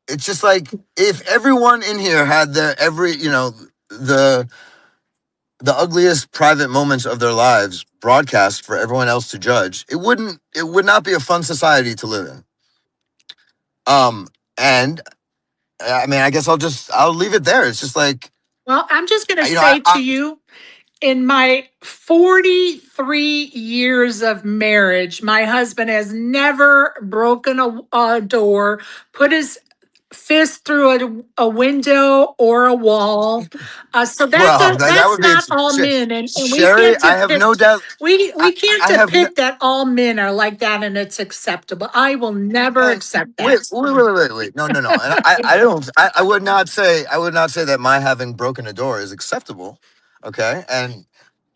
[SPEAKER 5] It's just like if everyone in here had the ugliest private moments of their lives broadcast for everyone else to judge, it would not be a fun society to live in. And I mean, I guess I'll leave it there. It's just like,
[SPEAKER 1] Well, I'm just going to
[SPEAKER 5] you know, I,
[SPEAKER 1] say
[SPEAKER 5] I
[SPEAKER 1] to you, in my 43 years of marriage, my husband has never broken a door, put his fist through a window or a wall. So
[SPEAKER 5] well, that
[SPEAKER 1] that's
[SPEAKER 5] would be
[SPEAKER 1] not all men, and we
[SPEAKER 5] Sherry.
[SPEAKER 1] can't
[SPEAKER 5] I have no
[SPEAKER 1] depict
[SPEAKER 5] doubt.
[SPEAKER 1] we can't
[SPEAKER 5] I have no,
[SPEAKER 1] depict that all men are like that and it's acceptable. I will never accept that.
[SPEAKER 5] wait. No. And I don't. I would not say. I would not say that my having broken a door is acceptable. Okay, and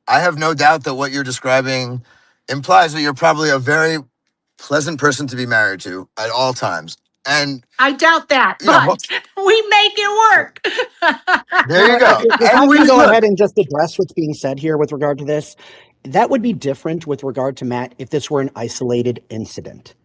[SPEAKER 5] I have no doubt that what you're describing implies that you're probably a very pleasant person to be married to at all times. And
[SPEAKER 1] I doubt that,
[SPEAKER 5] you know,
[SPEAKER 1] but we make it work.
[SPEAKER 5] there you
[SPEAKER 3] Well,
[SPEAKER 5] go.
[SPEAKER 3] if I
[SPEAKER 5] And
[SPEAKER 3] can
[SPEAKER 5] we
[SPEAKER 3] go
[SPEAKER 5] look.
[SPEAKER 3] ahead and just address what's being said here with regard to this, that would be different with regard to Matt if this were an isolated incident.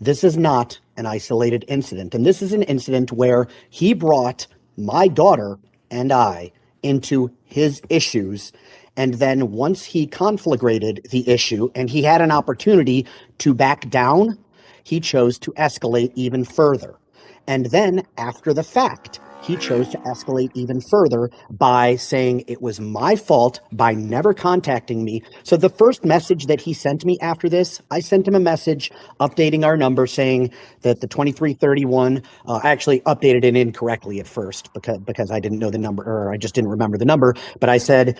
[SPEAKER 3] This is not an isolated incident. And this is an incident where he brought my daughter and I into his issues. And then once he conflagrated the issue and he had an opportunity to back down, he chose to escalate even further. And then after the fact, he chose to escalate even further by saying it was my fault by never contacting me. So the first message that he sent me after this, I sent him a message updating our number saying that the 2331, I actually updated it incorrectly at first because I didn't know the number, or I just didn't remember the number. But I said,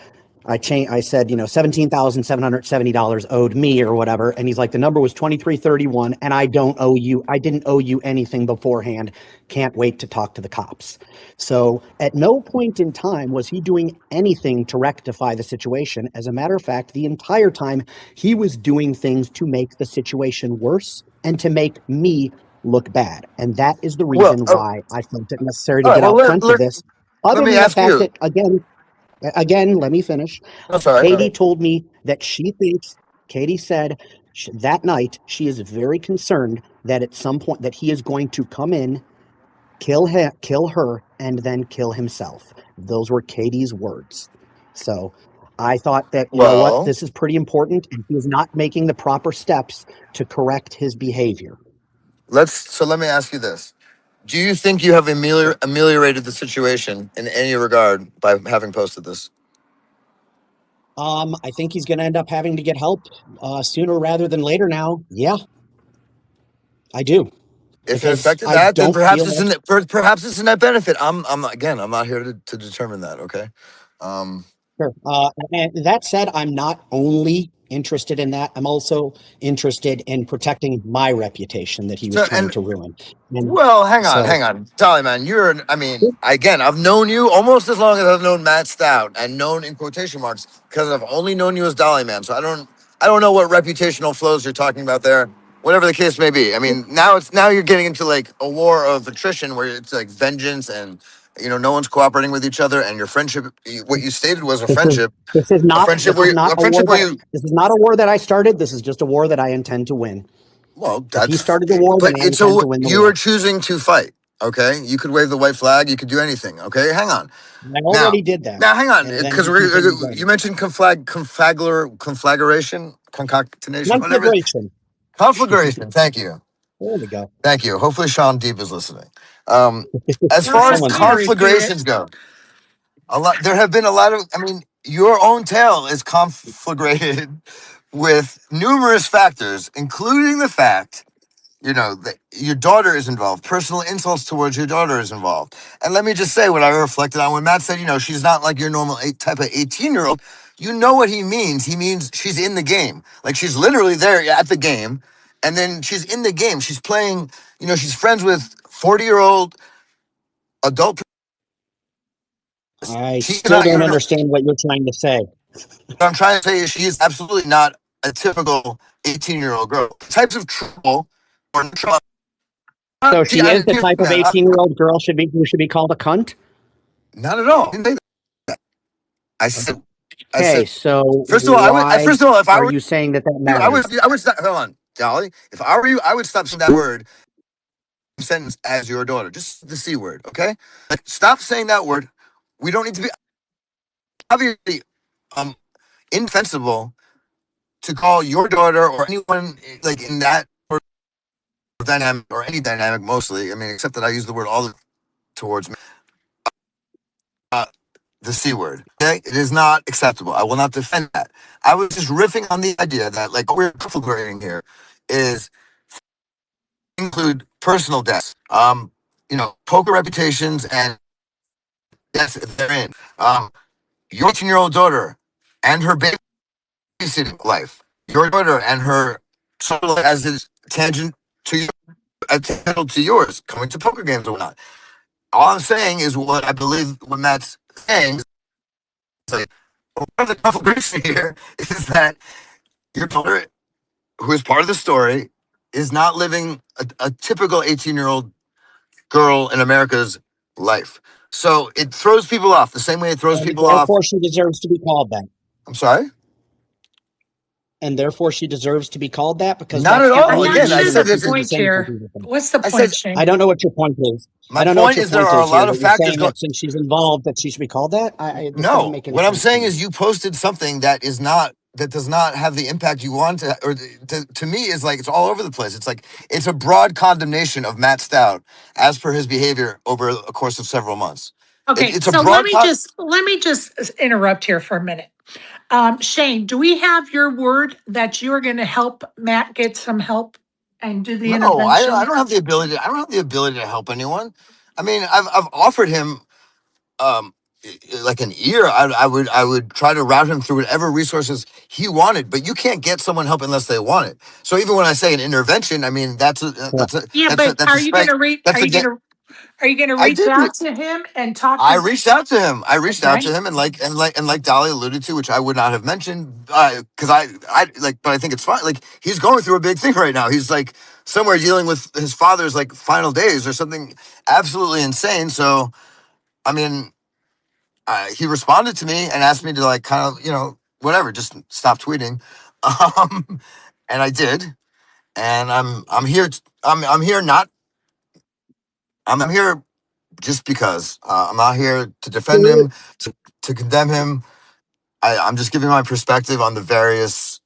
[SPEAKER 3] I said, $17,770 owed me or whatever. And he's like, the number was 2331 and I didn't owe you anything beforehand. Can't wait to talk to the cops. So at no point in time was he doing anything to rectify the situation. As a matter of fact, the entire time he was doing things to make the situation worse and to make me look bad. And that is the reason why I felt it necessary to get out front of this. Other than the fact that, again, let me finish. Katie told me that Katie said that night she is very concerned that at some point that he is going to come in, kill her, and then kill himself. Those were Katie's words. So I thought that, you know what, this is pretty important, and he is not making the proper steps to correct his behavior.
[SPEAKER 5] Let me ask you this. Do you think you have ameliorated the situation in any regard by having posted this?
[SPEAKER 3] I think he's going to end up having to get help sooner rather than later now. Yeah, I do.
[SPEAKER 5] If it affected that, then perhaps it's a net benefit. I'm not here to determine that. Okay.
[SPEAKER 3] Sure. And that said, I'm not only interested in that. I'm also interested in protecting my reputation that he was trying to ruin.
[SPEAKER 5] Hang on. Daliman, I've known you almost as long as I've known Matt Stout, and known in quotation marks because I've only known you as Daliman. So I don't know what reputational flows you're talking about there. Whatever the case may be. I mean, now you're getting into like a war of attrition where it's like vengeance and no one's cooperating with each other, and your friendship. What you stated was a friendship.
[SPEAKER 3] This is not a war that I started. This is just a war that I intend to win.
[SPEAKER 5] Well,
[SPEAKER 3] he started the war, then I intend to win the war.
[SPEAKER 5] You are choosing to fight. Okay, you could wave the white flag. You could do anything. Okay, hang on.
[SPEAKER 3] I already did that.
[SPEAKER 5] Now, hang on, because you mentioned conflagration, concatenation, whatever. Conflagration. Thank you.
[SPEAKER 3] There we go.
[SPEAKER 5] Thank you. Hopefully Sean Deep is listening. As far as conflagrations go, there have been a lot of, your own tale is conflagrated with numerous factors, including the fact, that your daughter is involved. Personal insults towards your daughter is involved. And let me just say what I reflected on when Matt said, she's not like your normal type of 18-year-old. You know what he means. He means she's in the game. Like, she's literally there at the game. And then she's in the game. She's playing, she's friends with 40-year-old adult.
[SPEAKER 3] I still don't understand what you're trying to say.
[SPEAKER 5] What I'm trying to say is she is absolutely not a typical 18-year-old girl. Types of trouble or trouble.
[SPEAKER 3] So she is the type of 18-year-old girl who should be called a cunt?
[SPEAKER 5] Not at all. I didn't say that. I said.
[SPEAKER 3] So
[SPEAKER 5] first of all, if I were
[SPEAKER 3] you saying that matters?
[SPEAKER 5] I would stop. Hold on, Dolly. If I were you, I would stop saying that word sentence as your daughter. Just the C word, okay? Like, stop saying that word. We don't need to be obviously indefensible to call your daughter or anyone like in that dynamic or any dynamic mostly. Except that I use the word all towards me. The C word. Okay? It is not acceptable. I will not defend that. I was just riffing on the idea that like what we're conflagrating here is include personal deaths, poker reputations and deaths therein. Your 18-year-old daughter and her babysitting life. Your daughter and her sort of as is tangent to yours, coming to poker games or whatnot. All I'm saying is what I believe what Matt's saying. Part of the conflagration here is that your daughter, who is part of the story, is not living a typical 18-year-old girl in America's life. So it throws people off the same way it throws people off.
[SPEAKER 3] Therefore, she deserves to be called that.
[SPEAKER 5] I'm sorry?
[SPEAKER 3] And therefore, she deserves to be called that because
[SPEAKER 5] not at all.
[SPEAKER 1] Again, I said this point here. What's the point, Shane?
[SPEAKER 3] I don't know what your point is.
[SPEAKER 5] My point is there are a lot of factors.
[SPEAKER 3] Since she's involved, that she should be called that.
[SPEAKER 5] No, what I'm saying is you posted something that is not that does not have the impact you want to, or to me is like it's all over the place. It's like it's a broad condemnation of Matt Stout as per his behavior over a course of several months.
[SPEAKER 1] Okay,
[SPEAKER 5] It's a
[SPEAKER 1] so
[SPEAKER 5] broad
[SPEAKER 1] let me just interrupt here for a minute. Shane, do we have your word that you are going to help Matt get some help and do the
[SPEAKER 5] No, I
[SPEAKER 1] intervention?
[SPEAKER 5] don't have the ability. I don't have the ability to help anyone. I mean, I've offered him um like an ear. I would try to route him through whatever resources he wanted, but you can't get someone help unless they want it. So even when I say an intervention, I mean
[SPEAKER 3] Correct.
[SPEAKER 1] Yeah, but
[SPEAKER 5] that's a spec. That's a
[SPEAKER 1] are you going to
[SPEAKER 5] I
[SPEAKER 1] reach
[SPEAKER 5] did.
[SPEAKER 1] out to him and talk
[SPEAKER 5] I
[SPEAKER 1] to?
[SPEAKER 5] reached out to him. I reached out
[SPEAKER 1] Okay,
[SPEAKER 5] to him, and like Dolly alluded to, which I would not have mentioned, because I like, but I think it's fine. Like he's going through a big thing right now. He's like somewhere dealing with his father's like final days or something absolutely insane. So I mean, he responded to me and asked me to like kind of whatever, just stop tweeting, um, and I did. And I'm here. I'm here not. I'm here just because I'm not here to defend him, to condemn him. I'm just giving my perspective on the various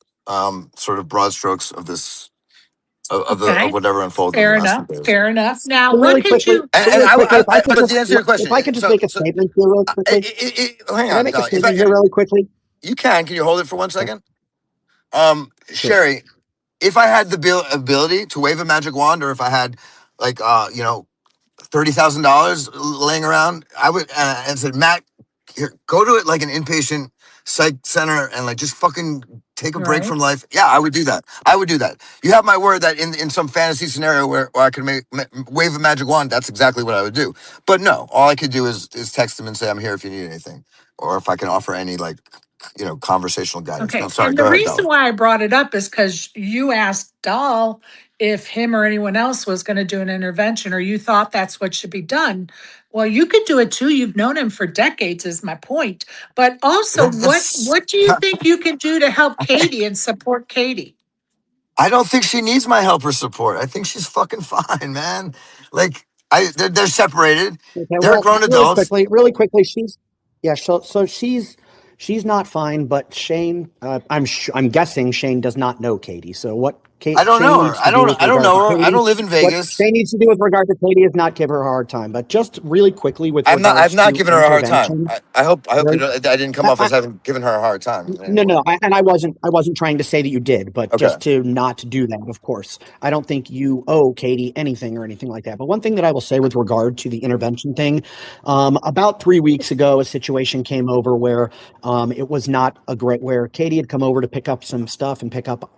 [SPEAKER 5] sort of broad strokes of this of
[SPEAKER 1] okay,
[SPEAKER 5] whatever unfolded in the
[SPEAKER 1] fair
[SPEAKER 5] last few
[SPEAKER 1] enough,
[SPEAKER 5] days.
[SPEAKER 1] fair enough. Now,
[SPEAKER 3] So
[SPEAKER 1] what
[SPEAKER 3] really
[SPEAKER 1] could
[SPEAKER 3] quickly,
[SPEAKER 1] you?
[SPEAKER 3] so
[SPEAKER 5] And
[SPEAKER 3] really quickly, if I could
[SPEAKER 5] but to
[SPEAKER 3] just,
[SPEAKER 5] answer your question,
[SPEAKER 3] if I could just
[SPEAKER 5] so
[SPEAKER 3] make a statement here really quickly.
[SPEAKER 5] hang
[SPEAKER 3] Can I
[SPEAKER 5] on,
[SPEAKER 3] make a
[SPEAKER 5] Dolly.
[SPEAKER 3] statement here really quickly?
[SPEAKER 5] You can you hold it for one
[SPEAKER 3] Sure.
[SPEAKER 5] second?
[SPEAKER 3] Sure.
[SPEAKER 5] Sherry, if I had the ability to wave a magic wand, or if I had like $30,000 laying around, I would and said, Matt, here, go to it like an inpatient psych center and like just fucking take a break
[SPEAKER 1] Right.
[SPEAKER 5] from life. Yeah, I would do that. I would do that. You have my word that in some fantasy scenario where I could wave a magic wand, that's exactly what I would do. But no, all I could do is text him and say, I'm here if you need anything, or if I can offer any like conversational guidance. No,
[SPEAKER 1] Okay.
[SPEAKER 5] sorry,
[SPEAKER 1] And
[SPEAKER 5] go
[SPEAKER 1] the
[SPEAKER 5] ahead,
[SPEAKER 1] reason
[SPEAKER 5] Dolly.
[SPEAKER 1] why I brought it up is because you asked Dahl if him or anyone else was going to do an intervention, or you thought that's what should be done. Well, you could do it too. You've known him for decades, is my point. But also,
[SPEAKER 5] That's
[SPEAKER 1] what do you think you can do to help Katie and support Katie?
[SPEAKER 5] I don't think she needs my help or support. I think she's fucking fine, man. Like they're separated.
[SPEAKER 3] Okay,
[SPEAKER 5] They're
[SPEAKER 3] well,
[SPEAKER 5] grown adults.
[SPEAKER 3] really quickly, so she's not fine, but Shane, I'm guessing Shane does not know Katie. So what
[SPEAKER 5] I don't
[SPEAKER 3] Shane
[SPEAKER 5] know her.
[SPEAKER 3] needs to do with
[SPEAKER 5] I don't
[SPEAKER 3] regard to
[SPEAKER 5] know her. I
[SPEAKER 3] Katie,
[SPEAKER 5] don't live in
[SPEAKER 3] what
[SPEAKER 5] Vegas.
[SPEAKER 3] Shane needs to do with regard to Katie is not give her a hard time. But just really quickly with
[SPEAKER 5] I've
[SPEAKER 3] regards
[SPEAKER 5] not
[SPEAKER 3] to
[SPEAKER 5] given her a hard time.
[SPEAKER 3] intervention,
[SPEAKER 5] I hope
[SPEAKER 3] very,
[SPEAKER 5] I didn't come off as having given her a hard time in any
[SPEAKER 3] no,
[SPEAKER 5] way.
[SPEAKER 3] no, and I wasn't trying to say that you did, but
[SPEAKER 5] Okay.
[SPEAKER 3] just to not do that, of course. I don't think you owe Katie anything or anything like that. But one thing that I will say with regard to the intervention thing, about 3 weeks ago, a situation came over where it was not a great, where Katie had come over to pick up some stuff and pick up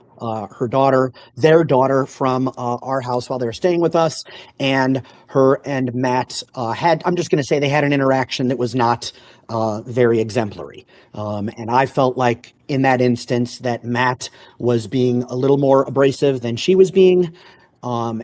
[SPEAKER 3] their daughter from our house while they were staying with us, and her and Matt I'm just going to say they had an interaction that was not very exemplary. And I felt like in that instance that Matt was being a little more abrasive than she was being.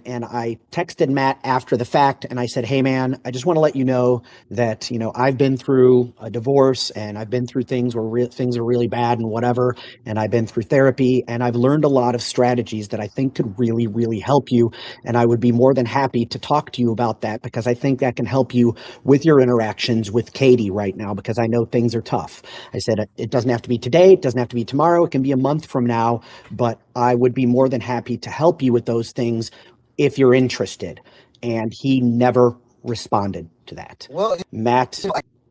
[SPEAKER 3] And I texted Matt after the fact and I said, hey, man, I just want to let you know that, I've been through a divorce and I've been through things where things are really bad and whatever. And I've been through therapy and I've learned a lot of strategies that I think could really, really help you. And I would be more than happy to talk to you about that because I think that can help you with your interactions with Katie right now because I know things are tough. I said, it doesn't have to be today. It doesn't have to be tomorrow. It can be a month from now, but I would be more than happy to help you with those things if you're interested. And he never responded to that.
[SPEAKER 5] Well,
[SPEAKER 3] Matt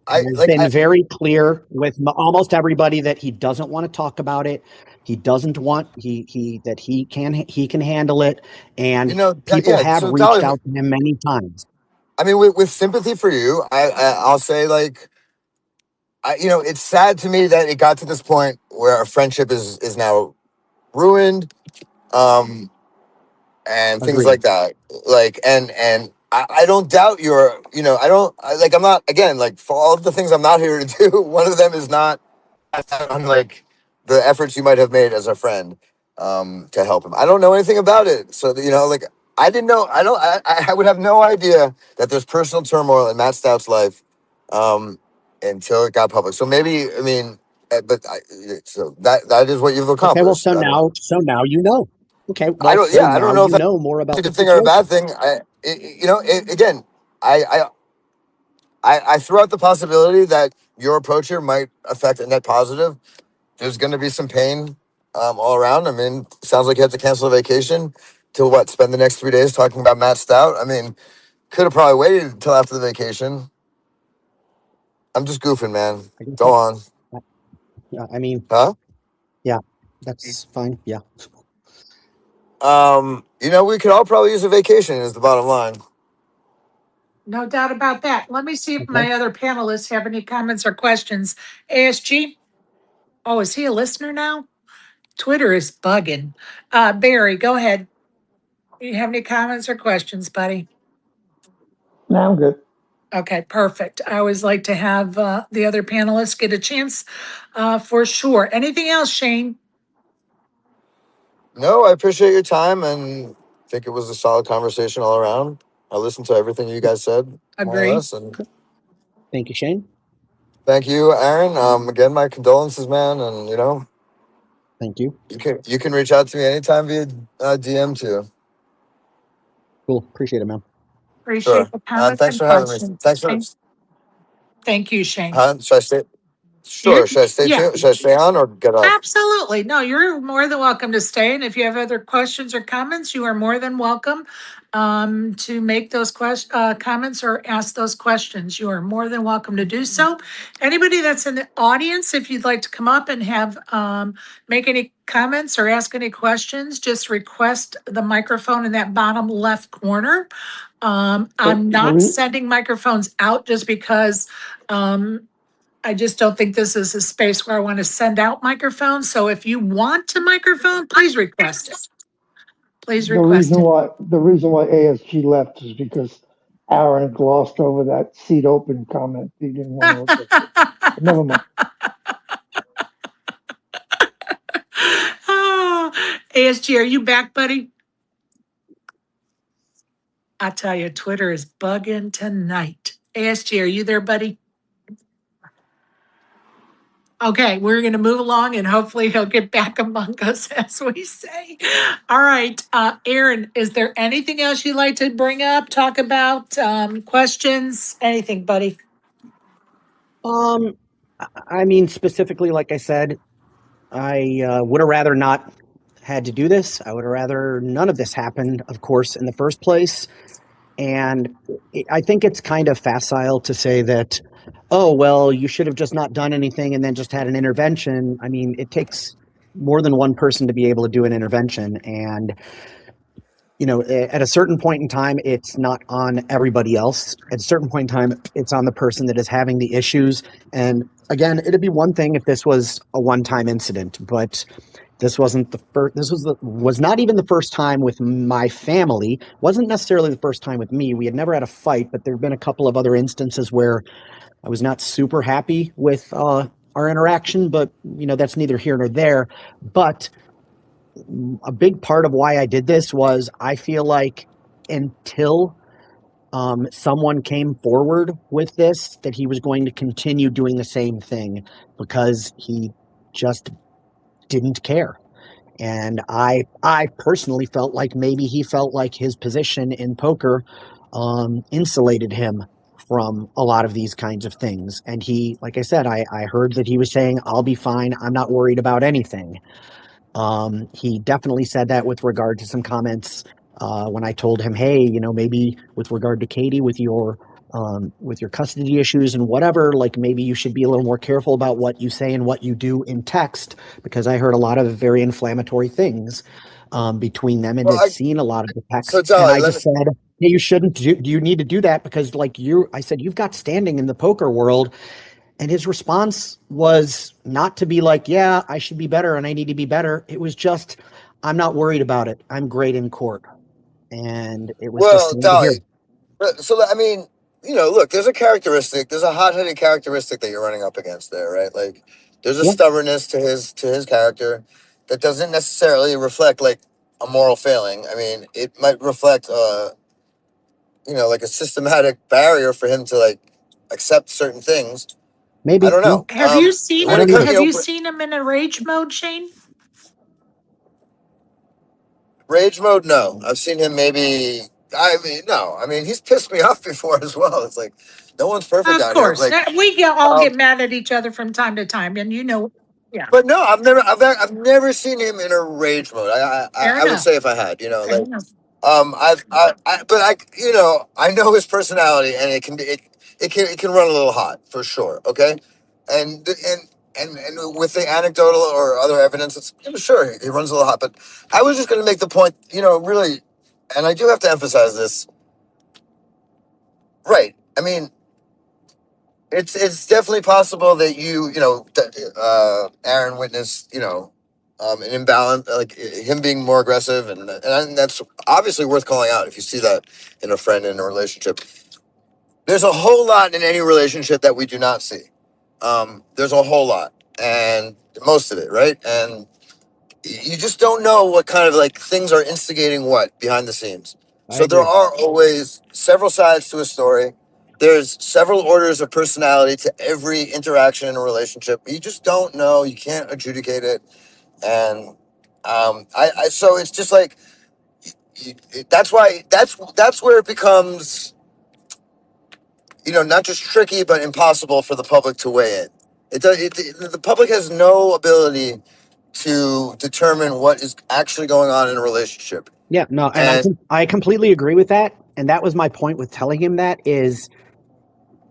[SPEAKER 5] I
[SPEAKER 3] has
[SPEAKER 5] like
[SPEAKER 3] been very clear with almost everybody that he doesn't want to talk about it. He doesn't want that he can handle it, and people
[SPEAKER 5] yeah.
[SPEAKER 3] have
[SPEAKER 5] So
[SPEAKER 3] reached
[SPEAKER 5] Dolly,
[SPEAKER 3] out to him many times.
[SPEAKER 5] I mean, with sympathy for you, I'll say like it's sad to me that it got to this point where our friendship is now ruined. Um, and things
[SPEAKER 3] Agreed.
[SPEAKER 5] like that. Like, and I don't doubt your, I'm not, again, like for all of the things I'm not here to do, one of them is not on like the efforts you might have made as a friend, to help him. I don't know anything about it. So, like I didn't know, I would have no idea that there's personal turmoil in Matt Stout's life, until it got public. So maybe, I mean, so that is what you've
[SPEAKER 3] Okay, well,
[SPEAKER 5] accomplished.
[SPEAKER 3] so now you know. Okay,
[SPEAKER 5] I
[SPEAKER 3] well,
[SPEAKER 5] don't.
[SPEAKER 3] so
[SPEAKER 5] Yeah, I don't
[SPEAKER 3] now
[SPEAKER 5] know if
[SPEAKER 3] you
[SPEAKER 5] that's
[SPEAKER 3] know more
[SPEAKER 5] a
[SPEAKER 3] about the
[SPEAKER 5] good thing or a bad
[SPEAKER 3] situation.
[SPEAKER 5] thing. Again, I, I threw out the possibility that your approach here might affect a net positive. there's going to be some pain all around. I mean, sounds like you have to cancel a vacation to what? Spend the next 3 days talking about Matt Stout. I mean, could have probably waited until after the vacation. I'm just goofing, man.
[SPEAKER 3] I guess
[SPEAKER 5] Go on,
[SPEAKER 3] yeah, I mean,
[SPEAKER 5] huh?
[SPEAKER 3] yeah, that's fine. Yeah.
[SPEAKER 5] We could all probably use a vacation. Is the bottom line.
[SPEAKER 1] No doubt about that. Let me see if
[SPEAKER 3] Okay.
[SPEAKER 1] my other panelists have any comments or questions. ASG? Oh, is he a listener now? Twitter is bugging. Barry, go ahead. You have any comments or questions, buddy?
[SPEAKER 2] Now I'm good.
[SPEAKER 1] Okay, perfect. I always like to have the other panelists get a chance for sure. Anything else, Shane?
[SPEAKER 5] No, I appreciate your time and think it was a solid conversation all around. I listened to everything you guys said, more or
[SPEAKER 1] Agree.
[SPEAKER 5] less, and
[SPEAKER 3] Thank you, Shane.
[SPEAKER 5] thank you, Aaron. Again, my condolences, man, and
[SPEAKER 3] Thank you.
[SPEAKER 5] you can reach out to me anytime via DM too.
[SPEAKER 3] Cool. Appreciate it, man.
[SPEAKER 1] Appreciate
[SPEAKER 5] Sure.
[SPEAKER 1] the
[SPEAKER 5] And
[SPEAKER 1] comments
[SPEAKER 5] thanks
[SPEAKER 1] and
[SPEAKER 5] for having me.
[SPEAKER 1] questions.
[SPEAKER 5] Thanks for.
[SPEAKER 1] Thank you, Shane.
[SPEAKER 5] Huh? Should I stay?
[SPEAKER 1] You're,
[SPEAKER 5] Sure. Should I stay
[SPEAKER 1] yeah,
[SPEAKER 5] tuned? Should I stay on or get off?
[SPEAKER 1] absolutely. No, you're more than welcome to stay. And if you have other questions or comments, you are more than welcome to make those comments or ask those questions. You are more than welcome to do so. Anybody that's in the audience, if you'd like to come up and have make any comments or ask any questions, just request the microphone in that bottom left corner. I'm
[SPEAKER 2] The
[SPEAKER 1] not
[SPEAKER 2] re-
[SPEAKER 1] sending microphones out just because I just don't think this is a space where I want to send out microphones. So if you want a microphone, please request it. Please
[SPEAKER 2] the
[SPEAKER 1] request
[SPEAKER 2] reason
[SPEAKER 1] it.
[SPEAKER 2] why the reason why ASG left is because Aaron glossed over that seat open comment. He didn't want to address it. But never mind.
[SPEAKER 1] Oh, ASG, are you back, buddy? I tell you, Twitter is bugging tonight. ASG, are you there, buddy? Okay, we're going to move along and hopefully he'll get back among us, as we say. All right, Aaron, is there anything else you'd like to bring up, talk about, questions, anything, buddy?
[SPEAKER 3] I mean, specifically, like I said, I would have rather not had to do this. I would have rather none of this happened, of course, in the first place. And I think it's kind of facile to say that, oh, well, you should have just not done anything and then just had an intervention. I mean, it takes more than one person to be able to do an intervention. And, at a certain point in time, it's not on everybody else. At a certain point in time, it's on the person that is having the issues. And again, it'd be one thing if this was a one-time incident, but this wasn't the first. This was not even the first time with my family. Wasn't necessarily the first time with me. We had never had a fight, but there have been a couple of other instances where I was not super happy with our interaction. But that's neither here nor there. But a big part of why I did this was I feel like until someone came forward with this, that he was going to continue doing the same thing because he just didn't care. And I personally felt like maybe he felt like his position in poker insulated him from a lot of these kinds of things. And he, like I said, I heard that he was saying, I'll be fine. I'm not worried about anything. He definitely said that with regard to some comments when I told him, hey, maybe with regard to Katie, with your custody issues and whatever, like maybe you should be a little more careful about what you say and what you do in text, because I heard a lot of very inflammatory things between them and
[SPEAKER 5] Well,
[SPEAKER 3] had seen a lot of the
[SPEAKER 5] so
[SPEAKER 3] texts. And
[SPEAKER 5] Dolly,
[SPEAKER 3] I just said, hey, you shouldn't do, you need to do that because I said, you've got standing in the poker world. And his response was not to be like, yeah, I should be better and I need to be better. It was just, I'm not worried about it. I'm great in court. And it was just
[SPEAKER 5] well,
[SPEAKER 3] neat to hear.
[SPEAKER 5] Dolly. So I mean, look, there's a hot-headed characteristic that you're running up against there, right? Like, there's a
[SPEAKER 3] Yeah.
[SPEAKER 5] stubbornness to his character that doesn't necessarily reflect like a moral failing. I mean, it might reflect, like a systematic barrier for him to like accept certain things. I
[SPEAKER 3] Maybe,
[SPEAKER 5] don't
[SPEAKER 3] yeah.
[SPEAKER 5] know.
[SPEAKER 1] Have you seen
[SPEAKER 3] I
[SPEAKER 5] When
[SPEAKER 1] him?
[SPEAKER 5] it
[SPEAKER 3] don't
[SPEAKER 5] comes,
[SPEAKER 3] either.
[SPEAKER 1] Have you seen him in a rage mode, Shane?
[SPEAKER 5] rage mode, no. I've seen him maybe. I mean, no. I mean, he's pissed me off before as well. It's like no one's perfect
[SPEAKER 1] Of
[SPEAKER 5] out here.
[SPEAKER 1] course.
[SPEAKER 5] Like,
[SPEAKER 1] We all
[SPEAKER 5] um,
[SPEAKER 1] get mad at each other from time to time, and Yeah.
[SPEAKER 5] But no, I've never seen him in a rage mode.
[SPEAKER 1] Fair
[SPEAKER 5] I would
[SPEAKER 1] enough.
[SPEAKER 5] say if I had, you know,
[SPEAKER 1] Fair
[SPEAKER 5] like
[SPEAKER 1] enough.
[SPEAKER 5] but you know, I know his personality, and it can run a little hot for sure. Okay, and with the anecdotal or other evidence, it's sure he runs a little hot. But I was just going to make the point, you know, really, and I do have to emphasize this, right? I mean, it's definitely possible that Aaron witnessed, you know, an imbalance, like him being more aggressive, and that's obviously worth calling out if you see that in a friend in a relationship. There's a whole lot in any relationship that we do not see. There's a whole lot, and most of it, right? And you just don't know what kind of like things are instigating what behind the scenes.
[SPEAKER 3] I
[SPEAKER 5] So there
[SPEAKER 3] agree.
[SPEAKER 5] are always several sides to a story. There's several orders of personality to every interaction in a relationship. You just don't know. You can't adjudicate it, and so it's just like that's why that's where it becomes, you know, not just tricky but impossible for the public to weigh in. The public has no ability to determine what is actually going on in a relationship.
[SPEAKER 3] Yeah, no, and
[SPEAKER 5] And
[SPEAKER 3] I completely agree with that. And that was my point with telling him that is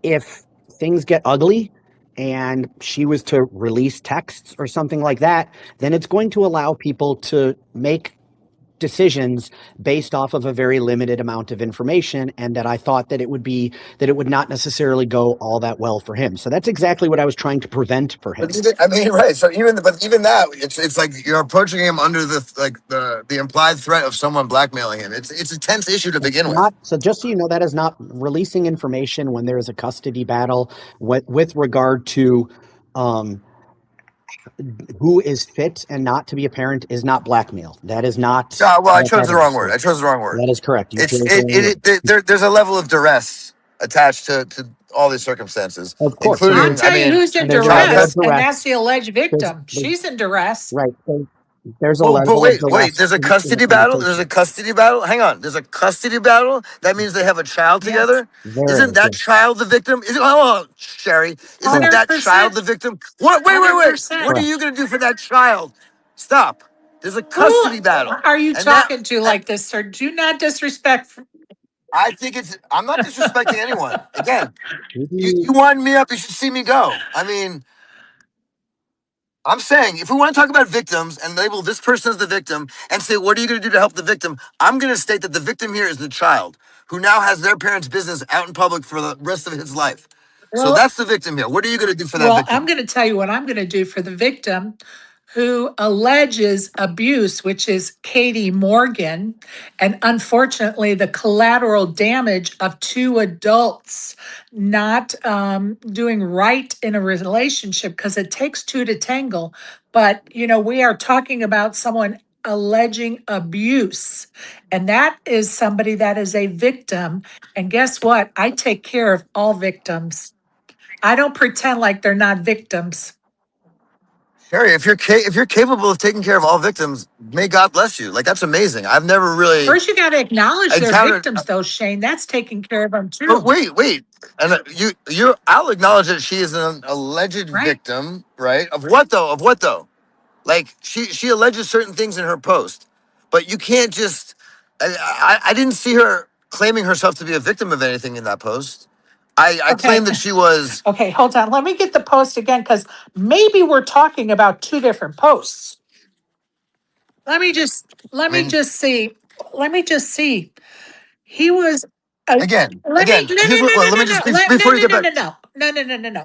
[SPEAKER 3] if things get ugly and she was to release texts or something like that, then it's going to allow people to make decisions based off of a very limited amount of information, and that I thought that it would not necessarily go all that well for him. So that's exactly what I was trying to prevent for him.
[SPEAKER 5] I mean, right. So even that, it's like you're approaching him under the implied threat of someone blackmailing him. It's a tense issue to begin with.
[SPEAKER 3] Not so. Just so you know, that is not releasing information when there is a custody battle with regard to um, who is fit and not to be a parent is not blackmail. That is not
[SPEAKER 5] Well, I
[SPEAKER 3] what
[SPEAKER 5] chose
[SPEAKER 3] that
[SPEAKER 5] the wrong
[SPEAKER 3] is.
[SPEAKER 5] word. I chose the wrong word.
[SPEAKER 3] That is correct. You
[SPEAKER 5] It's
[SPEAKER 3] chose the wrong word.
[SPEAKER 5] there's a level of duress attached to all these circumstances,
[SPEAKER 3] Of course, so
[SPEAKER 1] I'll
[SPEAKER 3] there's
[SPEAKER 5] including, I
[SPEAKER 1] tell you
[SPEAKER 5] mean,
[SPEAKER 1] who's in
[SPEAKER 3] there's a
[SPEAKER 5] child
[SPEAKER 3] level of
[SPEAKER 1] duress,
[SPEAKER 5] custody.
[SPEAKER 1] and
[SPEAKER 3] duress.
[SPEAKER 1] that's the alleged
[SPEAKER 3] There's,
[SPEAKER 1] victim.
[SPEAKER 3] there's
[SPEAKER 1] She's in duress.
[SPEAKER 3] right. There's a
[SPEAKER 5] Oh, but
[SPEAKER 3] level of
[SPEAKER 5] wait.
[SPEAKER 3] duress
[SPEAKER 5] There's a
[SPEAKER 3] in the
[SPEAKER 5] custody battle. There's a
[SPEAKER 3] conversation.
[SPEAKER 5] custody battle. Hang on. There's a custody battle. That means they have a child
[SPEAKER 1] Yes.
[SPEAKER 5] together.
[SPEAKER 3] There
[SPEAKER 5] Isn't
[SPEAKER 3] is,
[SPEAKER 5] that
[SPEAKER 3] yes,
[SPEAKER 5] child the victim? Is it? Oh, Sherry. Isn't
[SPEAKER 3] correct,
[SPEAKER 5] that child
[SPEAKER 1] 100%.
[SPEAKER 5] the victim? What? Wait. What
[SPEAKER 1] 100%.
[SPEAKER 5] are
[SPEAKER 3] correct.
[SPEAKER 5] you gonna do for that child? Stop. There's a
[SPEAKER 1] Who
[SPEAKER 5] custody battle,
[SPEAKER 1] are you
[SPEAKER 5] and that.
[SPEAKER 1] talking to
[SPEAKER 5] And
[SPEAKER 1] like this, sir? Do not disrespect.
[SPEAKER 5] I think it's. I'm not disrespecting anyone. Again,
[SPEAKER 3] Maybe
[SPEAKER 5] you wind me up, you should see me go. I mean, I'm saying if we want to talk about victims and label this person as the victim and say, what are you going to do to help the victim? I'm going to state that the victim here is the child who now has their parents' business out in public for the rest of his life. So
[SPEAKER 1] Well,
[SPEAKER 5] that's the victim here. What are you going to do for that
[SPEAKER 1] well, I'm
[SPEAKER 5] victim?
[SPEAKER 1] going to tell you what I'm going to do for the victim who alleges abuse, which is Katie Morgan. And unfortunately, the collateral damage of two adults not doing right in a relationship, because it takes two to tangle. But, you know, we are talking about someone alleging abuse, and that is somebody that is a victim. And guess what? I take care of all victims. I don't pretend like they're not victims.
[SPEAKER 5] Sherry, if you're capable of taking care of all victims, may God bless you. Like that's amazing. I've never really
[SPEAKER 1] First, you got to acknowledge their
[SPEAKER 5] encountered.
[SPEAKER 1] victims, though, Shane. That's taking care of them
[SPEAKER 5] But
[SPEAKER 1] too,
[SPEAKER 5] wait, and I'll acknowledge that she is an alleged
[SPEAKER 1] right?
[SPEAKER 5] victim, right? Of what though? Of what though? Like she alleges certain things in her post, but you can't just. I didn't see her claiming herself to be a victim of anything in that post. I
[SPEAKER 1] Okay.
[SPEAKER 5] claimed that she was.
[SPEAKER 1] Okay, hold on. Let me get the post again because maybe we're talking about two different posts. Let me just
[SPEAKER 5] I
[SPEAKER 1] let me
[SPEAKER 5] mean,
[SPEAKER 1] just see. Let me just see. He was let me
[SPEAKER 5] again.
[SPEAKER 1] no
[SPEAKER 5] Here's
[SPEAKER 1] no no
[SPEAKER 5] what. Well,
[SPEAKER 1] no
[SPEAKER 5] let
[SPEAKER 1] no
[SPEAKER 5] me
[SPEAKER 1] no
[SPEAKER 5] just
[SPEAKER 1] let no
[SPEAKER 5] before you
[SPEAKER 1] no
[SPEAKER 5] get
[SPEAKER 1] no
[SPEAKER 5] back.
[SPEAKER 1] no no no no no no no.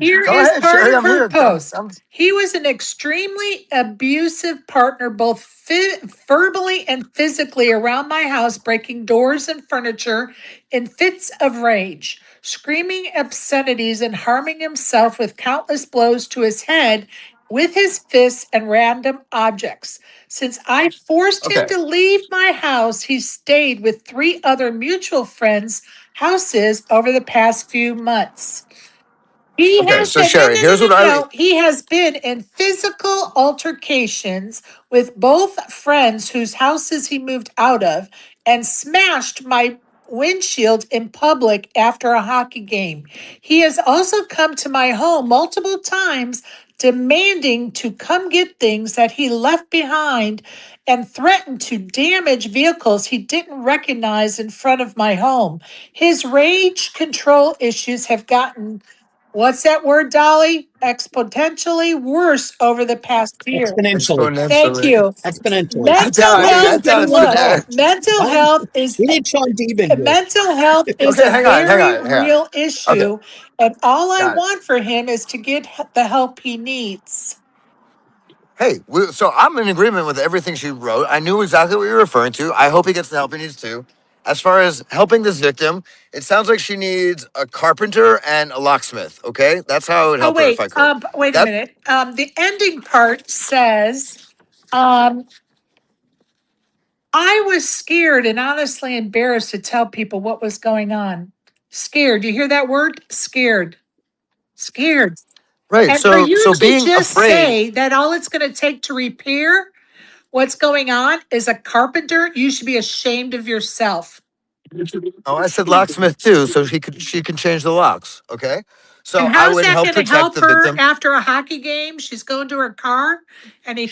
[SPEAKER 1] Here
[SPEAKER 5] Go
[SPEAKER 1] is
[SPEAKER 5] ahead,
[SPEAKER 1] part
[SPEAKER 5] Sherry.
[SPEAKER 1] of
[SPEAKER 5] I'm
[SPEAKER 1] her
[SPEAKER 5] here.
[SPEAKER 1] post. He was an extremely abusive partner, both verbally and physically, around my house, breaking doors and furniture in fits of rage, screaming obscenities, and harming himself with countless blows to his head with his fists and random objects. Since I forced him
[SPEAKER 5] Okay.
[SPEAKER 1] to leave my house, he stayed with three other mutual friends' houses over the past few months. He
[SPEAKER 5] Okay.
[SPEAKER 1] has
[SPEAKER 5] So
[SPEAKER 1] been, no,
[SPEAKER 5] Sherry,
[SPEAKER 1] no, no,
[SPEAKER 5] here's
[SPEAKER 1] no,
[SPEAKER 5] what
[SPEAKER 1] no,
[SPEAKER 5] I.
[SPEAKER 1] no. He has been in physical altercations with both friends whose houses he moved out of and smashed my windshield in public after a hockey game. He has also come to my home multiple times demanding to come get things that he left behind and threatened to damage vehicles he didn't recognize in front of my home. His rage control issues have gotten, what's that word, Dolly? Exponentially worse over the past year.
[SPEAKER 3] Exponentially.
[SPEAKER 1] Thank
[SPEAKER 5] Exponentially.
[SPEAKER 1] you.
[SPEAKER 3] Exponentially.
[SPEAKER 1] Mental health,
[SPEAKER 5] That sounds
[SPEAKER 3] One
[SPEAKER 1] look,
[SPEAKER 5] bad.
[SPEAKER 3] talk.
[SPEAKER 1] mental health is
[SPEAKER 3] We need Sean Deeben here.
[SPEAKER 1] mental health is
[SPEAKER 5] Okay,
[SPEAKER 1] a
[SPEAKER 5] hang
[SPEAKER 1] very
[SPEAKER 5] on, hang on.
[SPEAKER 1] real
[SPEAKER 5] Okay,
[SPEAKER 1] issue, and all I
[SPEAKER 5] got it.
[SPEAKER 1] want for him is to get the help he needs.
[SPEAKER 5] Hey, so I'm in agreement with everything she wrote. I knew exactly what you were referring to. I hope he gets the help he needs too. As far as helping this victim, it sounds like she needs a carpenter and a locksmith. Okay, that's how I would
[SPEAKER 1] Oh
[SPEAKER 5] help her if
[SPEAKER 1] wait,
[SPEAKER 5] I could.
[SPEAKER 1] wait a
[SPEAKER 5] That
[SPEAKER 1] minute. The ending part says, um, I was scared and honestly embarrassed to tell people what was going on. Scared. You hear that word? Scared. Scared.
[SPEAKER 5] right.
[SPEAKER 1] And for you
[SPEAKER 5] So
[SPEAKER 1] to
[SPEAKER 5] being
[SPEAKER 1] just
[SPEAKER 5] afraid.
[SPEAKER 1] say that all it's going to take to repair what's going on is a carpenter, you should be ashamed of yourself.
[SPEAKER 5] Oh, I said locksmith too, so she can change the locks. Okay,
[SPEAKER 1] And
[SPEAKER 5] so I
[SPEAKER 1] how's
[SPEAKER 5] would
[SPEAKER 1] that
[SPEAKER 5] help
[SPEAKER 1] going to
[SPEAKER 5] protect
[SPEAKER 1] help
[SPEAKER 5] the
[SPEAKER 1] her
[SPEAKER 5] victim.
[SPEAKER 1] after a hockey game? She's going to her car and he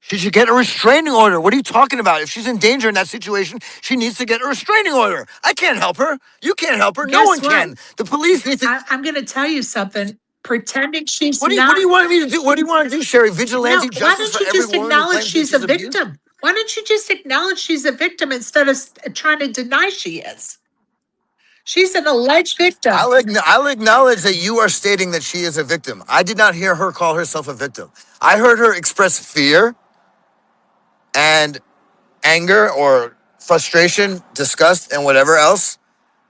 [SPEAKER 5] She should get a restraining order. What are you talking about? If she's in danger in that situation, she needs to get a restraining order. I can't help her. You can't help her. No
[SPEAKER 1] guess
[SPEAKER 5] one
[SPEAKER 1] what?
[SPEAKER 5] can. The police need to.
[SPEAKER 1] I'm going to tell you something. Pretending she's
[SPEAKER 5] What do
[SPEAKER 1] not.
[SPEAKER 5] you want me to do? What do you want to do, Sherry?
[SPEAKER 1] No,
[SPEAKER 5] Vigilante
[SPEAKER 1] why
[SPEAKER 5] justice
[SPEAKER 1] don't
[SPEAKER 5] for
[SPEAKER 1] you
[SPEAKER 5] every
[SPEAKER 1] just
[SPEAKER 5] woman who
[SPEAKER 1] acknowledge
[SPEAKER 5] claims that
[SPEAKER 1] she's a
[SPEAKER 5] she's abused?
[SPEAKER 1] victim? Why don't you just acknowledge she's a victim instead of trying to deny she is? She's an alleged victim.
[SPEAKER 5] I'll acknowledge that you are stating that she is a victim. I did not hear her call herself a victim. I heard her express fear and anger or frustration, disgust, and whatever else.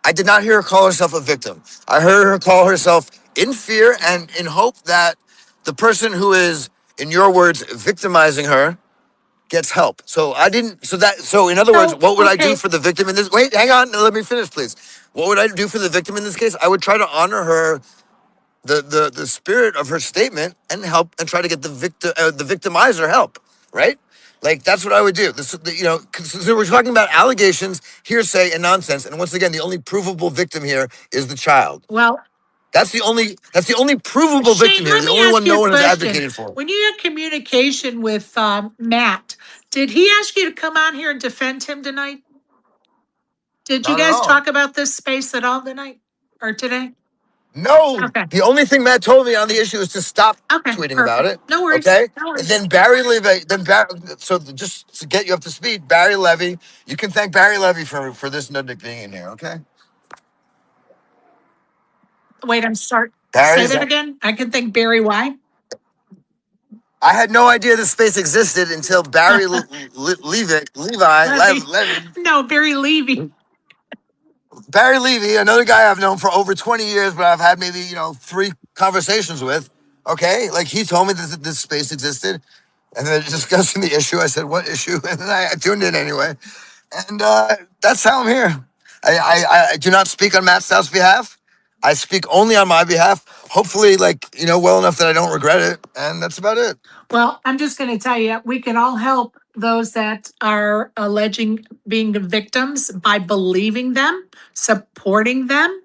[SPEAKER 5] I did not hear her call herself a victim. I heard her call herself in fear and in hope that the person who is, in your words, victimizing her gets help. So I didn't. So in other words,
[SPEAKER 1] So,
[SPEAKER 5] what would I do
[SPEAKER 1] okay,
[SPEAKER 5] for the victim in this? Wait, hang on. Let me finish, please. What would I do for the victim in this case? I would try to honor her, the spirit of her statement, and help and try to get the victimizer help. Right. Like that's what I would do. So we're talking about allegations, hearsay, and nonsense. And once again, the only provable victim here is the child.
[SPEAKER 1] well,
[SPEAKER 5] That's the only provable victim
[SPEAKER 1] Shane,
[SPEAKER 5] here.
[SPEAKER 1] let
[SPEAKER 5] The
[SPEAKER 1] me
[SPEAKER 5] only
[SPEAKER 1] ask
[SPEAKER 5] one
[SPEAKER 1] you
[SPEAKER 5] no
[SPEAKER 1] a
[SPEAKER 5] one has
[SPEAKER 1] question.
[SPEAKER 5] advocated for.
[SPEAKER 1] When you had communication with Matt, did he ask you to come on here and defend him tonight? Did you
[SPEAKER 5] Not at
[SPEAKER 1] guys
[SPEAKER 5] all.
[SPEAKER 1] talk about this space at all tonight or today?
[SPEAKER 5] No,
[SPEAKER 1] Okay.
[SPEAKER 5] the only thing Matt told me on the issue is to stop
[SPEAKER 1] Okay.
[SPEAKER 5] tweeting about
[SPEAKER 1] Perfect.
[SPEAKER 5] it.
[SPEAKER 1] No worries.
[SPEAKER 5] Okay,
[SPEAKER 1] No
[SPEAKER 5] and
[SPEAKER 1] worries.
[SPEAKER 5] then Barry Levy. So just to get you up to speed, Barry Levy. You can thank Barry Levy for this nudnik being in here. Okay,
[SPEAKER 1] Wait, I'm sorry. Say
[SPEAKER 5] Barry's.
[SPEAKER 1] that again. I can thank Barry. Why?
[SPEAKER 5] I had no idea this space existed until Barry
[SPEAKER 1] Levy. No, Barry Levy.
[SPEAKER 5] Barry Levy, another guy I've known for over 20 years, but I've had maybe, 3 conversations with. Okay. Like he told me this space existed. And then discussing the issue, I said, "What issue?" And then I tuned in anyway. And that's how I'm here. I do not speak on Matt Stout's behalf. I speak only on my behalf. Hopefully, well enough that I don't regret it. And that's about it.
[SPEAKER 1] Well, I'm just going to tell you, we can all help those that are alleging being victims by believing them, supporting them.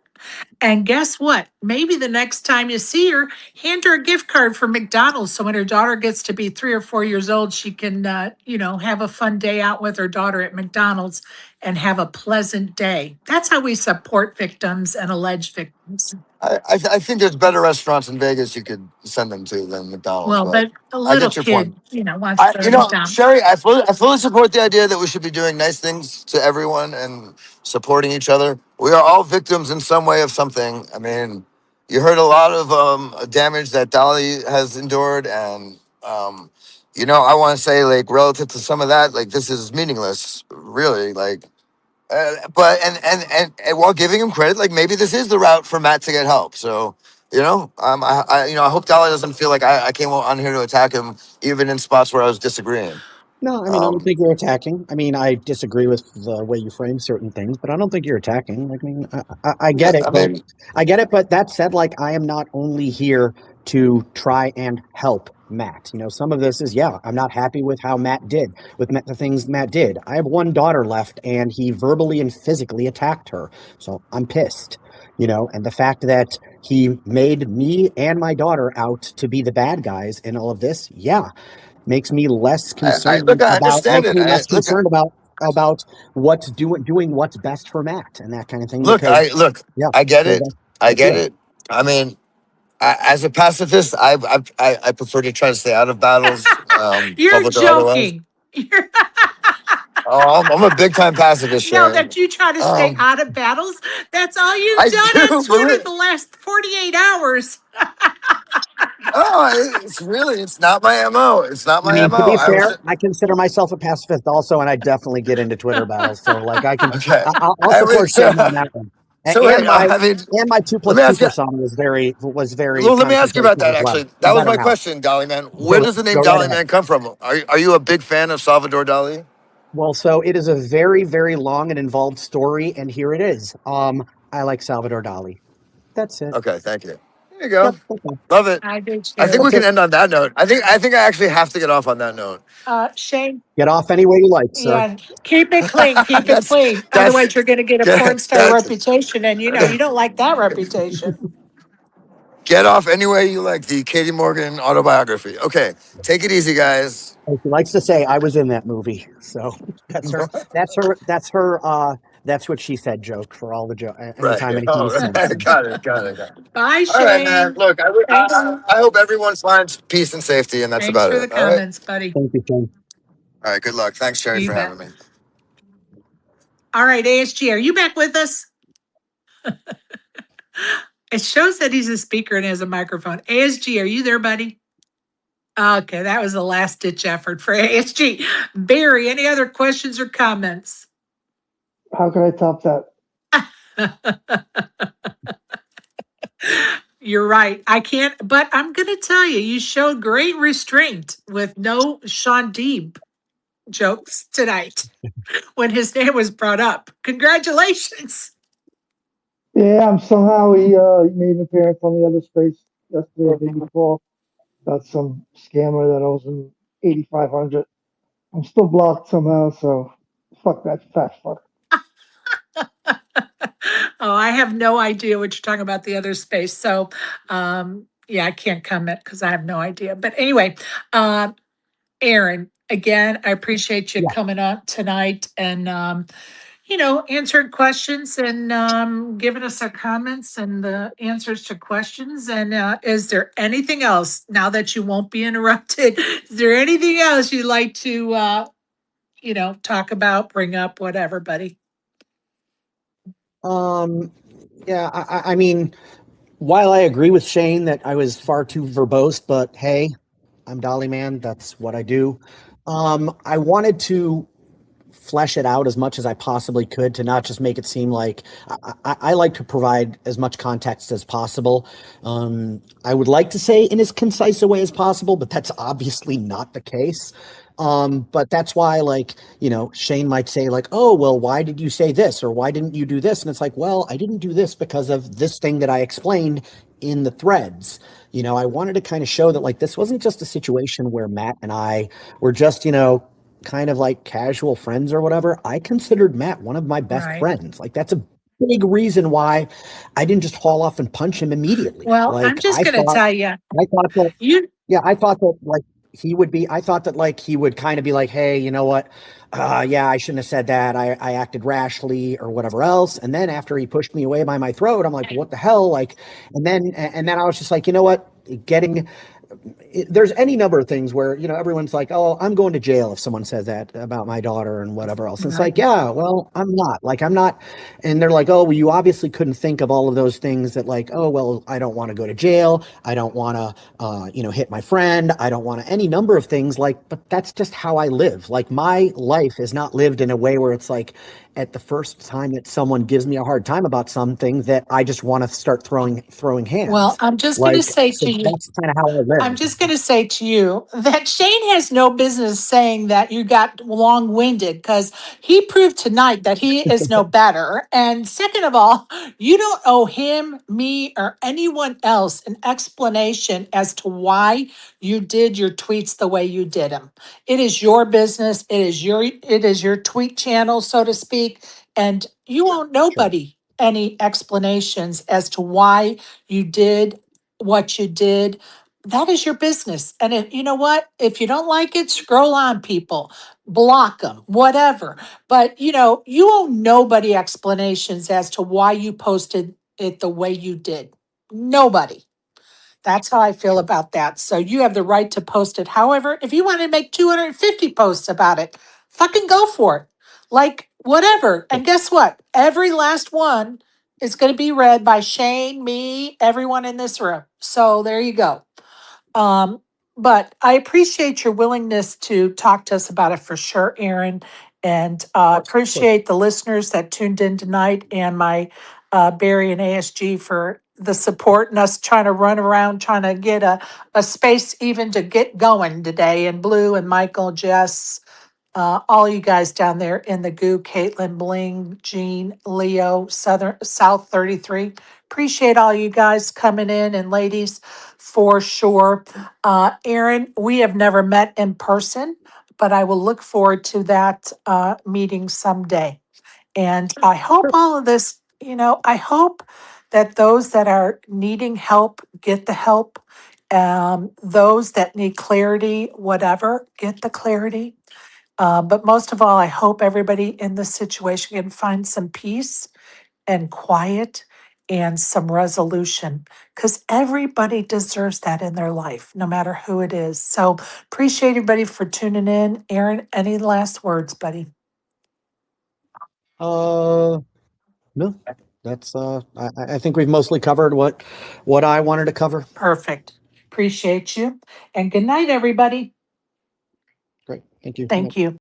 [SPEAKER 1] And guess what? Maybe the next time you see her, hand her a gift card for McDonald's. So when her daughter gets to be 3 or 4 years old, she can, have a fun day out with her daughter at McDonald's and have a pleasant day. That's how we support victims and alleged victims.
[SPEAKER 5] I think there's better restaurants in Vegas you could send them to than McDonald's,
[SPEAKER 1] Well,
[SPEAKER 5] but
[SPEAKER 1] but a
[SPEAKER 5] I
[SPEAKER 1] little
[SPEAKER 5] get your point.
[SPEAKER 1] kid, wants to go to McDonald's.
[SPEAKER 5] Sherry, I fully support the idea that we should be doing nice things to everyone and supporting each other. We are all victims in some way of something. I mean, you heard a lot of damage that Dolly has endured, and I want to say, like, relative to some of that, like, this is meaningless, really. Like, but and while giving him credit, like maybe this is the route for Matt to get help. So I hope Dolly doesn't feel like I came on here to attack him, even in spots where I was disagreeing.
[SPEAKER 3] No, I don't
[SPEAKER 5] Um,
[SPEAKER 3] think you're attacking. I disagree with the way you frame certain things, but I don't think you're attacking. I
[SPEAKER 5] yeah,
[SPEAKER 3] get it,
[SPEAKER 5] I
[SPEAKER 3] but
[SPEAKER 5] mean,
[SPEAKER 3] that said, like, I am not only here to try and help Matt. Some of this is, yeah, I'm not happy with how Matt did, the things Matt did. I have one daughter left, and he verbally and physically attacked her, so I'm pissed. And the fact that he made me and my daughter out to be the bad guys in all of this, makes me less concerned
[SPEAKER 5] Look, I
[SPEAKER 3] about
[SPEAKER 5] understand
[SPEAKER 3] makes
[SPEAKER 5] it.
[SPEAKER 3] me less concerned about what's doing what's best for Matt and that kind of thing. Because
[SPEAKER 5] I get
[SPEAKER 3] so
[SPEAKER 5] it. I
[SPEAKER 3] that's
[SPEAKER 5] get
[SPEAKER 3] it.
[SPEAKER 5] it. I mean, as a pacifist, I prefer to try to stay out of battles,
[SPEAKER 1] You're
[SPEAKER 5] public or otherwise.
[SPEAKER 1] joking. You're
[SPEAKER 5] Oh, I'm a big time pacifist,
[SPEAKER 1] no,
[SPEAKER 5] Sharon.
[SPEAKER 1] that you try to stay out of battles. That's all you've
[SPEAKER 5] I
[SPEAKER 1] done on
[SPEAKER 5] do
[SPEAKER 1] Twitter
[SPEAKER 5] believe.
[SPEAKER 1] the last 48 hours.
[SPEAKER 5] Oh, it's not my MO. It's not
[SPEAKER 3] I
[SPEAKER 5] my
[SPEAKER 3] mean, to
[SPEAKER 5] MO.
[SPEAKER 3] be
[SPEAKER 5] I
[SPEAKER 3] fair,
[SPEAKER 5] was
[SPEAKER 3] I consider myself a pacifist also, and I definitely get into Twitter battles. So, like,
[SPEAKER 5] okay.
[SPEAKER 3] I'll
[SPEAKER 5] I mean,
[SPEAKER 3] support Shane on that one.
[SPEAKER 5] so
[SPEAKER 3] And
[SPEAKER 5] wait,
[SPEAKER 3] my
[SPEAKER 5] I mean,
[SPEAKER 3] and my two
[SPEAKER 5] let
[SPEAKER 3] plus
[SPEAKER 5] me
[SPEAKER 3] two
[SPEAKER 5] ask you.
[SPEAKER 3] persona was very
[SPEAKER 5] Well, let me ask you about
[SPEAKER 3] confrontational
[SPEAKER 5] that.
[SPEAKER 3] as well.
[SPEAKER 5] Actually,
[SPEAKER 3] I'm
[SPEAKER 5] that was
[SPEAKER 3] better
[SPEAKER 5] my
[SPEAKER 3] now.
[SPEAKER 5] question, Dali Man. Where
[SPEAKER 3] Do it.
[SPEAKER 5] does the name
[SPEAKER 3] Go right
[SPEAKER 5] Dali
[SPEAKER 3] ahead.
[SPEAKER 5] Man come from? Are you a big fan of Salvador Dali?
[SPEAKER 3] Well, so it is a very, very long and involved story, and here it is. I like Salvador Dali. That's it.
[SPEAKER 5] Okay, thank you. There you go.
[SPEAKER 3] Yep. Okay.
[SPEAKER 5] Love it.
[SPEAKER 1] I do
[SPEAKER 5] I think
[SPEAKER 1] too.
[SPEAKER 5] we
[SPEAKER 3] That's
[SPEAKER 5] can
[SPEAKER 3] it.
[SPEAKER 5] end on that note. I think I actually have to get off on that note.
[SPEAKER 1] Shane,
[SPEAKER 3] Get off any way you like, sir.
[SPEAKER 1] yeah, keep it clean. Keep it
[SPEAKER 5] that's
[SPEAKER 1] clean.
[SPEAKER 5] that's
[SPEAKER 1] Otherwise, you're going to get a porn star
[SPEAKER 5] that's
[SPEAKER 1] reputation, and you don't like that reputation.
[SPEAKER 5] get off any way you like. The Katie Morgan autobiography. Okay, take it easy, guys.
[SPEAKER 3] Like she likes to say, I was in that movie. So that's her. That's her. That's her. That's what she said joke for all the joke.
[SPEAKER 5] Right.
[SPEAKER 3] Anytime anything
[SPEAKER 5] Oh,
[SPEAKER 3] was said. So.
[SPEAKER 5] got it.
[SPEAKER 1] Bye,
[SPEAKER 5] All right, man.
[SPEAKER 1] Shane.
[SPEAKER 5] Look,
[SPEAKER 1] Thanks.
[SPEAKER 5] I hope everyone finds peace and safety, and that's
[SPEAKER 1] Thanks
[SPEAKER 5] about
[SPEAKER 1] for the
[SPEAKER 5] it. All right.
[SPEAKER 1] comments, buddy.
[SPEAKER 3] Thank you, Shane.
[SPEAKER 5] All right. Good luck. Thanks, Sherry,
[SPEAKER 1] You
[SPEAKER 5] for
[SPEAKER 1] bet.
[SPEAKER 5] having me.
[SPEAKER 1] All right, ASG, are you back with us? It shows that he's a speaker and has a microphone. ASG, are you there, buddy? Okay, that was a last ditch effort for ASG. Barry, any other questions or comments?
[SPEAKER 2] How can I top that?
[SPEAKER 1] You're right. I can't, but I'm going to tell you, you showed great restraint with no Sean Deeb jokes tonight when his name was brought up. Congratulations.
[SPEAKER 2] Yeah, somehow he made an appearance on the other space yesterday or the day before. Got some scammer that owes him 8,500. I'm still blocked somehow, so fuck that fat fuck.
[SPEAKER 1] Oh, I have no idea what you're talking about the other space. So, yeah, I can't comment because I have no idea. But anyway, Aaron, again, I appreciate you
[SPEAKER 3] Yeah.
[SPEAKER 1] coming on tonight and, answering questions and giving us our comments and the answers to questions. And is there anything else now that you won't be interrupted? Is there anything else you'd like to, talk about, bring up, whatever, buddy?
[SPEAKER 3] Yeah. I mean, while I agree with Shane that I was far too verbose, but hey, I'm Daliman. That's what I do. I wanted to flesh it out as much as I possibly could to not just make it seem like I like to provide as much context as possible. I would like to say in as concise a way as possible, but that's obviously not the case. But that's why, Shane might say, oh, well, why did you say this? Or why didn't you do this? And it's like, well, I didn't do this because of this thing that I explained in the threads. I wanted to kind of show that, this wasn't just a situation where Matt and I were just, kind of like casual friends or whatever. I considered Matt one of my best friends. That's a big reason why I didn't just haul off and punch him immediately.
[SPEAKER 1] Well, I'm just going to tell you.
[SPEAKER 3] I thought that he would be, I thought that he would kind of be like, hey, you know what? Yeah, I shouldn't have said that. I acted rashly or whatever else. And then after he pushed me away by my throat, I'm like, what the hell? And then I was just like, you know what? There's any number of things where, everyone's like, oh, I'm going to jail if someone says that about my daughter and whatever else. And it's like, yeah, well, I'm not. And they're like, oh, well, you obviously couldn't think of all of those things that oh, well, I don't want to go to jail. I don't want to, hit my friend. I don't want to, any number of things but that's just how I live. My life is not lived in a way where it's at the first time that someone gives me a hard time about something that I just want to start throwing hands.
[SPEAKER 1] Well, I'm just going to say to you,
[SPEAKER 3] that's kind of how I live.
[SPEAKER 1] I'm just going to say to you that Shane has no business saying that you got long-winded because he proved tonight that he is no better. And second of all, you don't owe him, me, or anyone else an explanation as to why you did your tweets the way you did them. It is your business. It is your tweet channel, so to speak, and you owe nobody any explanations as to why you did what you did, that is your business. And if, you know what? If you don't like it, scroll on, people, block them, whatever. But you know, you owe nobody explanations as to why you posted it the way you did. Nobody. That's how I feel about that. So you have the right to post it. However, if you want to make 250 posts about it, fucking go for it. Like, whatever. And guess what? Every last one is going to be read by Shane, me, everyone in this room. So there you go. Um, but I appreciate your willingness to talk to us about it for sure, Aaron. And appreciate the listeners that tuned in tonight and my Barry and ASG for the support and us trying to run around trying to get a space even to get going today. And Blue and Michael, Jess, all you guys down there in the goo, Caitlin, Bling, Jean, Leo, South 33. Appreciate all you guys coming in and ladies for sure. Aaron, we have never met in person, but I will look forward to that meeting someday. And I hope all of this, you know, I hope that those that are needing help get the help. Those that need clarity, whatever, get the clarity. But most of all, I hope everybody in this situation can find some peace and quiet and some resolution because everybody deserves that in their life, no matter who it is. So appreciate everybody for tuning in. Aaron, any last words, buddy?
[SPEAKER 3] No, that's I think we've mostly covered what I wanted to cover.
[SPEAKER 1] Perfect. Appreciate you. And good night, everybody.
[SPEAKER 3] Great. Thank you.
[SPEAKER 1] Thank you.